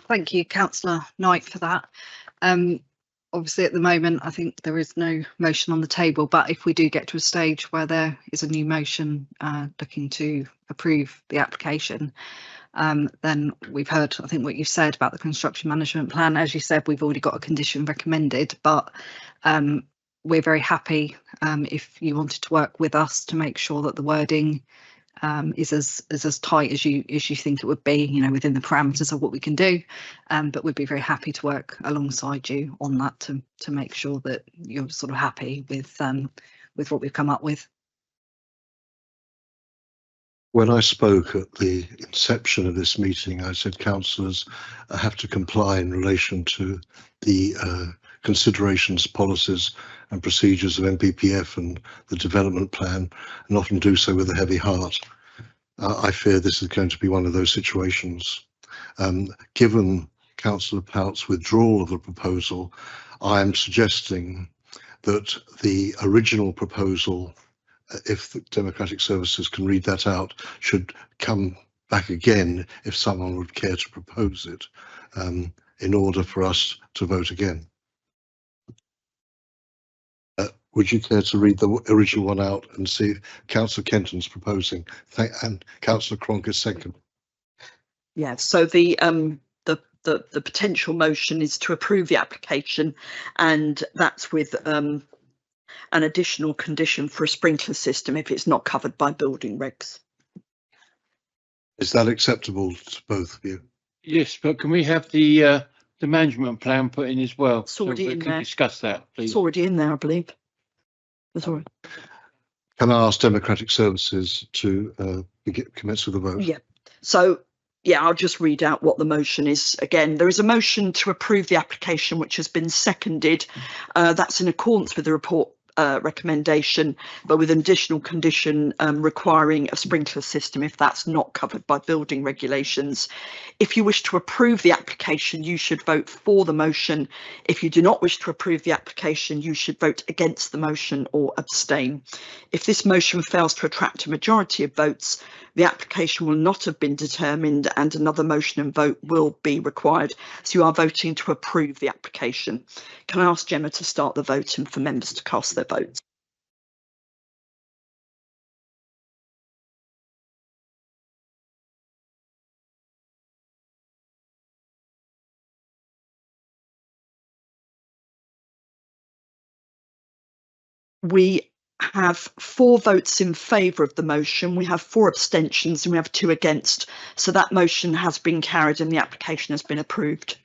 Thank you, Councillor Knight, for that. Obviously, at the moment, I think there is no motion on the table, but if we do get to a stage where there is a new motion looking to approve the application, then we've heard, I think, what you said about the construction management plan. As you said, we've already got a condition recommended, but we're very happy if you wanted to work with us to make sure that the wording is as tight as you think it would be, you know, within the parameters of what we can do. But we'd be very happy to work alongside you on that to make sure that you're sort of happy with what we've come up with. When I spoke at the inception of this meeting, I said councillors have to comply in relation to the considerations, policies and procedures of NPPF and the development plan, and often do so with a heavy heart. I fear this is going to be one of those situations. Given Councillor Pout's withdrawal of the proposal, I am suggesting that the original proposal, if the Democratic Services can read that out, should come back again if someone would care to propose it, in order for us to vote again. Would you care to read the original one out and see if Councillor Kenton's proposing? And Councillor Cronk is second. Yeah, so the potential motion is to approve the application, and that's with an additional condition for a sprinkler system if it's not covered by building regs. Is that acceptable to both of you? Yes, but can we have the management plan put in as well? It's already so we in can there. discuss that, please. It's already in there, I believe. That's all right. Can I ask Democratic Services to commence with the vote? Yeah. So, yeah, I'll just read out what the motion is. Again, there is a motion to approve the application which has been seconded. That's in accordance with the report recommendation, but with an additional condition requiring a sprinkler system if that's not covered by building regulations. If you wish to approve the application, you should vote for the motion. If you do not wish to approve the application, you should vote against the motion or abstain. If this motion fails to attract a majority of votes, the application will not have been determined and another motion and vote will be required. So you are voting to approve the application. Can I ask Gemma to start the vote and for members to cast their votes? We have 4 votes in favour of the motion, we have 4 abstentions and we have 2 against. So that motion has been carried and the application has been approved.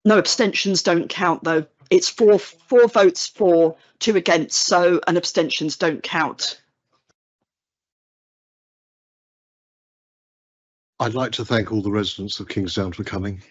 No abstentions don't count though. It's four votes for, 2 against, so and abstentions don't count. I'd like to thank all the residents of Kingsdown for coming.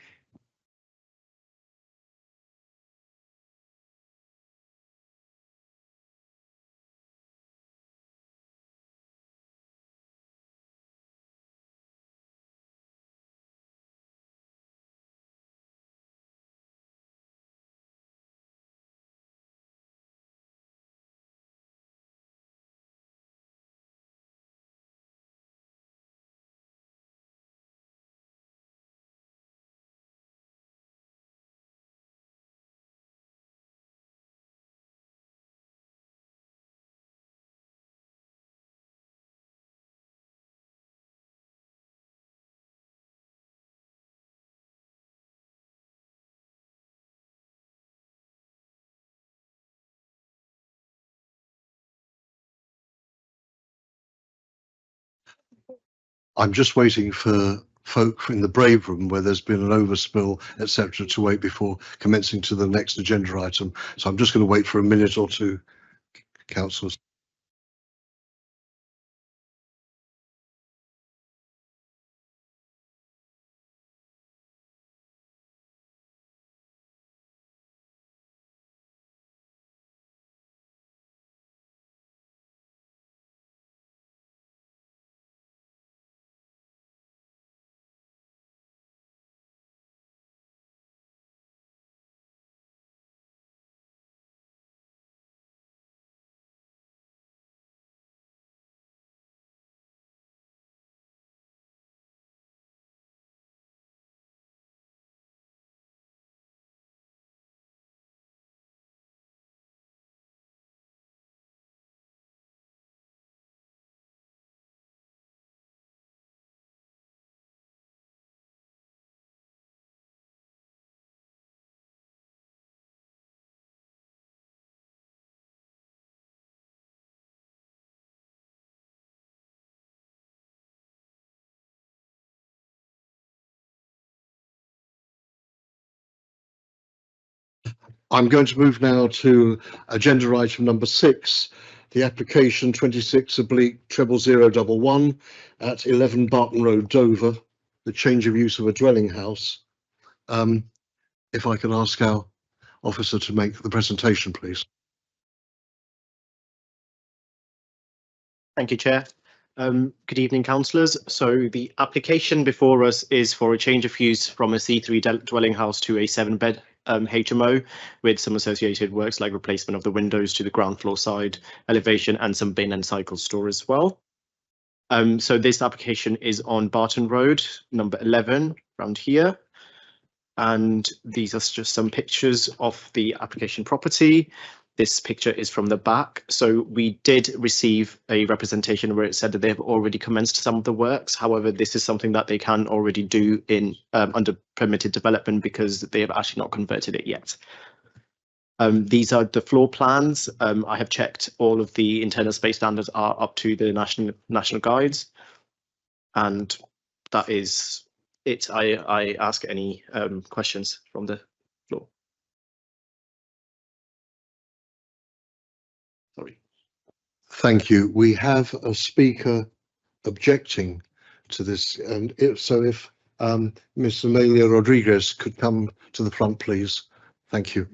I'm just waiting for folk in the brave room where there's been an overspill, etc., to wait before commencing to the next agenda item. So I'm just going to wait for a minute or two, councillors. I'm going to move now to agenda item number 6, the application 26/0011 at 11 Barton Road, Dover, the change of use of a dwelling house. If I can ask our officer to make the presentation, please. Thank you, Chair. Good evening, councillors. So the application before us is for a change of use from a C3 dwelling house to a 7-bed HMO with some associated works like replacement of the windows to the ground floor side elevation and some bin and cycle store as well. So this application is on Barton Road, number 11, around here. And these are just some pictures of the application property. This picture is from the back. So we did receive a representation where it said that they have already commenced some of the works. However, this is something that they can already do in under permitted development because they have actually not converted it yet. These are the floor plans. I have checked all of the internal space standards are up to the national guides, and that is it. I ask any questions from the floor. Sorry. Thank you. We have a speaker objecting to this, and if Ms. Amelia Rodriguez could come to the front, please. Thank you.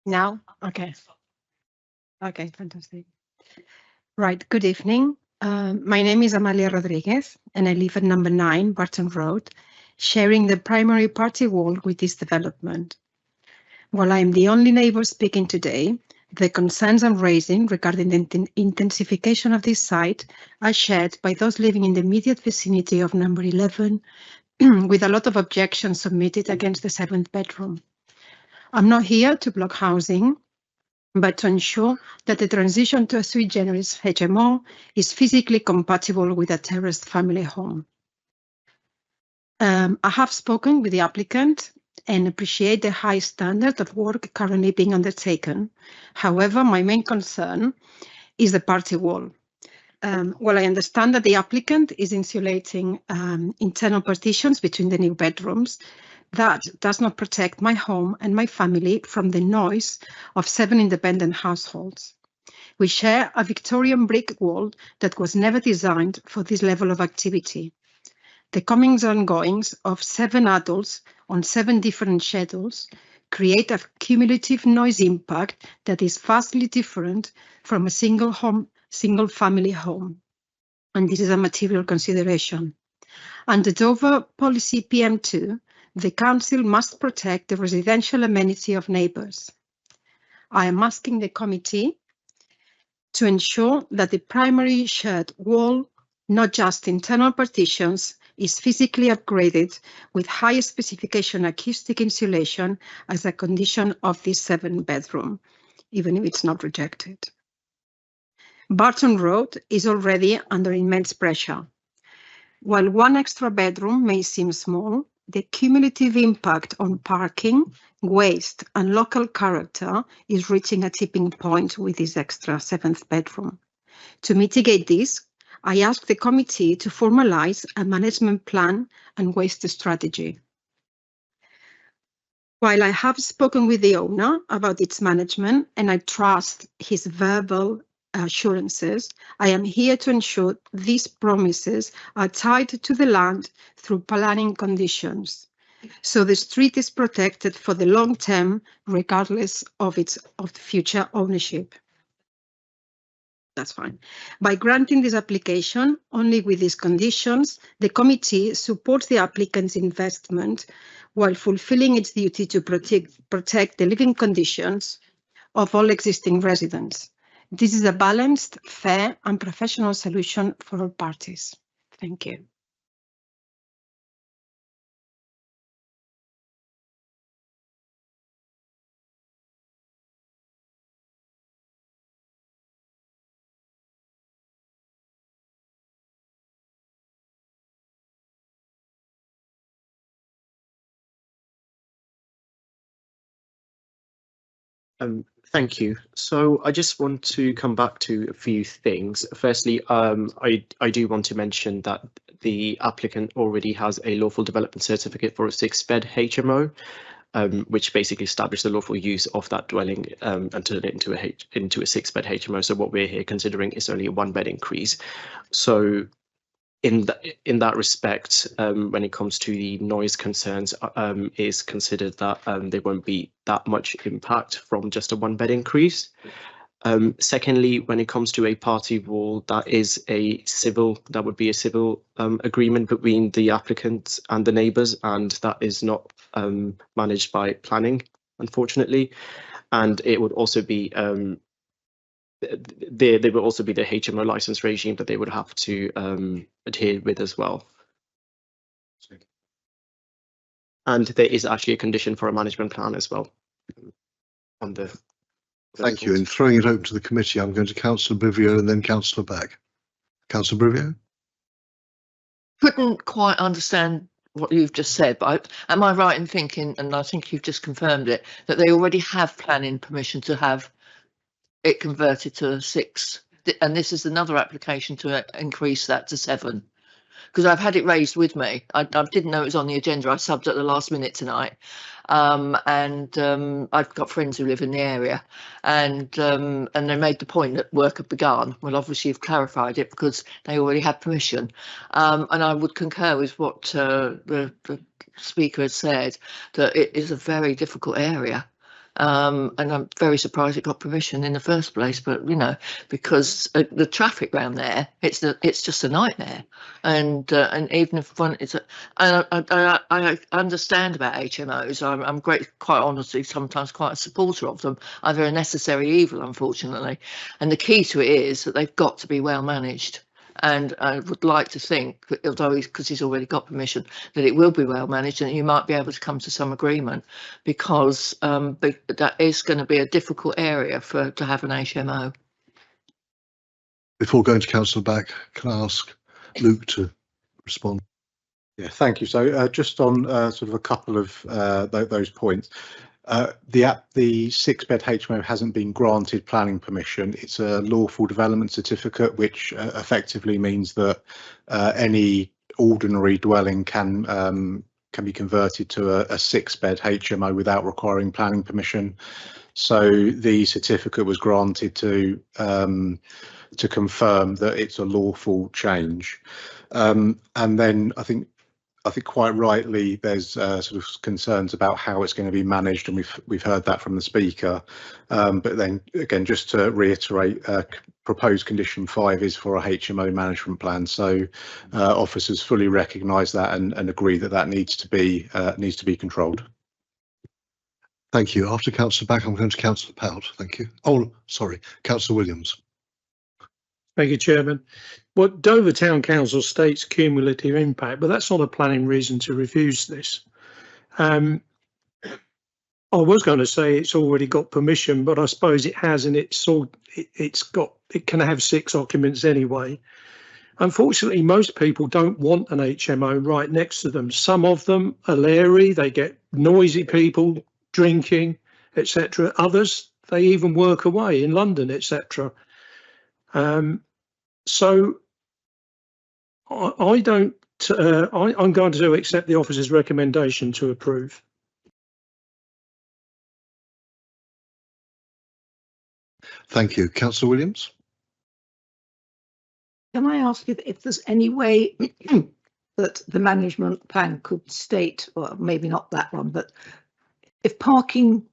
Now? Okay. Okay, fantastic. Right, good evening. My name is Amalia Rodriguez and I live at number 9 Barton Road, sharing the primary party wall with this development. While I am the only neighbour speaking today, the concerns I'm raising regarding the intensification of this site are shared by those living in the immediate vicinity of number 11, with a lot of objections submitted against the 7th bedroom. I'm not here to block housing, but to ensure that the transition to a sui generis HMO is physically compatible with a terraced family home. I have spoken with the applicant and appreciate the high standard of work currently being undertaken. However, my main concern is the party wall. While I understand that the applicant is insulating internal partitions between the new bedrooms, that does not protect my home and my family from the noise of 7 independent households. We share a Victorian brick wall that was never designed for this level of activity. The comings and goings of 7 adults on 7 different schedules create a cumulative noise impact that is vastly different from a single family home. And this is a material consideration. Under Dover Policy PM2, the Council must protect the residential amenity of neighbours. I am asking the committee to ensure that the primary shared wall, not just internal partitions, is physically upgraded with high specification acoustic insulation as a condition of this 7-bedroom, even if it's not rejected. Barton Road is already under immense pressure. While one extra bedroom may seem small, the cumulative impact on parking, waste, and local character is reaching a tipping point with this extra 7th bedroom. To mitigate this, I asked the committee to formalize a management plan and waste strategy. While I have spoken with the owner about its management and I trust his verbal assurances, I am here to ensure these promises are tied to the land through planning conditions, so the street is protected for the long term, regardless of future ownership. That's fine. By granting this application, only with these conditions, the committee supports the applicant's investment while fulfilling its duty to protect the living conditions of all existing residents. This is a balanced, fair, and professional solution for all parties. Thank you. Thank you. So I just want to come back to a few things. Firstly, I do want to mention that the applicant already has a lawful development certificate for a 6-bed HMO, which basically established the lawful use of that dwelling and turned it into a 6-bed HMO. So what we're here considering is only a 1-bed increase. So in that respect, when it comes to the noise concerns, is considered that there won't be that much impact from just a 1-bed increase. Secondly, when it comes to a party wall, that would be a civil agreement between the applicant and the neighbours, and that is not managed by planning, unfortunately. And it would also be there will also be the HMO license regime that they would have to adhere with as well. And there is actually a condition for a management plan as well. Thank you. And throwing it open to the committee, I'm going to Councillor Brivio and then Councillor Back. Councillor Brivio? Couldn't quite understand what you've just said, but am I right in thinking, and I think you've just confirmed it, that they already have planning permission to have it converted to a 6, and this is another application to increase that to 7? Because I've had it raised with me. I didn't know it was on the agenda. I subbed at the last minute tonight, and I've got friends who live in the area, and they made the point that work had begun. Well, obviously you've clarified it because they already had permission, and I would concur with what the speaker has said, that it is a very difficult area. And I'm very surprised it got permission in the first place, but you know, because the traffic around there, it's just a nightmare. And even if one, I understand about HMOs. I'm quite honestly, sometimes quite a supporter of them. They're a necessary evil, unfortunately. And the key to it is that they've got to be well managed. And I would like to think, although because he's already got permission, that it will be well managed and you might be able to come to some agreement, because that is going to be a difficult area to have an HMO. Before going to Councillor Back, can I ask Luke to respond? Yeah, thank you. So just on sort of a couple of those points. The 6-bed HMO hasn't been granted planning permission. It's a lawful development certificate, which effectively means that any ordinary dwelling can be converted to a 6-bed HMO without requiring planning permission. So the certificate was granted to confirm that it's a lawful change. And then I think quite rightly there's sort of concerns about how it's going to be managed, and we've heard that from the speaker. But then again, just to reiterate, proposed condition 5 is for a HMO management plan. So officers fully recognise that and agree that that needs to be controlled. Thank you. After Councillor Back, I'm going to Councillor Pout. Thank you. Oh, sorry, Councillor Williams. Thank you, Chairman. Well, Dover Town Council states cumulative impact, but that's not a planning reason to refuse this. I was going to say it's already got permission, but I suppose it has, and it can have 6 occupants anyway. Unfortunately, most people don't want an HMO right next to them. Some of them are leery, they get noisy people drinking, etc. Others, they even work away in London, etc. So I'm going to accept the officer's recommendation to approve. Thank you. Councillor Williams? Can I ask if there's any way that the management plan could state, or maybe not that one, but if parking,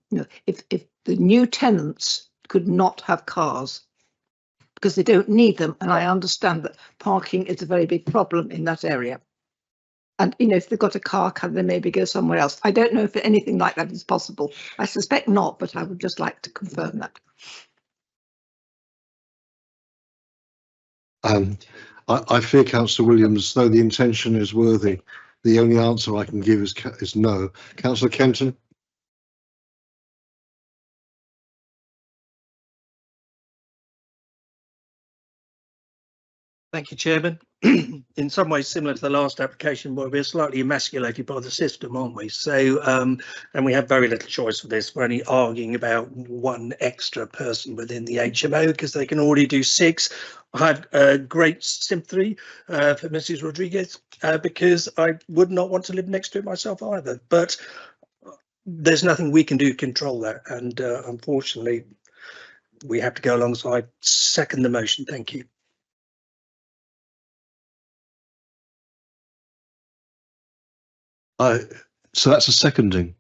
if the new tenants could not have cars because they don't need them, and I understand that parking is a very big problem in that area. And, if they've got a car, can they maybe go somewhere else? I don't know if anything like that is possible. I suspect not, but I would just like to confirm that. I fear, Councillor Williams, though the intention is worthy, the only answer I can give is no. Councillor Kenton? Thank you, Chairman. In some ways similar to the last application, where we're slightly emasculated by the system, aren't we? So, and we have very little choice for this. We're only arguing about one extra person within the HMO because they can already do 6. I have great sympathy for Mrs. Rodriguez because I would not want to live next to it myself either. But there's nothing we can do to control that. And unfortunately, we have to go alongside. Second the motion. Thank you. So that's a seconding.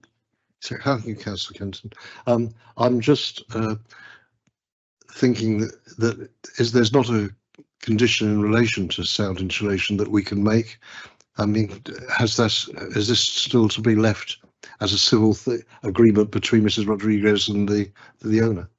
So thank you, Councillor Kenton. I'm just thinking that there's not a condition in relation to sound insulation that we can make. I mean, is this still to be left as a civil agreement between Mrs. Rodriguez and the owner?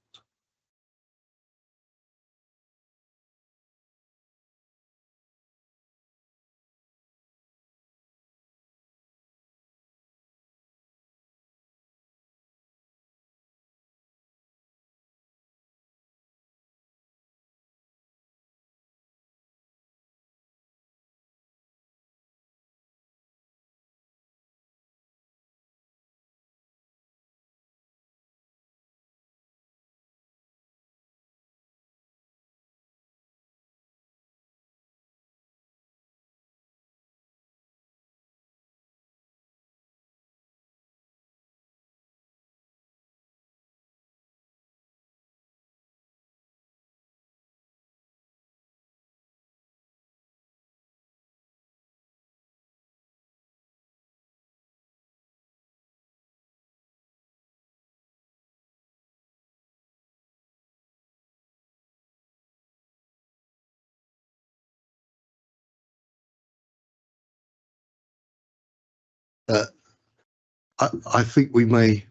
I think we may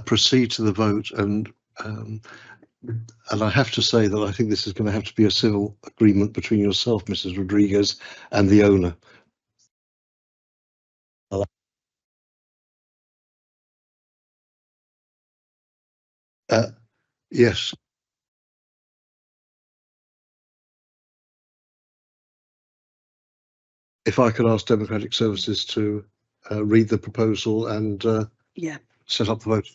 proceed to the vote, and I have to say that I think this is going to have to be a civil agreement between yourself, Mrs. Rodriguez, and the owner. Yes. If I could ask Democratic Services to read the proposal and set up the vote.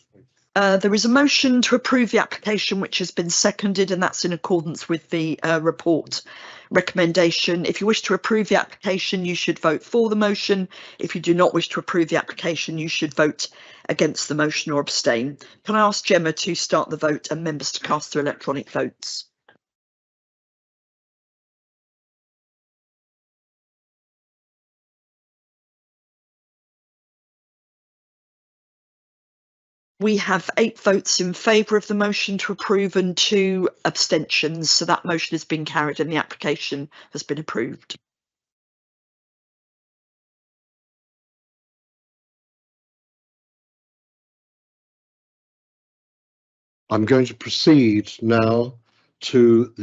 There is a motion to approve the application which has been seconded, and that's in accordance with the report recommendation. If you wish to approve the application, you should vote for the motion. If you do not wish to approve the application, you should vote against the motion or abstain. Can I ask Gemma to start the vote and members to cast their electronic votes? We have 8 votes in favour of the motion to approve and 2 abstentions, so that motion has been carried and the application has been approved. I'm going to proceed now to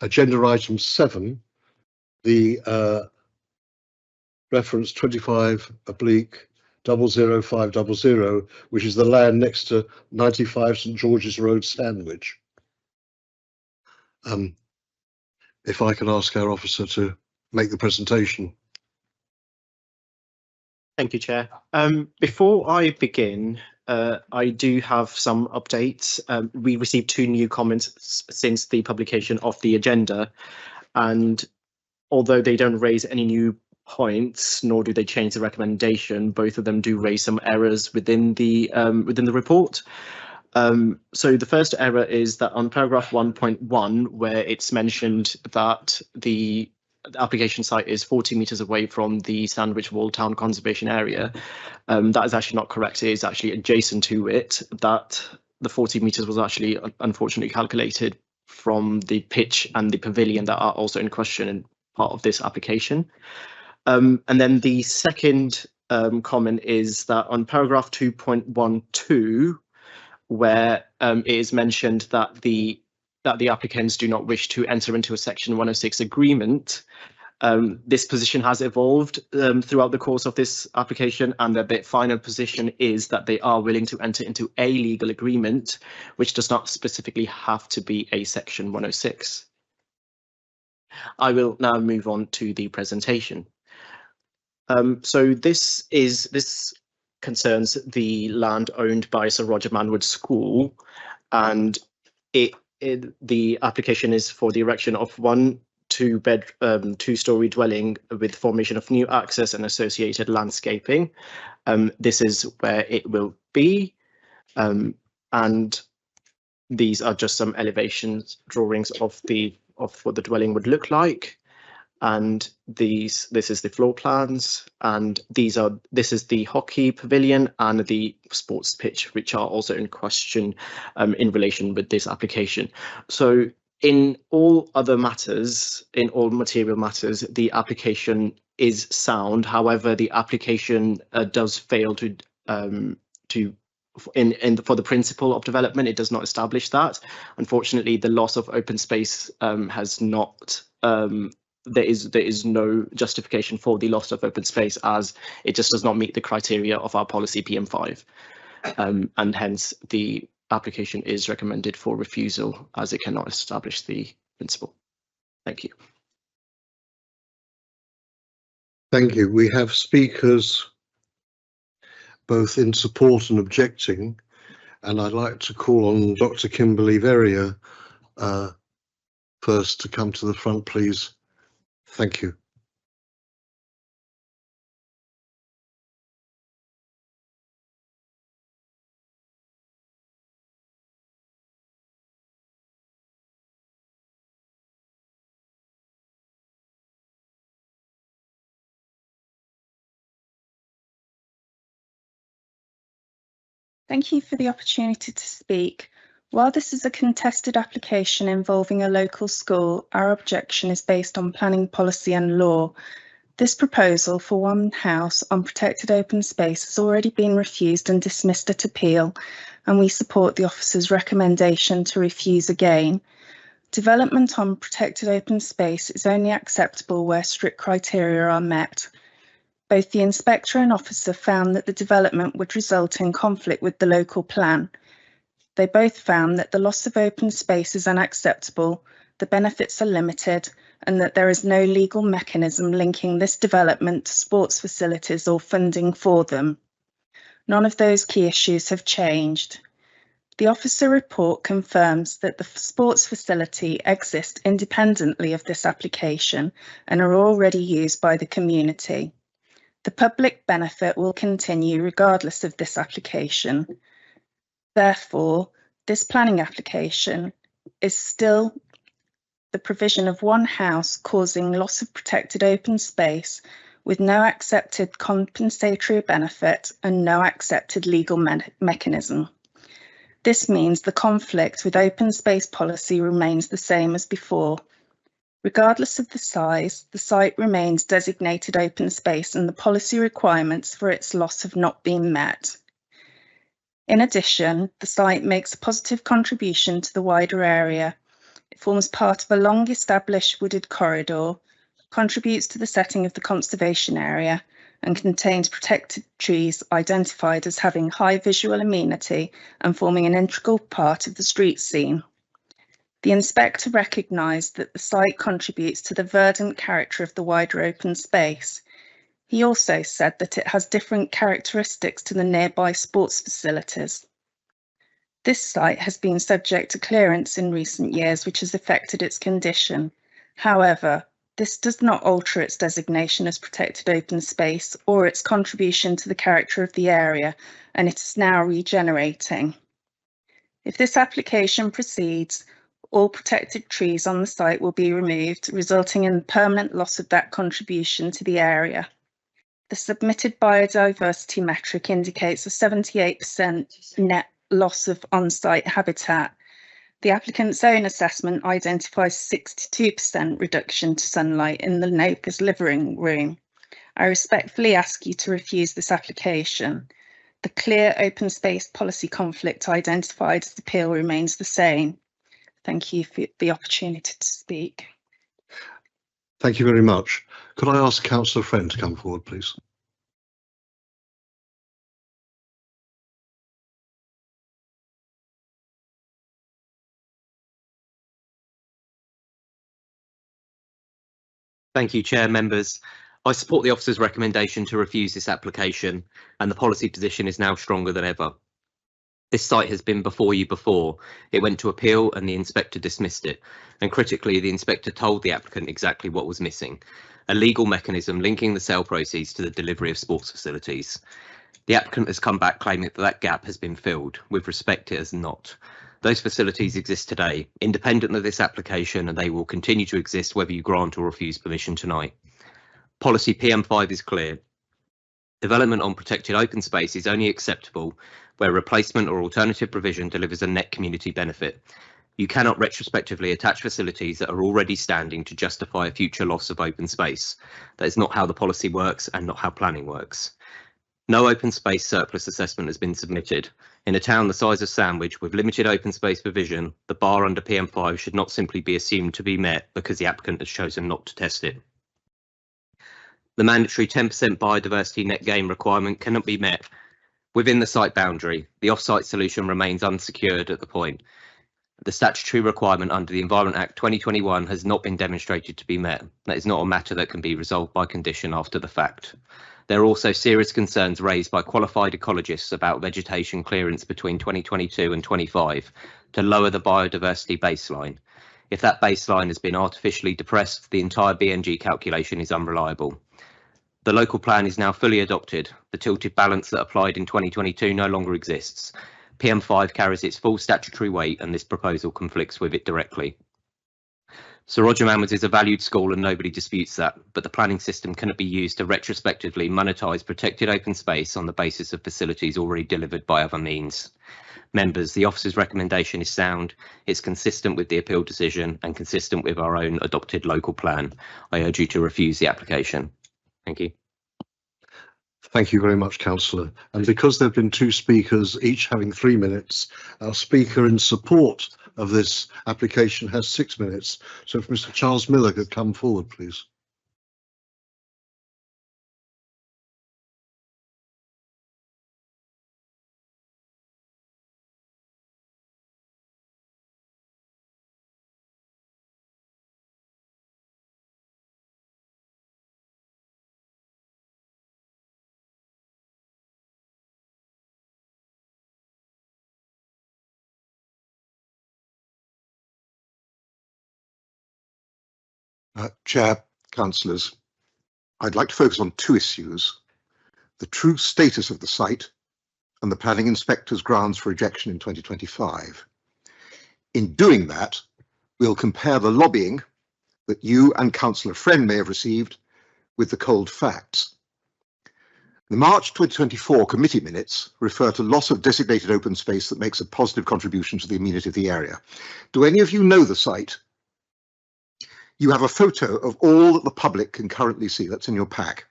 agenda item 7, the reference 25/00500, which is the land next to 95 St George's Road, Sandwich. If I can ask our officer to make the presentation. Thank you, Chair. Before I begin, I do have some updates. We received 2 new comments since the publication of the agenda, and although they don't raise any new points, nor do they change the recommendation, both of them do raise some errors within the report. So the first error is that on paragraph 1.1, where it's mentioned that the application site is 40 metres away from the Sandwich Wall Town Conservation Area, that is actually not correct. It is actually adjacent to it. That the 40 metres was actually unfortunately calculated from the pitch and the pavilion that are also in question in part of this application. And then the second comment is that on paragraph 2.12, where it is mentioned that the applicants do not wish to enter into a Section 106 agreement. This position has evolved throughout the course of this application, and the final position is that they are willing to enter into a legal agreement, which does not specifically have to be a Section 106. I will now move on to the presentation. So this concerns the land owned by Sir Roger Manwood School, and the application is for the erection of 1 2-story dwelling with formation of new access and associated landscaping. This is where it will be, and these are just some elevations drawings of what the dwelling would look like. And this is the floor plans, and this is the hockey pavilion and the sports pitch, which are also in question in relation with this application. So in all other matters, in all material matters, the application is sound. However, the application does fail for the principle of development. It does not establish that. Unfortunately, the loss of open space has not. There is no justification for the loss of open space, as it just does not meet the criteria of our policy PM5, and hence the application is recommended for refusal, as it cannot establish the principle. Thank you. Thank you. We have speakers both in support and objecting, and I'd like to call on Dr. Kimberly Verrier first to come to the front, please. Thank you. Thank you for the opportunity to speak. While this is a contested application involving a local school, our objection is based on planning policy and law. This proposal for one house on protected open space has already been refused and dismissed at appeal, and we support the officer's recommendation to refuse again. Development on protected open space is only acceptable where strict criteria are met. Both the inspector and officer found that the development would result in conflict with the local plan. They both found that the loss of open space is unacceptable, the benefits are limited, and that there is no legal mechanism linking this development to sports facilities or funding for them. None of those key issues have changed. The officer report confirms that the sports facility exists independently of this application and are already used by the community. The public benefit will continue regardless of this application. Therefore, this planning application is still the provision of one house causing loss of protected open space with no accepted compensatory benefit and no accepted legal mechanism. This means the conflict with open space policy remains the same as before. Regardless of the size, the site remains designated open space and the policy requirements for its loss have not been met. In addition, the site makes a positive contribution to the wider area. It forms part of a long established wooded corridor, contributes to the setting of the conservation area, and contains protected trees identified as having high visual amenity and forming an integral part of the street scene. The inspector recognised that the site contributes to the verdant character of the wider open space. He also said that it has different characteristics to the nearby sports facilities. This site has been subject to clearance in recent years, which has affected its condition. However, this does not alter its designation as protected open space or its contribution to the character of the area, and it is now regenerating. If this application proceeds, all protected trees on the site will be removed, resulting in the permanent loss of that contribution to the area. The submitted biodiversity metric indicates a 78% net loss of on-site habitat. The applicant's own assessment identifies 62% reduction to sunlight in the neighbour's living room. I respectfully ask you to refuse this application. The clear open space policy conflict identified as appeal remains the same. Thank you for the opportunity to speak. Thank you very much. Could I ask Councillor Friend to come forward, please? Thank you, Chair, members. I support the officer's recommendation to refuse this application, and the policy position is now stronger than ever. This site has been before you before. It went to appeal and the inspector dismissed it. And critically, the inspector told the applicant exactly what was missing: a legal mechanism linking the sale proceeds to the delivery of sports facilities. The applicant has come back claiming that that gap has been filled. With respect, it has not. Those facilities exist today, independent of this application, and they will continue to exist whether you grant or refuse permission tonight. Policy PM5 is clear. Development on protected open space is only acceptable where replacement or alternative provision delivers a net community benefit. You cannot retrospectively attach facilities that are already standing to justify a future loss of open space. That is not how the policy works and not how planning works. No open space surplus assessment has been submitted. In a town the size of Sandwich with limited open space provision, the bar under PM5 should not simply be assumed to be met because the applicant has chosen not to test it. The mandatory 10% biodiversity net gain requirement cannot be met within the site boundary. The off-site solution remains unsecured at the point. The statutory requirement under the Environment Act 2021 has not been demonstrated to be met. That is not a matter that can be resolved by condition after the fact. There are also serious concerns raised by qualified ecologists about vegetation clearance between 2022 and 25 to lower the biodiversity baseline. If that baseline has been artificially depressed, the entire BNG calculation is unreliable. The local plan is now fully adopted. The tilted balance that applied in 2022 no longer exists. PM5 carries its full statutory weight and this proposal conflicts with it directly. Sir Roger Manwood's is a valued school and nobody disputes that, but the planning system cannot be used to retrospectively monetise protected open space on the basis of facilities already delivered by other means. Members, the officer's recommendation is sound, it's consistent with the appeal decision and consistent with our own adopted local plan. I urge you to refuse the application. Thank you. Thank you very much, Councillor. And because there have been two speakers, each having 3 minutes, our speaker in support of this application has 6 minutes. So if Mr. Charles Miller could come forward, please. Chair, councillors, I'd like to focus on two issues: the true status of the site and the planning inspector's grounds for rejection in 2025. In doing that, we'll compare the lobbying that you and Councillor Friend may have received with the cold facts. The March 2024 committee minutes refer to loss of designated open space that makes a positive contribution to the amenity of the area. Do any of you know the site? You have a photo of all that the public can currently see. That's in your pack.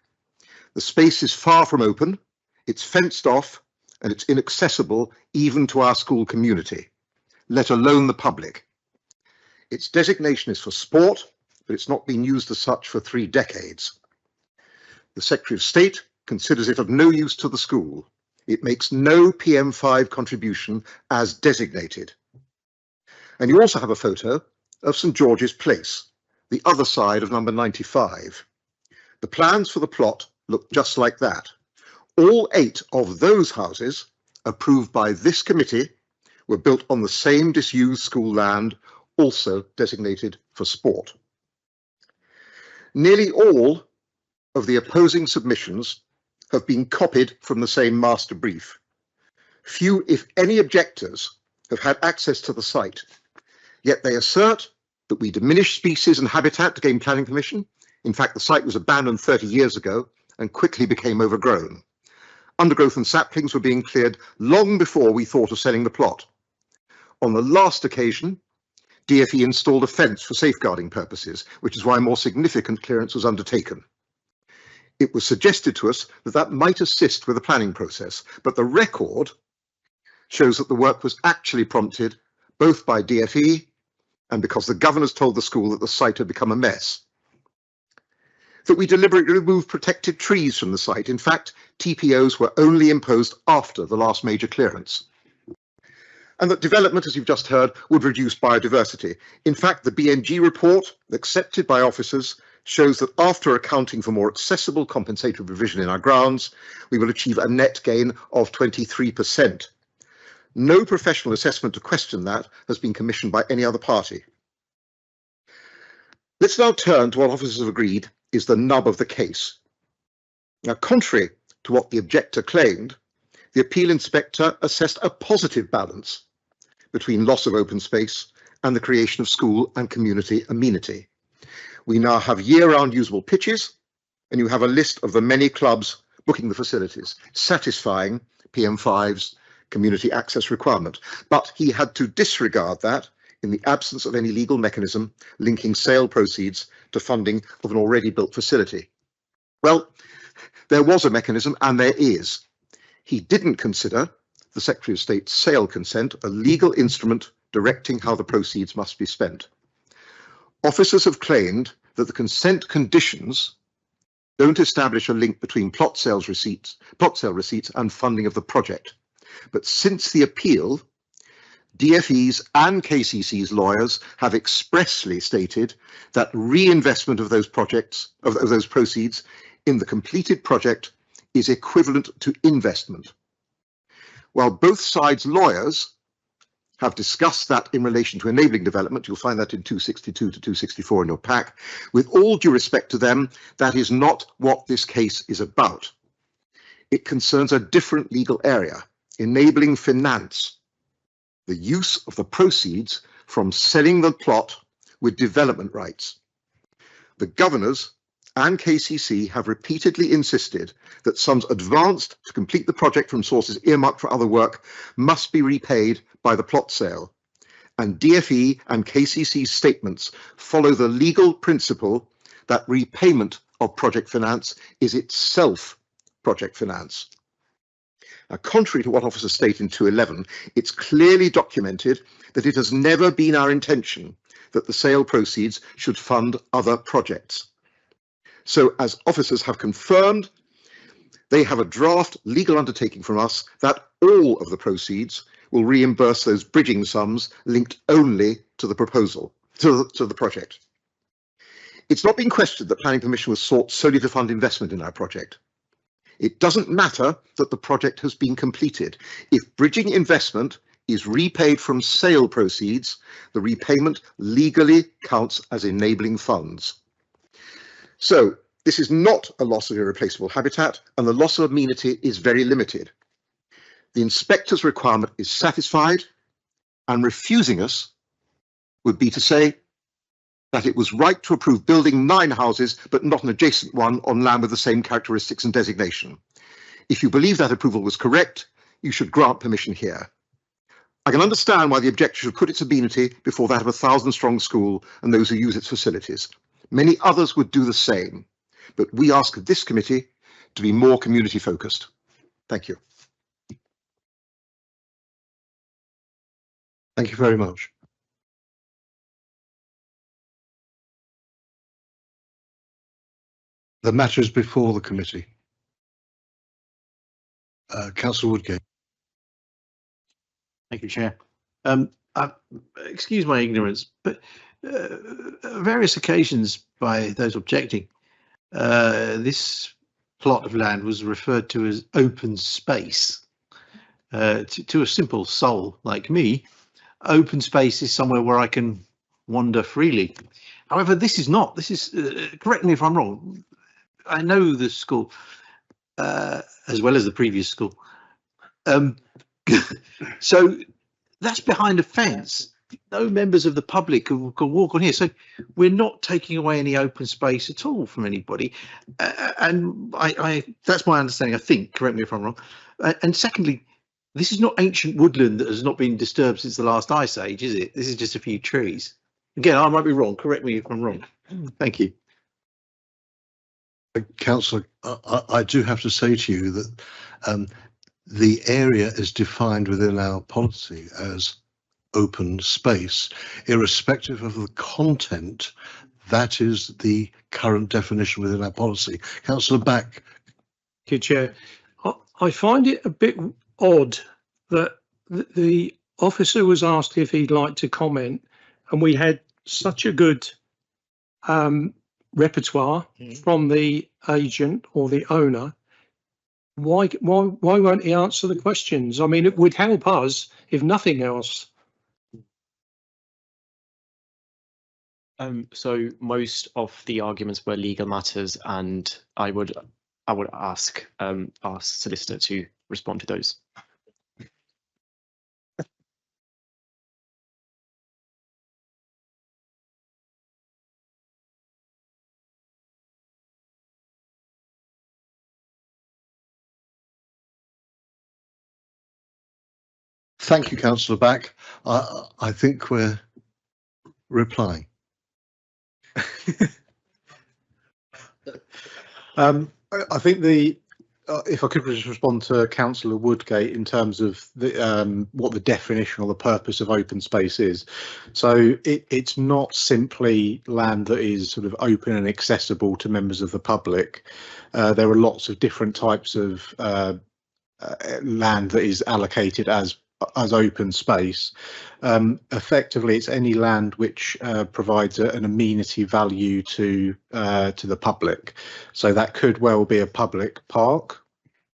The space is far from open, it's fenced off, and it's inaccessible even to our school community, let alone the public. Its designation is for sport, but it's not been used as such for 3 decades. The Secretary of State considers it of no use to the school. It makes no PM5 contribution as designated. And you also have a photo of St George's Place, the other side of number 95. The plans for the plot look just like that. All 8 of those houses, approved by this committee, were built on the same disused school land, also designated for sport. Nearly all of the opposing submissions have been copied from the same master brief. Few, if any, objectors have had access to the site, yet they assert that we diminished species and habitat to gain planning permission. In fact, the site was abandoned 30 years ago and quickly became overgrown. Undergrowth and saplings were being cleared long before we thought of selling the plot. On the last occasion, DfE installed a fence for safeguarding purposes, which is why more significant clearance was undertaken. It was suggested to us that that might assist with the planning process, but the record shows that the work was actually prompted both by DfE and because the governors told the school that the site had become a mess. That we deliberately removed protected trees from the site. In fact, TPOs were only imposed after the last major clearance. And that development, as you've just heard, would reduce biodiversity. In fact, the BNG report, accepted by officers, shows that after accounting for more accessible compensatory provision in our grounds, we will achieve a net gain of 23%. No professional assessment to question that has been commissioned by any other party. Let's now turn to what officers have agreed is the nub of the case. Now, contrary to what the objector claimed, the appeal inspector assessed a positive balance between loss of open space and the creation of school and community amenity. We now have year-round usable pitches, and you have a list of the many clubs booking the facilities, satisfying PM5's community access requirement. But he had to disregard that in the absence of any legal mechanism linking sale proceeds to funding of an already built facility. Well, there was a mechanism, and there is. He didn't consider the Secretary of State's sale consent a legal instrument directing how the proceeds must be spent. Officers have claimed that the consent conditions don't establish a link between plot sale receipts and funding of the project. But since the appeal, DfE's and KCC's lawyers have expressly stated that reinvestment of those those proceeds in the completed project is equivalent to investment. While both sides' lawyers have discussed that in relation to enabling development, you'll find that in 262 to 264 in your pack. With all due respect to them, that is not what this case is about. It concerns a different legal area, enabling finance, the use of the proceeds from selling the plot with development rights. The governors and KCC have repeatedly insisted that sums advanced to complete the project from sources earmarked for other work must be repaid by the plot sale. And DfE and KCC's statements follow the legal principle that repayment of project finance is itself project finance. Now, contrary to what officers state in 211, it's clearly documented that it has never been our intention that the sale proceeds should fund other projects. So, as officers have confirmed, they have a draft legal undertaking from us that all of the proceeds will reimburse those bridging sums linked only to the proposal, to the project. It's not been questioned that planning permission was sought solely to fund investment in our project. It doesn't matter that the project has been completed. If bridging investment is repaid from sale proceeds, the repayment legally counts as enabling funds. So this is not a loss of irreplaceable habitat, and the loss of amenity is very limited. The inspector's requirement is satisfied, and refusing us would be to say that it was right to approve building 9 houses, but not an adjacent one on land with the same characteristics and designation. If you believe that approval was correct, you should grant permission here. I can understand why the objector should put its amenity before that of a 1,000-strong school and those who use its facilities. Many others would do the same, but we ask this committee to be more community focused. Thank you. Thank you very much. The matter is before the committee. Councillor Woodgate. Thank you, Chair. Excuse my ignorance, but various occasions by those objecting, this plot of land was referred to as open space. To a simple soul like me, open space is somewhere where I can wander freely. However, this is not. This is, correct me if I'm wrong, I know the school as well as the previous school. So that's behind a fence. No members of the public can walk on here. So we're not taking away any open space at all from anybody. And I that's my understanding, I think, correct me if I'm wrong. And secondly, this is not ancient woodland that has not been disturbed since the last ice age, is it? This is just a few trees. Again, I might be wrong. Correct me if I'm wrong. Thank you. Councillor, I do have to say to you that the area is defined within our policy as open space, irrespective of the content. That is the current definition within our policy. Councillor Back. Thank you, Chair. I find it a bit odd that the officer was asked if he'd like to comment, and we had such a good repertoire from the agent or the owner. Why won't he answer the questions? I mean, it would help us, if nothing else. So most of the arguments were legal matters, and I would ask our solicitor to respond to those. Thank you, Councillor Back. I think we're replying. I think if I could just respond to Councillor Woodgate in terms of what the definition or the purpose of open space is. So it's not simply land that is sort of open and accessible to members of the public. There are lots of different types of land that is allocated as open space. Effectively, it's any land which provides an amenity value to the public. So that could well be a public park,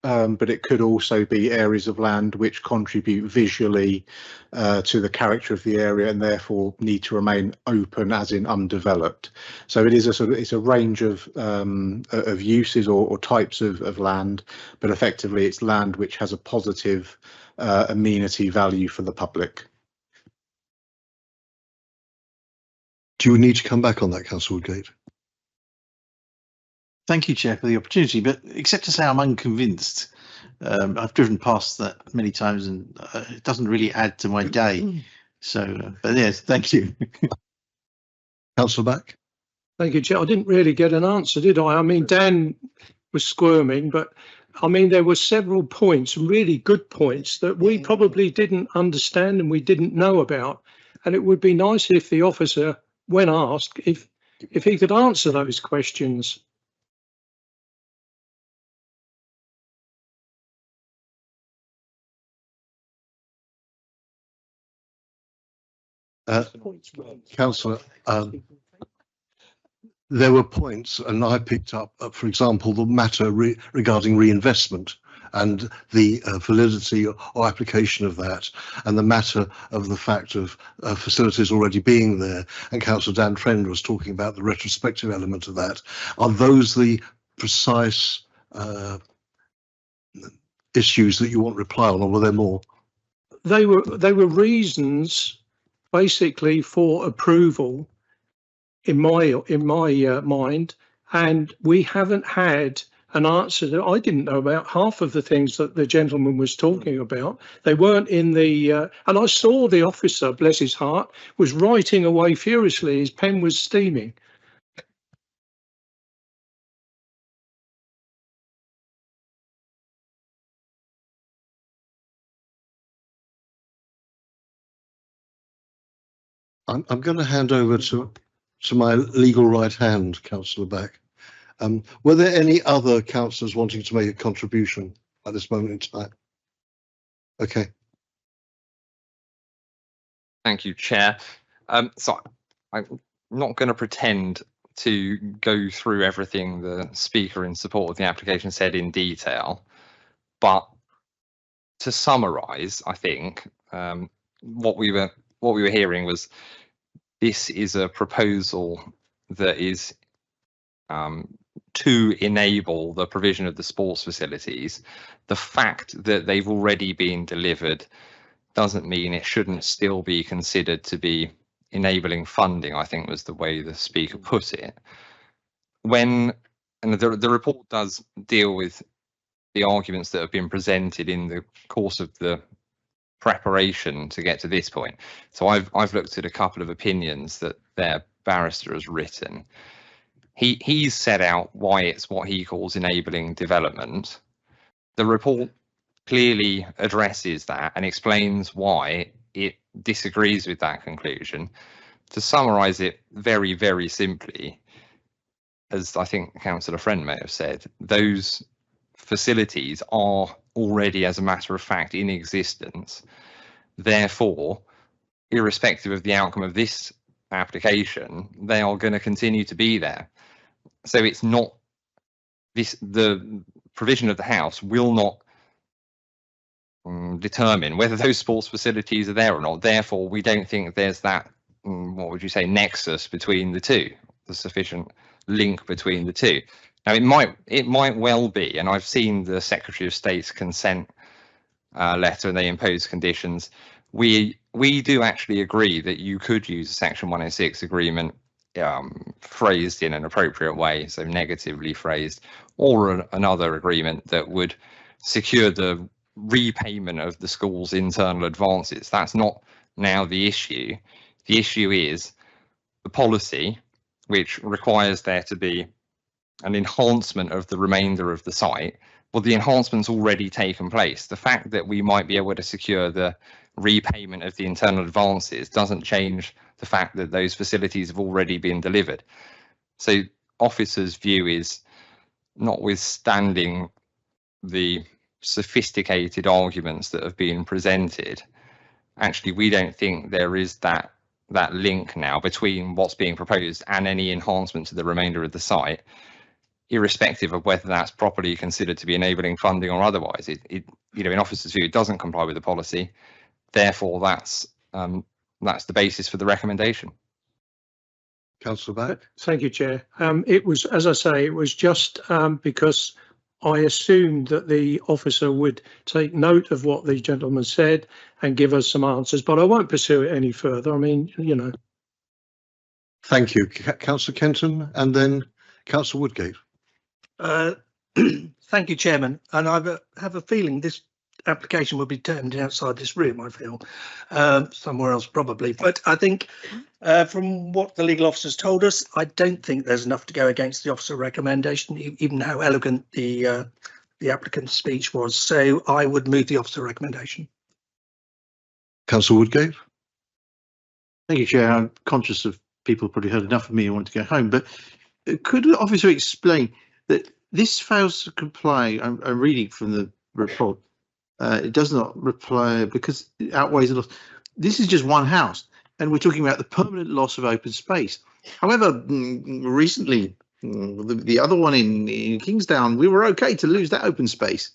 but it could also be areas of land which contribute visually to the character of the area and therefore need to remain open, as in undeveloped. So it is it's a range of uses or types of land, but effectively it's land which has a positive amenity value for the public. Do you need to come back on that, Councillor Woodgate? Thank you, Chair, for the opportunity, but except to say I'm unconvinced. I've driven past that many times and it doesn't really add to my day. So, but yes, thank you. Councillor Back. Thank you, Chair. I didn't really get an answer, did I? I mean, Dan was squirming, but I mean, there were several points, really good points, that we probably didn't understand and we didn't know about. And it would be nice if the officer, when asked, if he could answer those questions. Councillor, there were points, and I picked up, for example, the matter regarding reinvestment and the validity or application of that, and the matter of the fact of facilities already being there. And Councillor Dan Friend was talking about the retrospective element of that. Are those the precise issues that you want reply on, or were there more? They were reasons, basically, for approval in my mind, and we haven't had an answer that I didn't know about half of the things that the gentleman was talking about. They weren't in the and I saw the officer, bless his heart, was writing away furiously. His pen was steaming. I'm going to hand over to my legal right hand, Councillor Back. Were there any other councillors wanting to make a contribution at this moment in time? Okay. Thank you, Chair. So I'm not going to pretend to go through everything the speaker in support of the application said in detail, but to summarise, I think what we were hearing was this is a proposal that is to enable the provision of the sports facilities. The fact that they've already been delivered doesn't mean it shouldn't still be considered to be enabling funding, I think was the way the speaker put it. And the report does deal with the arguments that have been presented in the course of the preparation to get to this point. So I've looked at a couple of opinions that their barrister has written. He's set out why it's what he calls enabling development. The report clearly addresses that and explains why it disagrees with that conclusion. To summarise it very, very simply, as I think Councillor Friend may have said, those facilities are already, as a matter of fact, in existence. Therefore, irrespective of the outcome of this application, they are going to continue to be there. So it's not the provision of the house will not determine whether those sports facilities are there or not. Therefore, we don't think there's that, what would you say, nexus between the two, the sufficient link between the two. Now, it might well be, and I've seen the Secretary of State's consent letter, and they impose conditions. We do actually agree that you could use a Section 106 agreement phrased in an appropriate way, so negatively phrased, or another agreement that would secure the repayment of the school's internal advances. That's not now the issue. The issue is the policy, which requires there to be an enhancement of the remainder of the site. Well, the enhancement's already taken place. The fact that we might be able to secure the repayment of the internal advances doesn't change the fact that those facilities have already been delivered. So officers' view is, notwithstanding the sophisticated arguments that have been presented, actually we don't think there is that link now between what's being proposed and any enhancement to the remainder of the site, irrespective of whether that's properly considered to be enabling funding or otherwise. In officers' view, it doesn't comply with the policy. Therefore, that's the basis for the recommendation. Councillor Back. Thank you, Chair. It was, as I say, it was just because I assumed that the officer would take note of what the gentleman said and give us some answers, but I won't pursue it any further. I mean, you know. Thank you, Councillor Kenton, and then Councillor Woodgate. Thank you, Chairman. And I have a feeling this application will be turned outside this room, I feel, somewhere else probably. But I think from what the legal officers told us, I don't think there's enough to go against the officer recommendation, even how elegant the applicant's speech was. So I would move the officer recommendation. Councillor Woodgate. Thank you, Chair. I'm conscious of people probably heard enough of me and want to go home, but could the officer explain that this fails to comply? I'm reading from the report. It does not reply because it outweighs the loss. This is just one house, and we're talking about the permanent loss of open space. However, recently, the other one in Kingsdown, we were okay to lose that open space,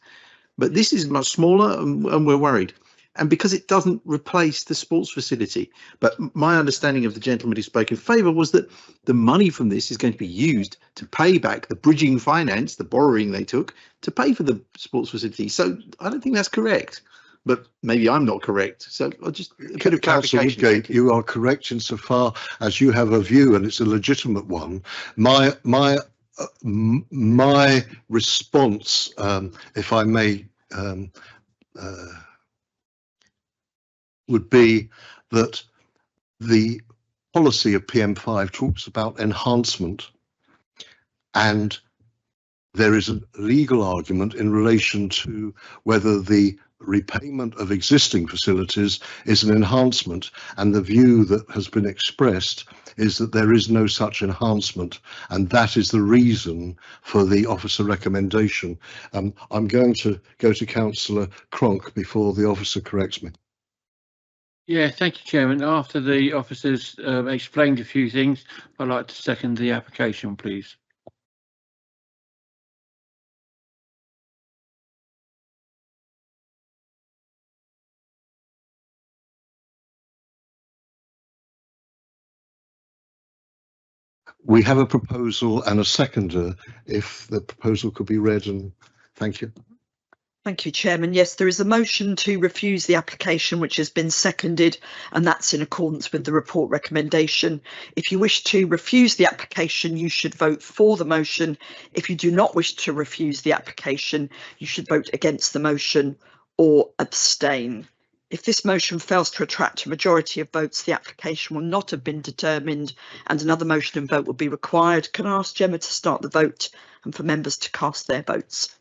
but this is much smaller, and we're worried. And because it doesn't replace the sports facility. But my understanding of the gentleman who spoke in favour was that the money from this is going to be used to pay back the bridging finance, the borrowing they took to pay for the sports facility. So I don't think that's correct, but maybe I'm not correct. So I'll just a bit of Councillor clarification. Woodgate, you are correct insofar as you have a view, and it's a legitimate one. My response, if I may, would be that the policy of PM5 talks about enhancement, and there is a legal argument in relation to whether the repayment of existing facilities is an enhancement, and the view that has been expressed is that there is no such enhancement, and that is the reason for the officer recommendation. I'm going to go to Councillor Cronk before the officer corrects me. Yeah, thank you, Chairman. After the officers explained a few things, I'd like to second the application, please. We have a proposal and a seconder. If the proposal could be read, and thank you. Thank you, Chairman. Yes, there is a motion to refuse the application which has been seconded, and that's in accordance with the report recommendation. If you wish to refuse the application, you should vote for the motion. If you do not wish to refuse the application, you should vote against the motion or abstain. If this motion fails to attract a majority of votes, the application will not have been determined and another motion and vote will be required. Can I ask Gemma to start the vote and for members to cast their votes?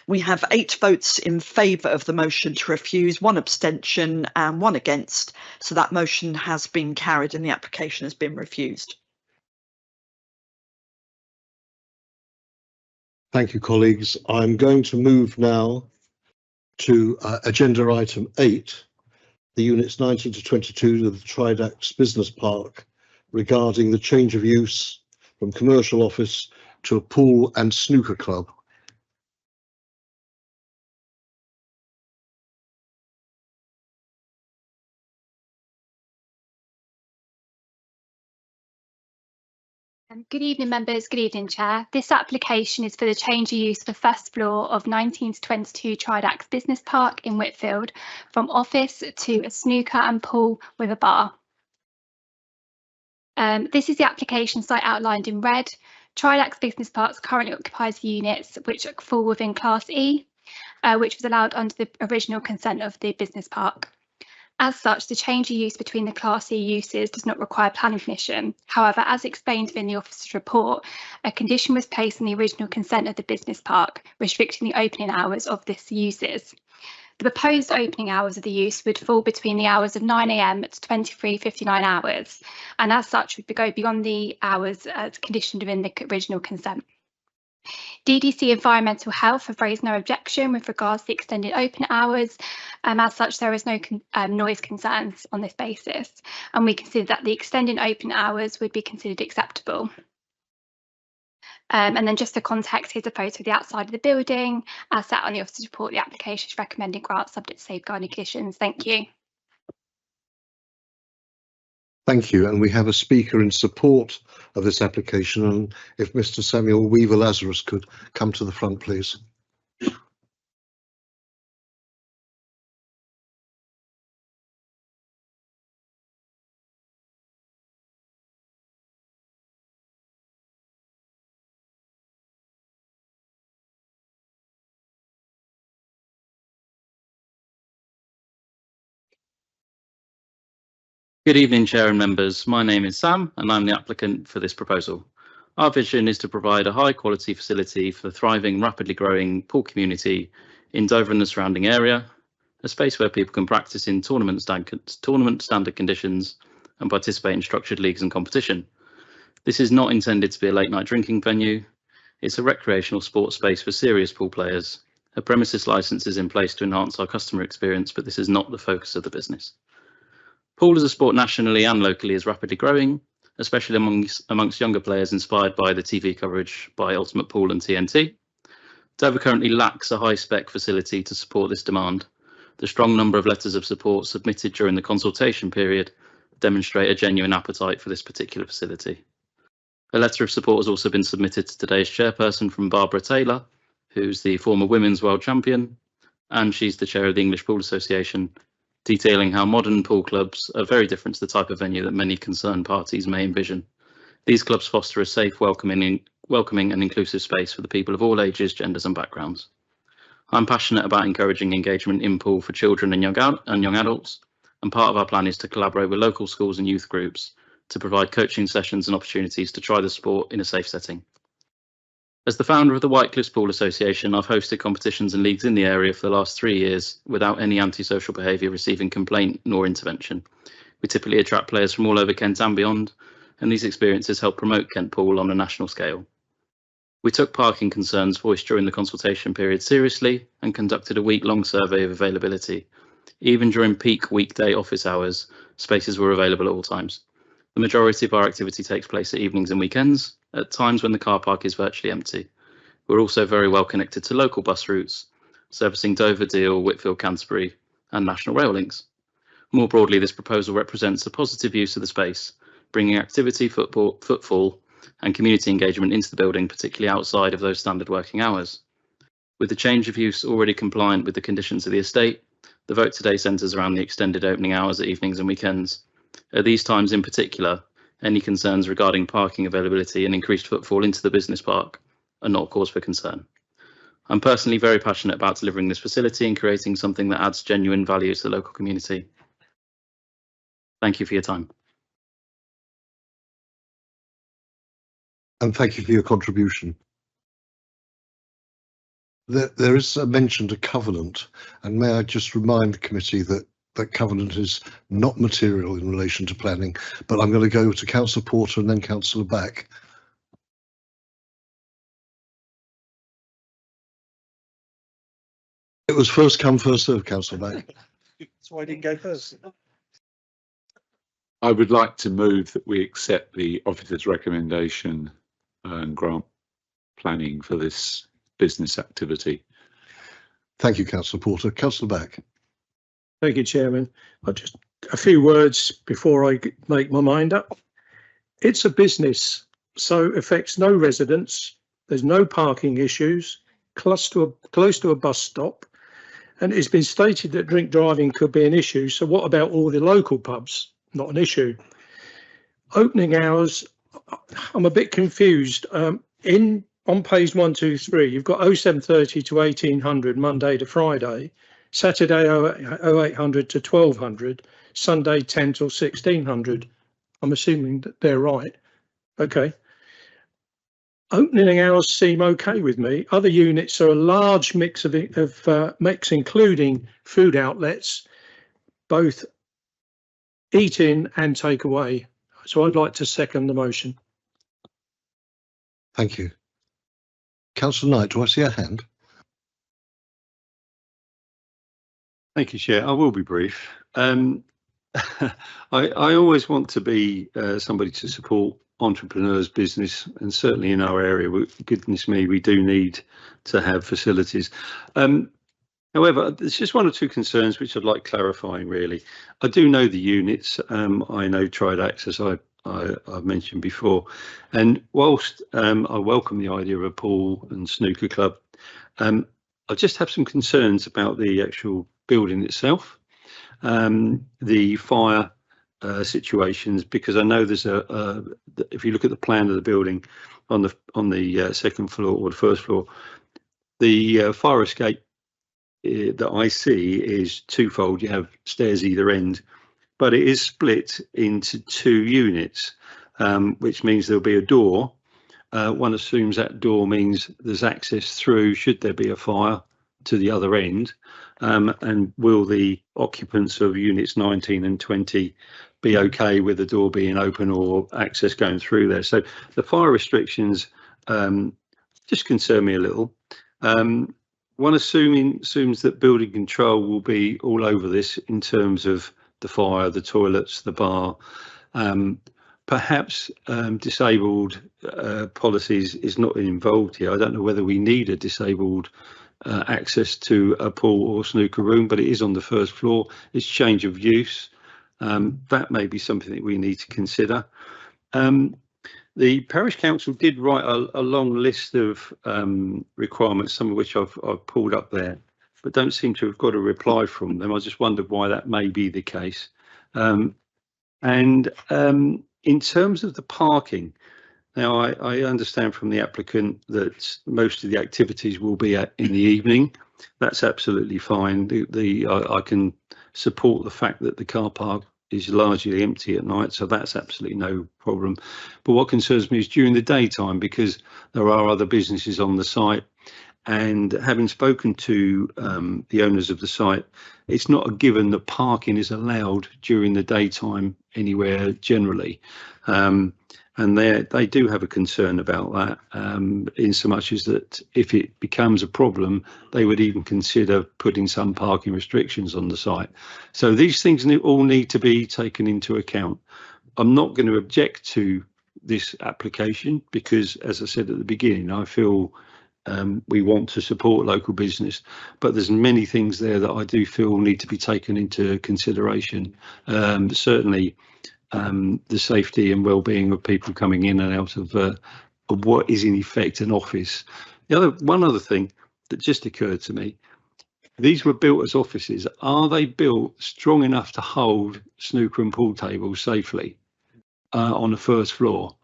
We have 8 votes in favour of the motion to refuse, 1 abstention and 1 against. So that motion has been carried and the application has been refused. Thank you, colleagues. I'm going to move now to agenda item 8, the units 19 to 22 of the Tridax Business Park, regarding the change of use from commercial office to a pool and snooker club. Good evening, members. Good evening, Chair. This application is for the change of use for first floor of 19 to 22 Tridax Business Park in Whitfield from office to a snooker and pool with a bar. This is the application site outlined in red. Tridax Business Parks currently occupies units which fall within Class E, which was allowed under the original consent of the business park. As such, the change of use between the Class E uses does not require planning permission. However, as explained in the officer's report, a condition was placed on the original consent of the business park, restricting the opening hours of this uses. The proposed opening hours of the use would fall between the hours of 9 AM to 23:59 hours, and as such would go beyond the hours as conditioned within the original consent. DDC Environmental Health have raised no objection with regards to the extended open hours. As such, there is no noise concerns on this basis, and we consider that the extended open hours would be considered acceptable. And then just for context, here's a photo of the outside of the building. As set on the officer's report, the application is recommending grant subject to safeguarding conditions. Thank you. Thank you. And we have a speaker in support of this application. And if Mr. Samuel Weaver-Lazarus could come to the front, please. Good evening, Chair and members. My name is Sam and I'm the applicant for this proposal. Our vision is to provide a high quality facility for the thriving, rapidly growing pool community in Dover and the surrounding area, a space where people can practice in tournament standard conditions and participate in structured leagues and competition. This is not intended to be a late night drinking venue. It's a recreational sports space for serious pool players. A premises licence is in place to enhance our customer experience, but this is not the focus of the business. Pool as a sport nationally and locally is rapidly growing, especially amongst younger players inspired by the TV coverage by Ultimate Pool and TNT. Dover currently lacks a high-spec facility to support this demand. The strong number of letters of support submitted during the consultation period demonstrate a genuine appetite for this particular facility. A letter of support has also been submitted to today's chairperson from Barbara Taylor, who's the former women's world champion, and she's the chair of the English Pool Association, detailing how modern pool clubs are very different to the type of venue that many concerned parties may envision. These clubs foster a safe, welcoming and inclusive space for the people of all ages, genders and backgrounds. I'm passionate about encouraging engagement in pool for children and young adults, and part of our plan is to collaborate with local schools and youth groups to provide coaching sessions and opportunities to try the sport in a safe setting. As the founder of the Whitecliffs Pool Association, I've hosted competitions and leagues in the area for the last 3 years without any antisocial behaviour receiving complaint nor intervention. We typically attract players from all over Kent and beyond, and these experiences help promote Kent Pool on a national scale. We took parking concerns voiced during the consultation period seriously and conducted a week-long survey of availability. Even during peak weekday office hours, spaces were available at all times. The majority of our activity takes place at evenings and weekends, at times when the car park is virtually empty. We're also very well connected to local bus routes, servicing Dover, Deal, Whitfield, Canterbury and national rail links. More broadly, this proposal represents a positive use of the space, bringing activity, footfall and community engagement into the building, particularly outside of those standard working hours. With the change of use already compliant with the conditions of the estate, the vote today centres around the extended opening hours at evenings and weekends. At these times in particular, any concerns regarding parking availability and increased footfall into the business park are not cause for concern. I'm personally very passionate about delivering this facility and creating something that adds genuine value to the local community. Thank you for your time. And thank you for your contribution. There is mentioned a covenant, and may I just remind the committee that that covenant is not material in relation to planning, but I'm going to go to Councillor Porter and then Councillor Back. It was first come, first served, Councillor Back. That's why I didn't go first. I would like to move that we accept the officer's recommendation and grant planning for this business activity. Thank you, Councillor Porter. Councillor Back. Thank you, Chairman. Just a few words before I make my mind up. It's a business, so affects no residents. There's no parking issues, close to a bus stop, and it's been stated that drink driving could be an issue. So what about all the local pubs? Not an issue. Opening hours, I'm a bit confused. On page 123, you've got 0730 to 1800 Monday to Friday, Saturday 0800 to 1200, Sunday 10 till 1600. I'm assuming that they're right. Okay. Opening hours seem okay with me. Other units are a large mix of including food outlets, both eat in and take away. So I'd like to second the motion. Thank you. Councillor Knight, do I see a hand? Thank you, Chair. I will be brief. I always want to be somebody to support entrepreneurs' business, and certainly in our area, goodness me, we do need to have facilities. However, there's just one or two concerns which I'd like clarifying, really. I do know the units. I know Tridax, as I've mentioned before, and whilst I welcome the idea of a pool and snooker club, I just have some concerns about the actual building itself, the fire situations, because I know there's if you look at the plan of the building on the second floor or the first floor, the fire escape that I see is twofold. You have stairs either end, but it is split into 2 units, which means there'll be a door. One assumes that door means there's access through should there be a fire to the other end, and will the occupants of units 19 and 20 be okay with the door being open or access going through there? So the fire restrictions just concern me a little. One assumes that building control will be all over this in terms of the fire, the toilets, the bar. Perhaps disabled policies is not involved here. I don't know whether we need a disabled access to a pool or snooker room, but it is on the first floor. It's change of use. That may be something that we need to consider. The parish council did write a long list of requirements, some of which I've pulled up there, but don't seem to have got a reply from them. I just wondered why that may be the case. In terms of the parking, now I understand from the applicant that most of the activities will be in the evening. that's absolutely fine. I can support the fact that the car park is largely empty at night, so that's absolutely no problem. But what concerns me is during the daytime, because there are other businesses on the site, and having spoken to the owners of the site, it's not a given that parking is allowed during the daytime anywhere generally. And they do have a concern about that, in so much as that if it becomes a problem, they would even consider putting some parking restrictions on the site. So these things all need to be taken into account. I'm not going to object to this application because, as I said at the beginning, I feel we want to support local business, but there's many things there that I do feel need to be taken into consideration. Certainly, the safety and well-being of people coming in and out of what is in effect an office. One other thing that just occurred to me: these were built as offices. Are they built strong enough to hold snooker and pool tables safely on the first floor?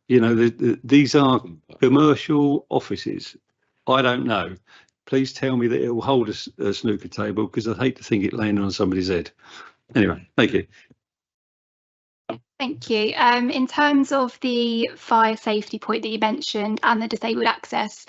You know, these are commercial offices. I don't know. Please tell me that it will hold a snooker table, because I'd hate to think it landing on somebody's head. Anyway, thank you. Thank you. In terms of the fire safety point that you mentioned and the disabled access,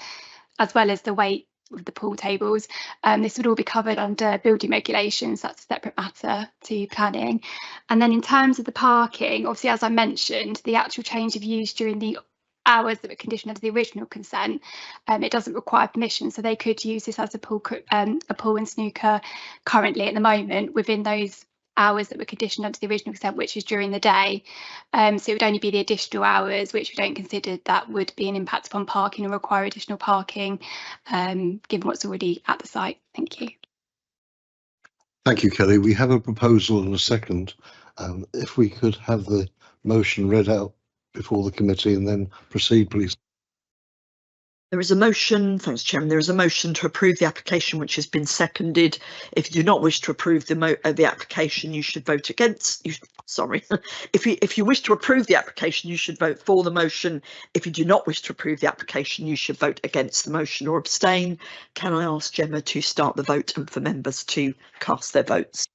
as well as the weight of the pool tables, this would all be covered under building regulations. That's a separate matter to planning. And then in terms of the parking, obviously, as I mentioned, the actual change of use during the hours that were conditioned under the original consent, it doesn't require permission, so they could use this as a pool and snooker currently at the moment within those hours that were conditioned under the original consent, which is during the day. So it would only be the additional hours, which we don't consider that would be an impact upon parking or require additional parking, given what's already at the site. Thank you. Thank you, Kelly. We have a proposal and a second. If we could have the motion read out before the committee and then proceed, please. There is a motion, thanks Chairman, there is a motion to approve the application which has been seconded. If you do not wish to approve the application, you should vote against. If you wish to approve the application, you should vote for the motion. If you do not wish to approve the application, you should vote against the motion or abstain. Can I ask Gemma to start the vote and for members to cast their votes?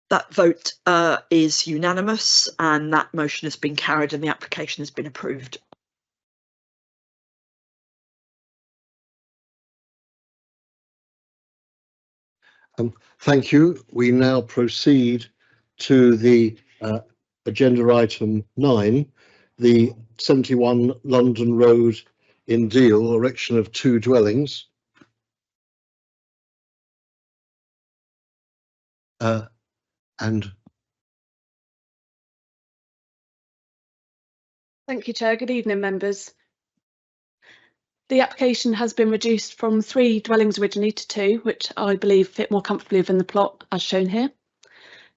That vote is unanimous, and that motion has been carried and the application has been approved. Thank you. We now proceed to the agenda item 9, the 71 London Road in Deal, erection of 2 dwellings. Thank you, Chair. Good evening, members. The application has been reduced from 3 dwellings originally to 2, which I believe fit more comfortably within the plot as shown here.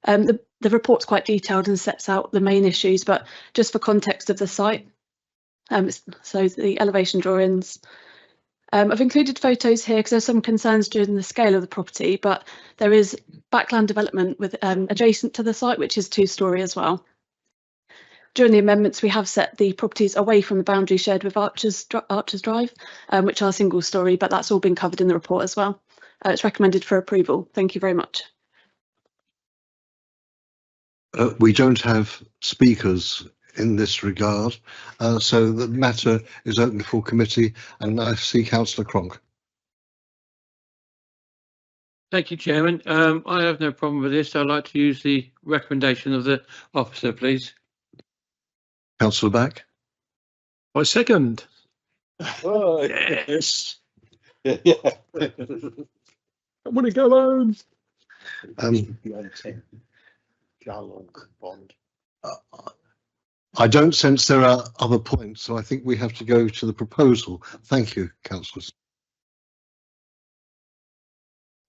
The report's quite detailed and sets out the main issues, but just for context of the site, so the elevation drawings. I've included photos here because there's some concerns during the scale of the property, but there is backland development with adjacent to the site, which is 2-storey as well. During the amendments, we have set the properties away from the boundary shared with Archers Drive, which are 1-storey, but that's all been covered in the report as well. It's recommended for approval. Thank you very much. We don't have speakers in this regard, so the matter is open for committee, and I see Councillor Cronk. Thank you, Chairman. I have no problem with this. I'd like to use the recommendation of the officer, please. Councillor Back. I second. Oh, yes. Yeah. I want to go home. I don't sense there are other points, so I think we have to go to the proposal. Thank you, councillors.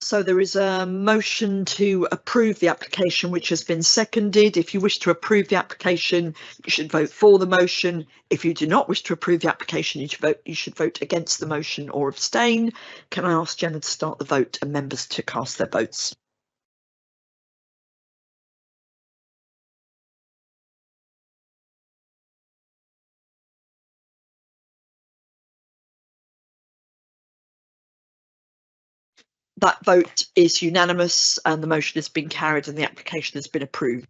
So there is a motion to approve the application which has been seconded. If you wish to approve the application, you should vote for the motion. If you do not wish to approve the application, you should vote against the motion or abstain. Can I ask Jenna to start the vote and members to cast their votes? That vote is unanimous and the motion has been carried and the application has been approved.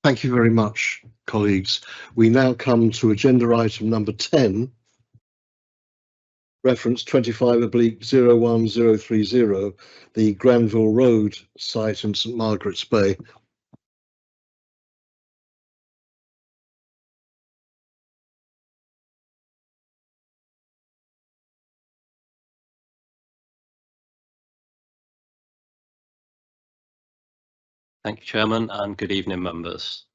Thank you very much, colleagues. We now come to agenda item number 10, reference 25/01030, the Granville Road site in St Margaret's Bay. Thank you, Chairman, and good evening, members.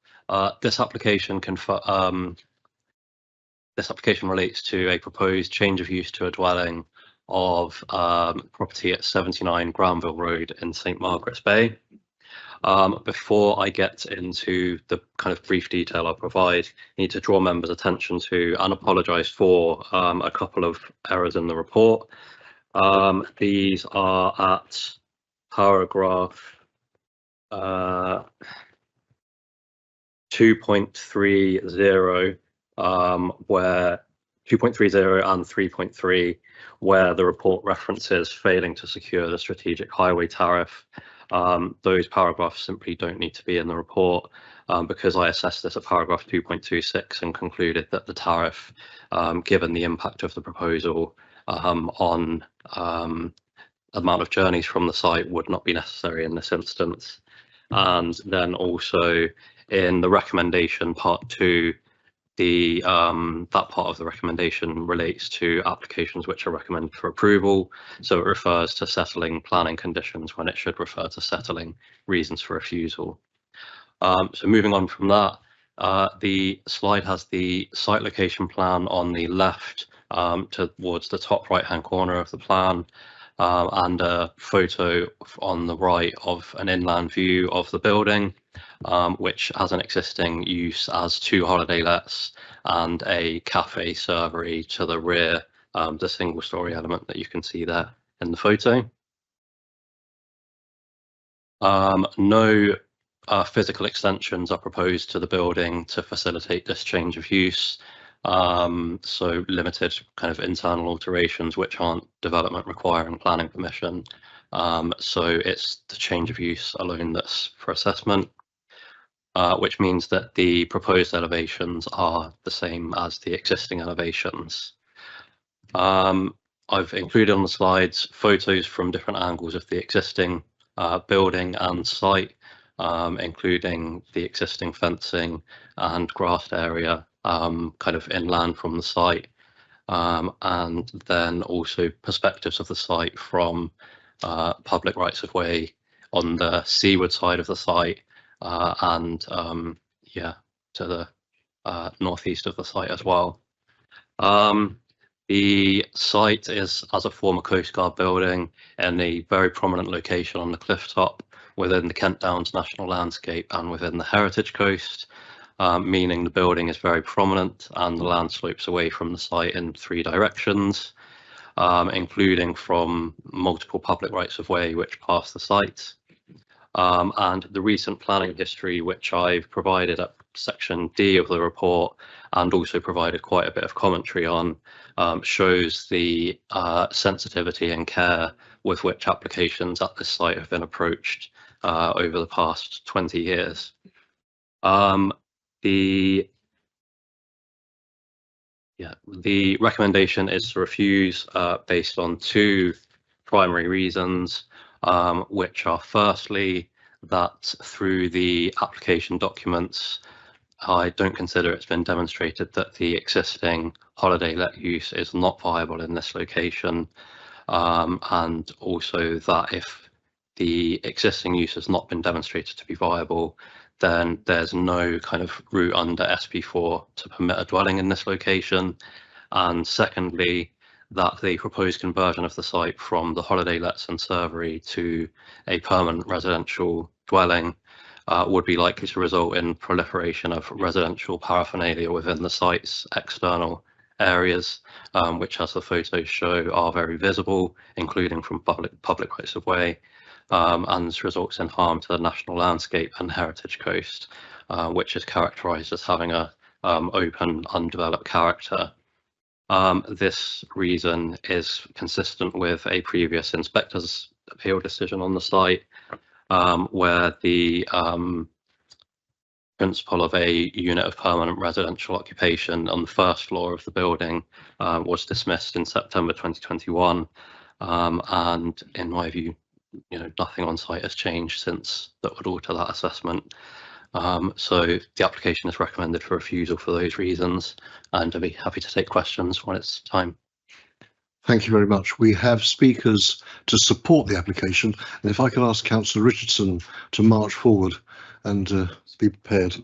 This application relates to a proposed change of use to a dwelling of property at 79 Granville Road in St Margaret's Bay. Before I get into the kind of brief detail I'll provide, I need to draw members' attention to and apologise for a couple of errors in the report. These are at paragraph 2.30, where 2.30 and 3.3, where the report references failing to secure the strategic highway tariff. Those paragraphs simply don't need to be in the report because I assessed this at paragraph 2.26 and concluded that the tariff, given the impact of the proposal on amount of journeys from the site, would not be necessary in this instance. And then also in the recommendation part 2, that part of the recommendation relates to applications which are recommended for approval. So it refers to settling planning conditions when it should refer to settling reasons for refusal. So moving on from that, the slide has the site location plan on the left towards the top right hand corner of the plan, and a photo on the right of an inland view of the building, which has an existing use as 2 holiday lets and a cafe servery to the rear, the single story element that you can see there in the photo. No physical extensions are proposed to the building to facilitate this change of use. So limited kind of internal alterations which aren't development requiring planning permission. So it's the change of use alone that's for assessment, which means that the proposed elevations are the same as the existing elevations. I've included on the slides photos from different angles of the existing building and site, including the existing fencing and grassed area kind of inland from the site, and then also perspectives of the site from public rights of way on the seaward side of the site, and to the northeast of the site as well. The site is, as a former Coast Guard building, in a very prominent location on the cliff top within the Kent Downs National Landscape and within the Heritage Coast, meaning the building is very prominent and the land slopes away from the site in 3 directions, including from multiple public rights of way which pass the site. And the recent planning history, which I've provided at section D of the report and also provided quite a bit of commentary on, shows the sensitivity and care with which applications at this site have been approached over the past 20 years. The recommendation is to refuse based on 2 primary reasons, which are firstly that through the application documents, I don't consider it's been demonstrated that the existing holiday let use is not viable in this location, and also that if the existing use has not been demonstrated to be viable, then there's no kind of route under SP4 to permit a dwelling in this location. And secondly, that the proposed conversion of the site from the holiday lets and servery to a permanent residential dwelling would be likely to result in proliferation of residential paraphernalia within the site's external areas, which, as the photos show, are very visible, including from public rights of way, and this results in harm to the national landscape and heritage coast, which is characterised as having a open, undeveloped character. This reason is consistent with a previous inspector's appeal decision on the site, where the principle of a unit of permanent residential occupation on the first floor of the building was dismissed in September 2021. And in my view, nothing on site has changed since that would alter that assessment. So the application is recommended for refusal for those reasons, and I'd be happy to take questions when it's time. Thank you very much. We have speakers to support the application, and if I could ask Councillor Richardson to march forward and be prepared.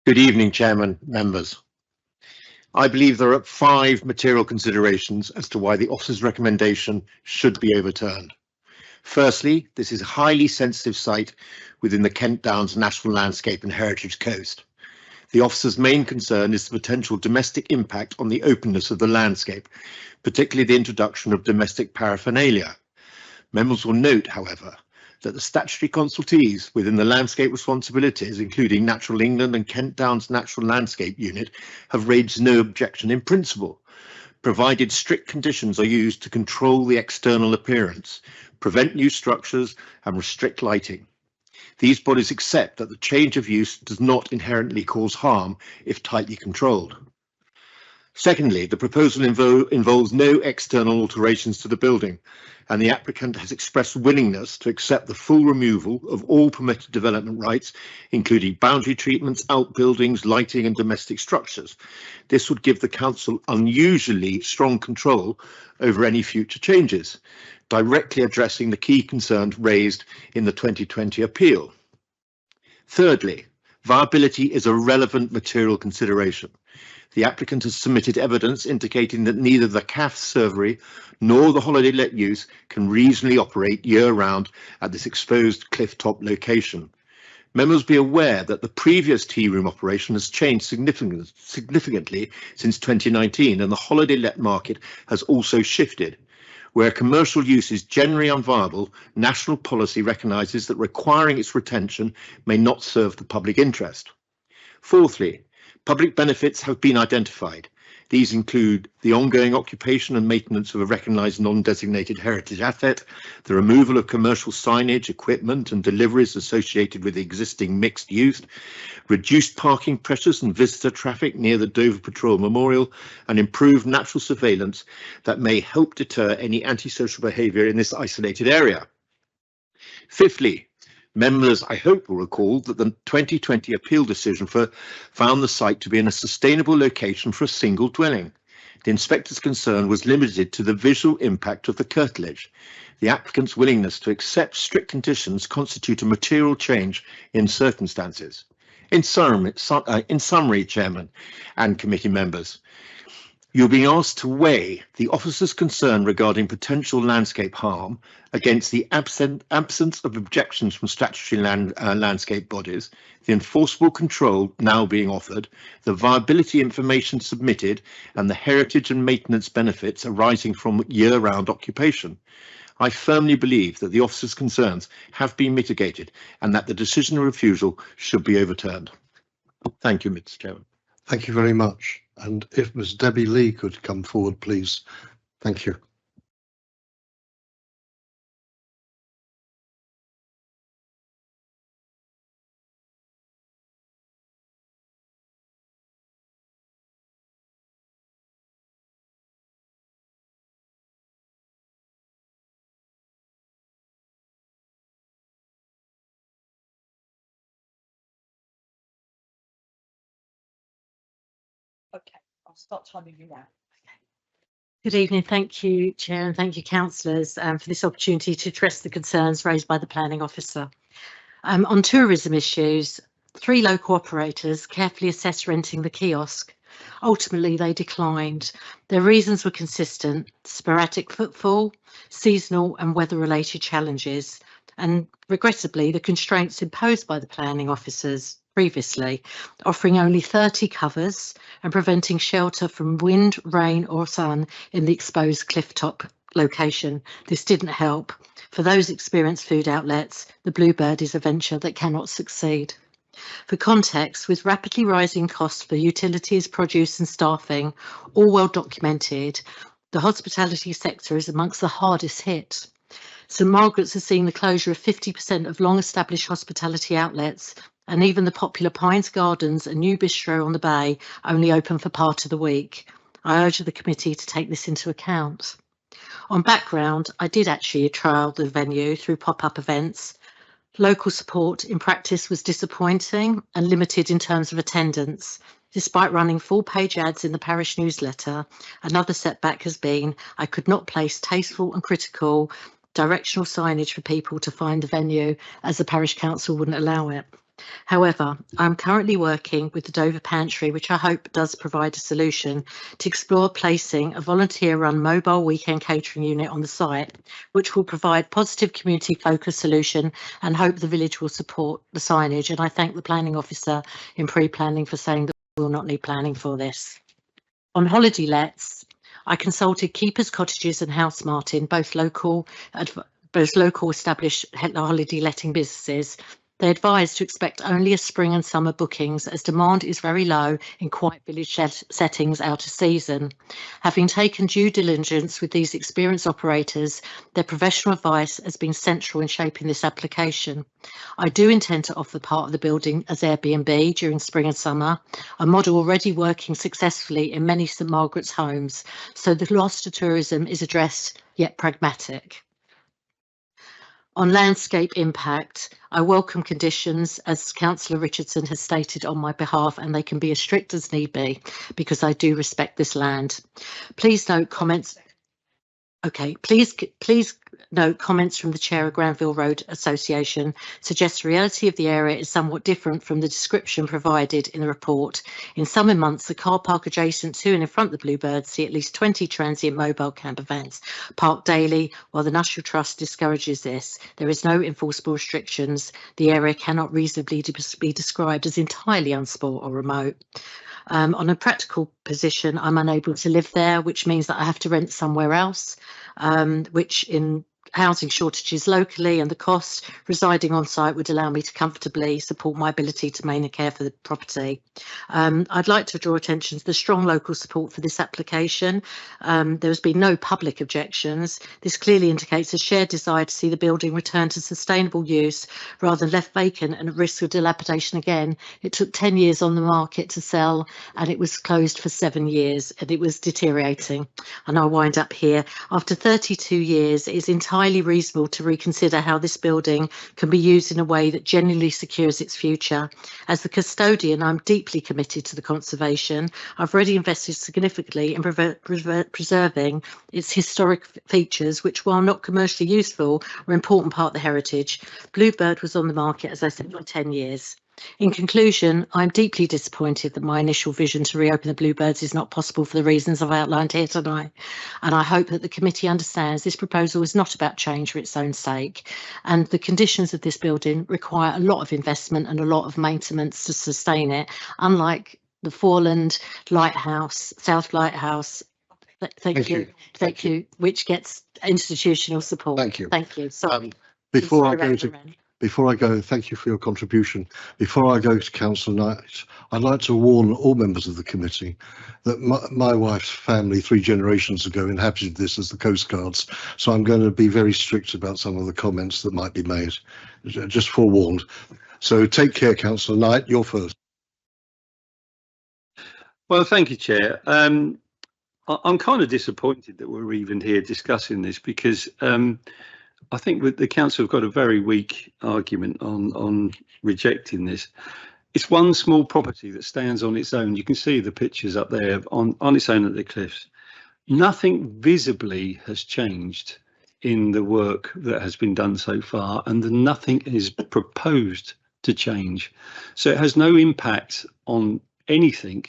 Good evening, Chairman, members. I believe there are 5 material considerations as to why the officer's recommendation should be overturned. Firstly, this is a highly sensitive site within the Kent Downs National Landscape and Heritage Coast. The officer's main concern is the potential domestic impact on the openness of the landscape, particularly the introduction of domestic paraphernalia. Members will note, however, that the statutory consultees within the landscape responsibilities, including Natural England and Kent Downs Natural Landscape Unit, have raised no objection in principle, provided strict conditions are used to control the external appearance, prevent new structures and restrict lighting. These bodies accept that the change of use does not inherently cause harm if tightly controlled. Secondly, the proposal involves no external alterations to the building, and the applicant has expressed willingness to accept the full removal of all permitted development rights, including boundary treatments, outbuildings, lighting and domestic structures. This would give the council unusually strong control over any future changes, directly addressing the key concerns raised in the 2020 appeal. Thirdly, viability is a relevant material consideration. The applicant has submitted evidence indicating that neither the CAF servery nor the holiday let use can reasonably operate year-round at this exposed cliff-top location. Members be aware that the previous tea room operation has changed significantly since 2019, and the holiday let market has also shifted. Where commercial use is generally unviable, national policy recognises that requiring its retention may not serve the public interest. Fourthly, public benefits have been identified. These include the ongoing occupation and maintenance of a recognised non-designated heritage asset, the removal of commercial signage, equipment and deliveries associated with the existing mixed use, reduced parking pressures and visitor traffic near the Dover Patrol Memorial, and improved natural surveillance that may help deter any antisocial behaviour in this isolated area. Fifthly, members, I hope, will recall that the 2020 appeal decision found the site to be in a sustainable location for a single dwelling. The inspector's concern was limited to the visual impact of the curtilage. The applicant's willingness to accept strict conditions constitute a material change in circumstances. In summary, Chairman and committee members, you're being asked to weigh the officer's concern regarding potential landscape harm against the absence of objections from statutory landscape bodies, the enforceable control now being offered, the viability information submitted, and the heritage and maintenance benefits arising from year-round occupation. I firmly believe that the officer's concerns have been mitigated and that the decision of refusal should be overturned. Thank you, Mr. Chairman. Thank you very much. And if Ms. Debbie Lee could come forward, please. Thank you. Okay, I'll start timing you now. Good evening. Thank you, Chair, and thank you, councillors, for this opportunity to address the concerns raised by the planning officer. On tourism issues, 3 local operators carefully assessed renting the kiosk. Ultimately, they declined. Their reasons were consistent: sporadic footfall, seasonal and weather-related challenges, and regrettably, the constraints imposed by the planning officers previously, offering only 30 covers and preventing shelter from wind, rain or sun in the exposed clifftop location. This didn't help. For those experienced food outlets, the Bluebird is a venture that cannot succeed. For context, with rapidly rising costs for utilities, produce and staffing, all well documented, the hospitality sector is amongst the hardest hit. St Margaret's has seen the closure of 50% of long-established hospitality outlets, and even the popular Pines Gardens and New Bistro on the Bay only open for part of the week. I urge the committee to take this into account. On background, I did actually trial the venue through pop-up events. Local support in practice was disappointing and limited in terms of attendance. Despite running full-page ads in the parish newsletter, another setback has been I could not place tasteful and critical directional signage for people to find the venue, as the parish council wouldn't allow it. However, I'm currently working with the Dover Pantry, which I hope does provide a solution, to explore placing a volunteer-run mobile weekend catering unit on the site, which will provide positive community-focused solution, and hope the village will support the signage. And I thank the planning officer in pre-planning for saying that we will not need planning for this. On holiday lets, I consulted Keepers Cottages and House Martin, both local established holiday letting businesses. They advised to expect only a spring and summer bookings, as demand is very low in quiet village settings out of season. Having taken due diligence with these experienced operators, their professional advice has been central in shaping this application. I do intend to offer part of the building as Airbnb during spring and summer, a model already working successfully in many St Margaret's homes, so the loss to tourism is addressed yet pragmatic. On landscape impact, I welcome conditions, as Councillor Richardson has stated on my behalf, and they can be as strict as need be, because I do respect this land. Please note comments. Okay, please note comments from the Chair of Granville Road Association suggests the reality of the area is somewhat different from the description provided in the report. In summer months, the car park adjacent to and in front of the Bluebird see at least 20 transient mobile camper vans parked daily, while the National Trust discourages this. There is no enforceable restrictions. The area cannot reasonably be described as entirely unsport or remote. On a practical position, I'm unable to live there, which means that I have to rent somewhere else, which in housing shortages locally and the cost residing on site would allow me to comfortably support my ability to maintain care for the property. I'd like to draw attention to the strong local support for this application. There has been no public objections. This clearly indicates a shared desire to see the building return to sustainable use rather than left vacant and at risk of dilapidation again. It took 10 years on the market to sell, and it was closed for 7 years, and it was deteriorating. And I'll wind up here. After 32 years, it is entirely reasonable to reconsider how this building can be used in a way that genuinely secures its future. As the custodian, I'm deeply committed to the conservation. I've already invested significantly in preserving its historic features, which, while not commercially useful, are an important part of the heritage. Bluebird was on the market, as I said, for 10 years. In conclusion, I'm deeply disappointed that my initial vision to reopen the Bluebirds is not possible for the reasons I've outlined here tonight, and I hope that the committee understands this proposal is not about change for its own sake, and the conditions of this building require a lot of investment and a lot of maintenance to sustain it, unlike the Foreland Lighthouse, South Lighthouse. Thank you, which gets institutional support. Thank you. Sorry. Before I go, thank you for your contribution. Before I go to Councillor Knight, I'd like to warn all members of the committee that my wife's family 3 generations ago inhabited this as the Coast Guards, so I'm going to be very strict about some of the comments that might be made. Just forewarned. So take care, Councillor Knight, you're first. Well, thank you, Chair. I'm kind of disappointed that we're even here discussing this, because I think the council have got a very weak argument on rejecting this. It's one small property that stands on its own. You can see the pictures up there on its own at the cliffs. Nothing visibly has changed in the work that has been done so far, and nothing is proposed to change. So it has no impact on anything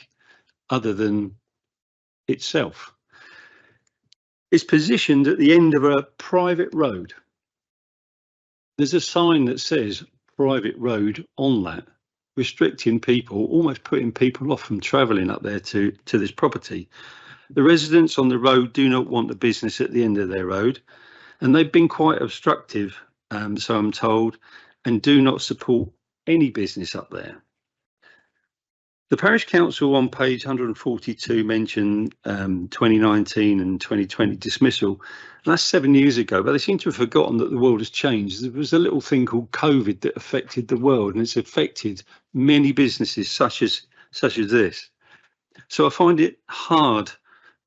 other than itself. It's positioned at the end of a private road. There's a sign that says private road on that. restricting people, almost putting people off from travelling up there to this property. The residents on the road do not want the business at the end of their road, and they've been quite obstructive, so I'm told, and do not support any business up there. The Parish Council on page 142 mentioned 2019 and 2020 dismissal. And that's 7 years ago, but they seem to have forgotten that the world has changed. There was a little thing called COVID that affected the world, and it's affected many businesses such as this. So I find it hard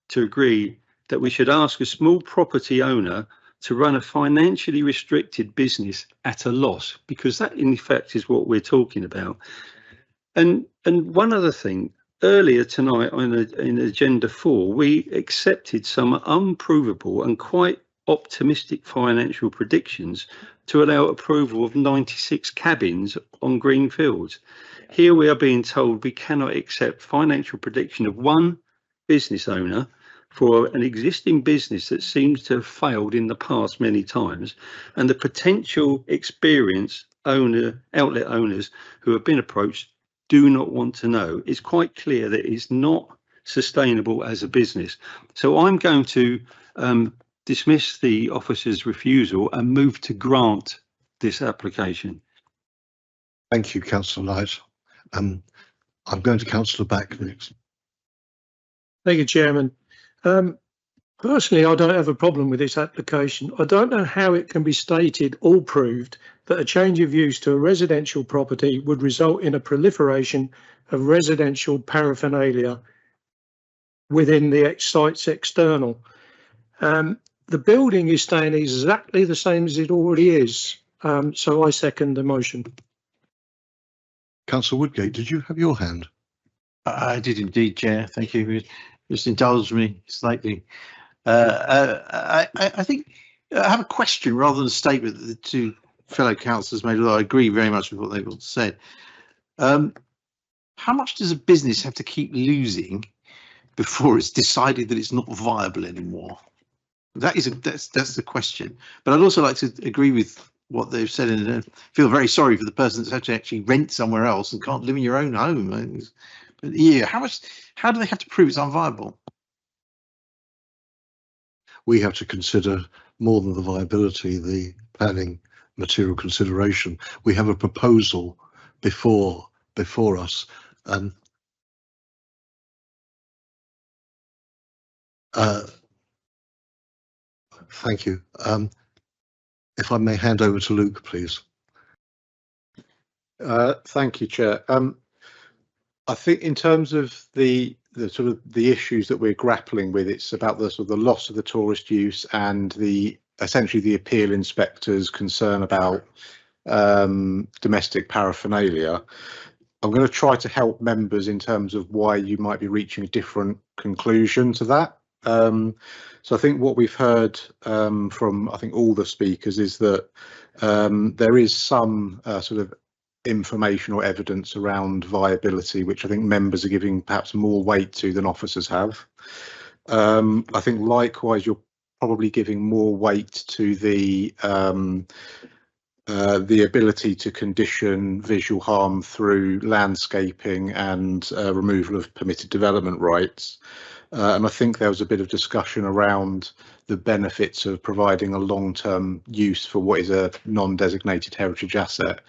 to agree that we should ask a small property owner to run a financially restricted business at a loss, because that in effect is what we're talking about. And one other thing, earlier tonight in Agenda 4, we accepted some unprovable and quite optimistic financial predictions to allow approval of 96 cabins on green fields. Here we are being told we cannot accept financial prediction of one business owner for an existing business that seems to have failed in the past many times, and the potential experienced outlet owners who have been approached do not want to know. It's quite clear that it's not sustainable as a business. So I'm going to dismiss the officer's refusal and move to grant this application. Thank you, Councillor Knight. I'm going to Councillor Back next. Thank you, Chairman. Personally, I don't have a problem with this application. I don't know how it can be stated or proved that a change of use to a residential property would result in a proliferation of residential paraphernalia within the site's external. The building is staying exactly the same as it already is. So I second the motion. Councillor Woodgate, did you have your hand? I did indeed, Chair. Thank you. Just indulge me slightly. I think I have a question rather than a statement that the two fellow councillors made, although I agree very much with what they've all said. How much does a business have to keep losing before it's decided that it's not viable anymore? That's the question. But I'd also like to agree with what they've said and feel very sorry for the person that's had to actually rent somewhere else and can't live in your own home. But yeah, how do they have to prove it's unviable? We have to consider more than the viability, the planning material consideration. We have a proposal before us. Thank you. If I may hand over to Luke, please. Thank you, Chair. I think in terms of the sort of the issues that we're grappling with, it's about the sort of the loss of the tourist use and essentially the appeal inspector's concern about domestic paraphernalia. I'm going to try to help members in terms of why you might be reaching a different conclusion to that. So I think what we've heard from I think all the speakers is that there is some sort of information or evidence around viability, which I think members are giving perhaps more weight to than officers have. I think likewise you're probably giving more weight to the ability to condition visual harm through landscaping and removal of permitted development rights. And I think there was a bit of discussion around the benefits of providing a long-term use for what is a non-designated heritage asset.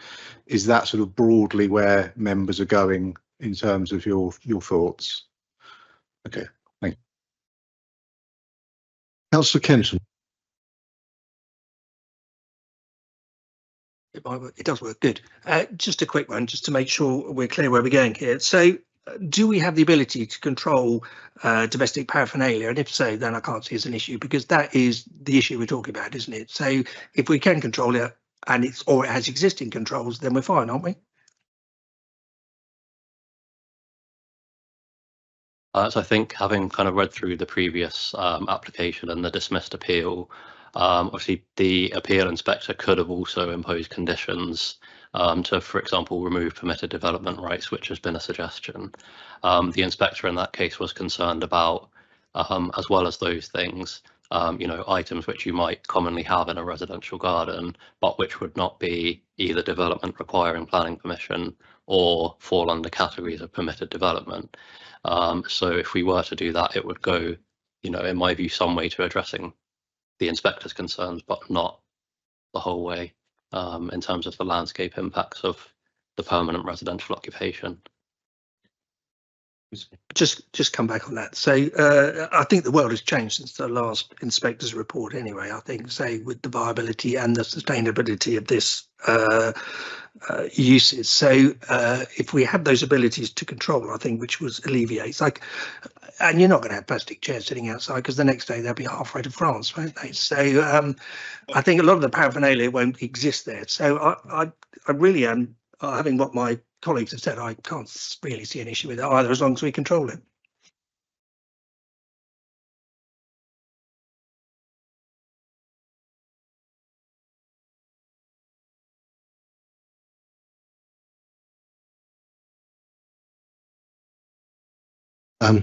Is that sort of broadly where members are going in terms of your thoughts? Okay, thank you. Councillor Kenton. It does work, good. Just a quick one, just to make sure we're clear where we're going here. So do we have the ability to control domestic paraphernalia? And if so, then I can't see as an issue, because that is the issue we're talking about, isn't it? So if we can control it and it has existing controls, then we're fine, aren't we? So I think, having kind of read through the previous application and the dismissed appeal, obviously the appeal inspector could have also imposed conditions to, for example, remove permitted development rights, which has been a suggestion. The inspector in that case was concerned about, as well as those things, items which you might commonly have in a residential garden, but which would not be either development requiring planning permission or fall under categories of permitted development. So if we were to do that, it would go, in my view, some way to addressing the inspector's concerns, but not the whole way in terms of the landscape impacts of the permanent residential occupation. Just come back on that. So I think the world has changed since the last inspector's report anyway. I think, say, with the viability and the sustainability of this uses. So if we have those abilities to control, I think, which was alleviates, like, and you're not going to have plastic chairs sitting outside because the next day they'll be halfway to France, won't they? So I think a lot of the paraphernalia won't exist there. So I really am, having what my colleagues have said, I can't really see an issue with it either, as long as we control it.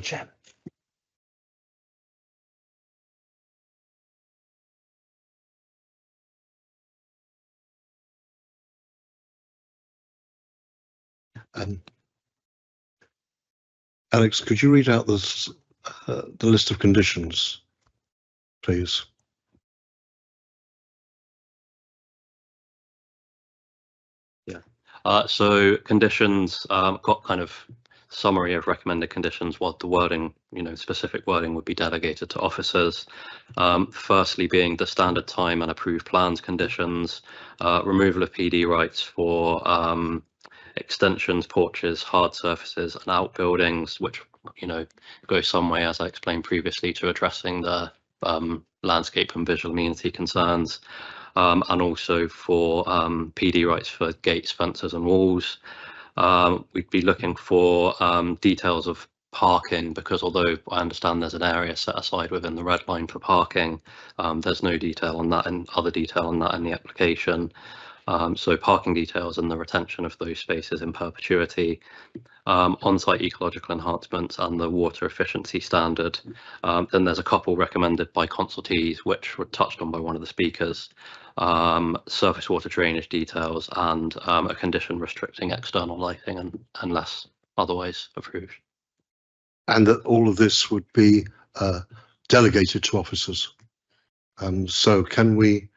Chairman. Alex, could you read out this, the list of conditions, please? Yeah. So conditions, got kind of summary of recommended conditions. What the wording, specific wording would be delegated to officers. Firstly, being the standard time and approved plans conditions, removal of PD rights for extensions, porches, hard surfaces and outbuildings, which go some way, as I explained previously, to addressing the landscape and visual amenity concerns, and also for PD rights for gates, fences and walls. We'd be looking for details of parking, because although I understand there's an area set aside within the red line for parking, there's no detail on that and other detail on that in the application. So parking details and the retention of those spaces in perpetuity, on-site ecological enhancements and the water efficiency standard. Then there's a couple recommended by consultees, which were touched on by one of the speakers, surface water drainage details and a condition restricting external lighting unless otherwise approved. And that all of this would be delegated to officers. So can we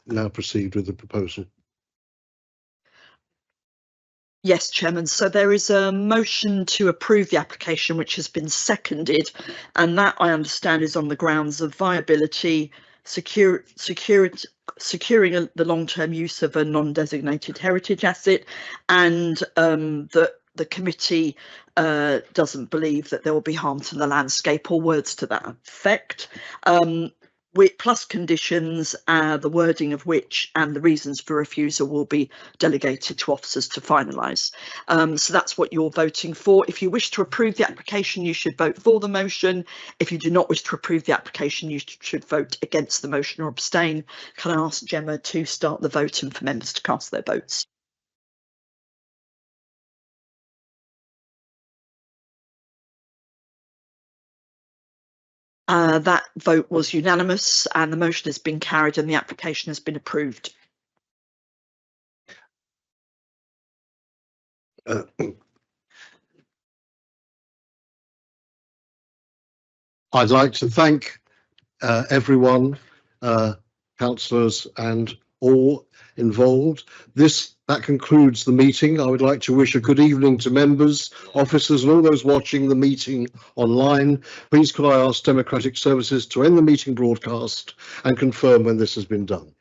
now proceed with the proposal? Yes, Chairman. So there is a motion to approve the application which has been seconded, and that I understand is on the grounds of viability, securing the long-term use of a non-designated heritage asset, and that the committee doesn't believe that there will be harm to the landscape or words to that effect. Plus conditions, the wording of which and the reasons for refusal will be delegated to officers to finalise. So that's what you're voting for. If you wish to approve the application, you should vote for the motion. If you do not wish to approve the application, you should vote against the motion or abstain. Can I ask Gemma to start the vote and for members to cast their votes? That vote was unanimous and the motion has been carried and the application has been approved. I'd like to thank everyone, councillors and all involved. That concludes the meeting. I would like to wish a good evening to members, officers and all those watching the meeting online. Please could I ask Democratic Services to end the meeting broadcast and confirm when this has been done.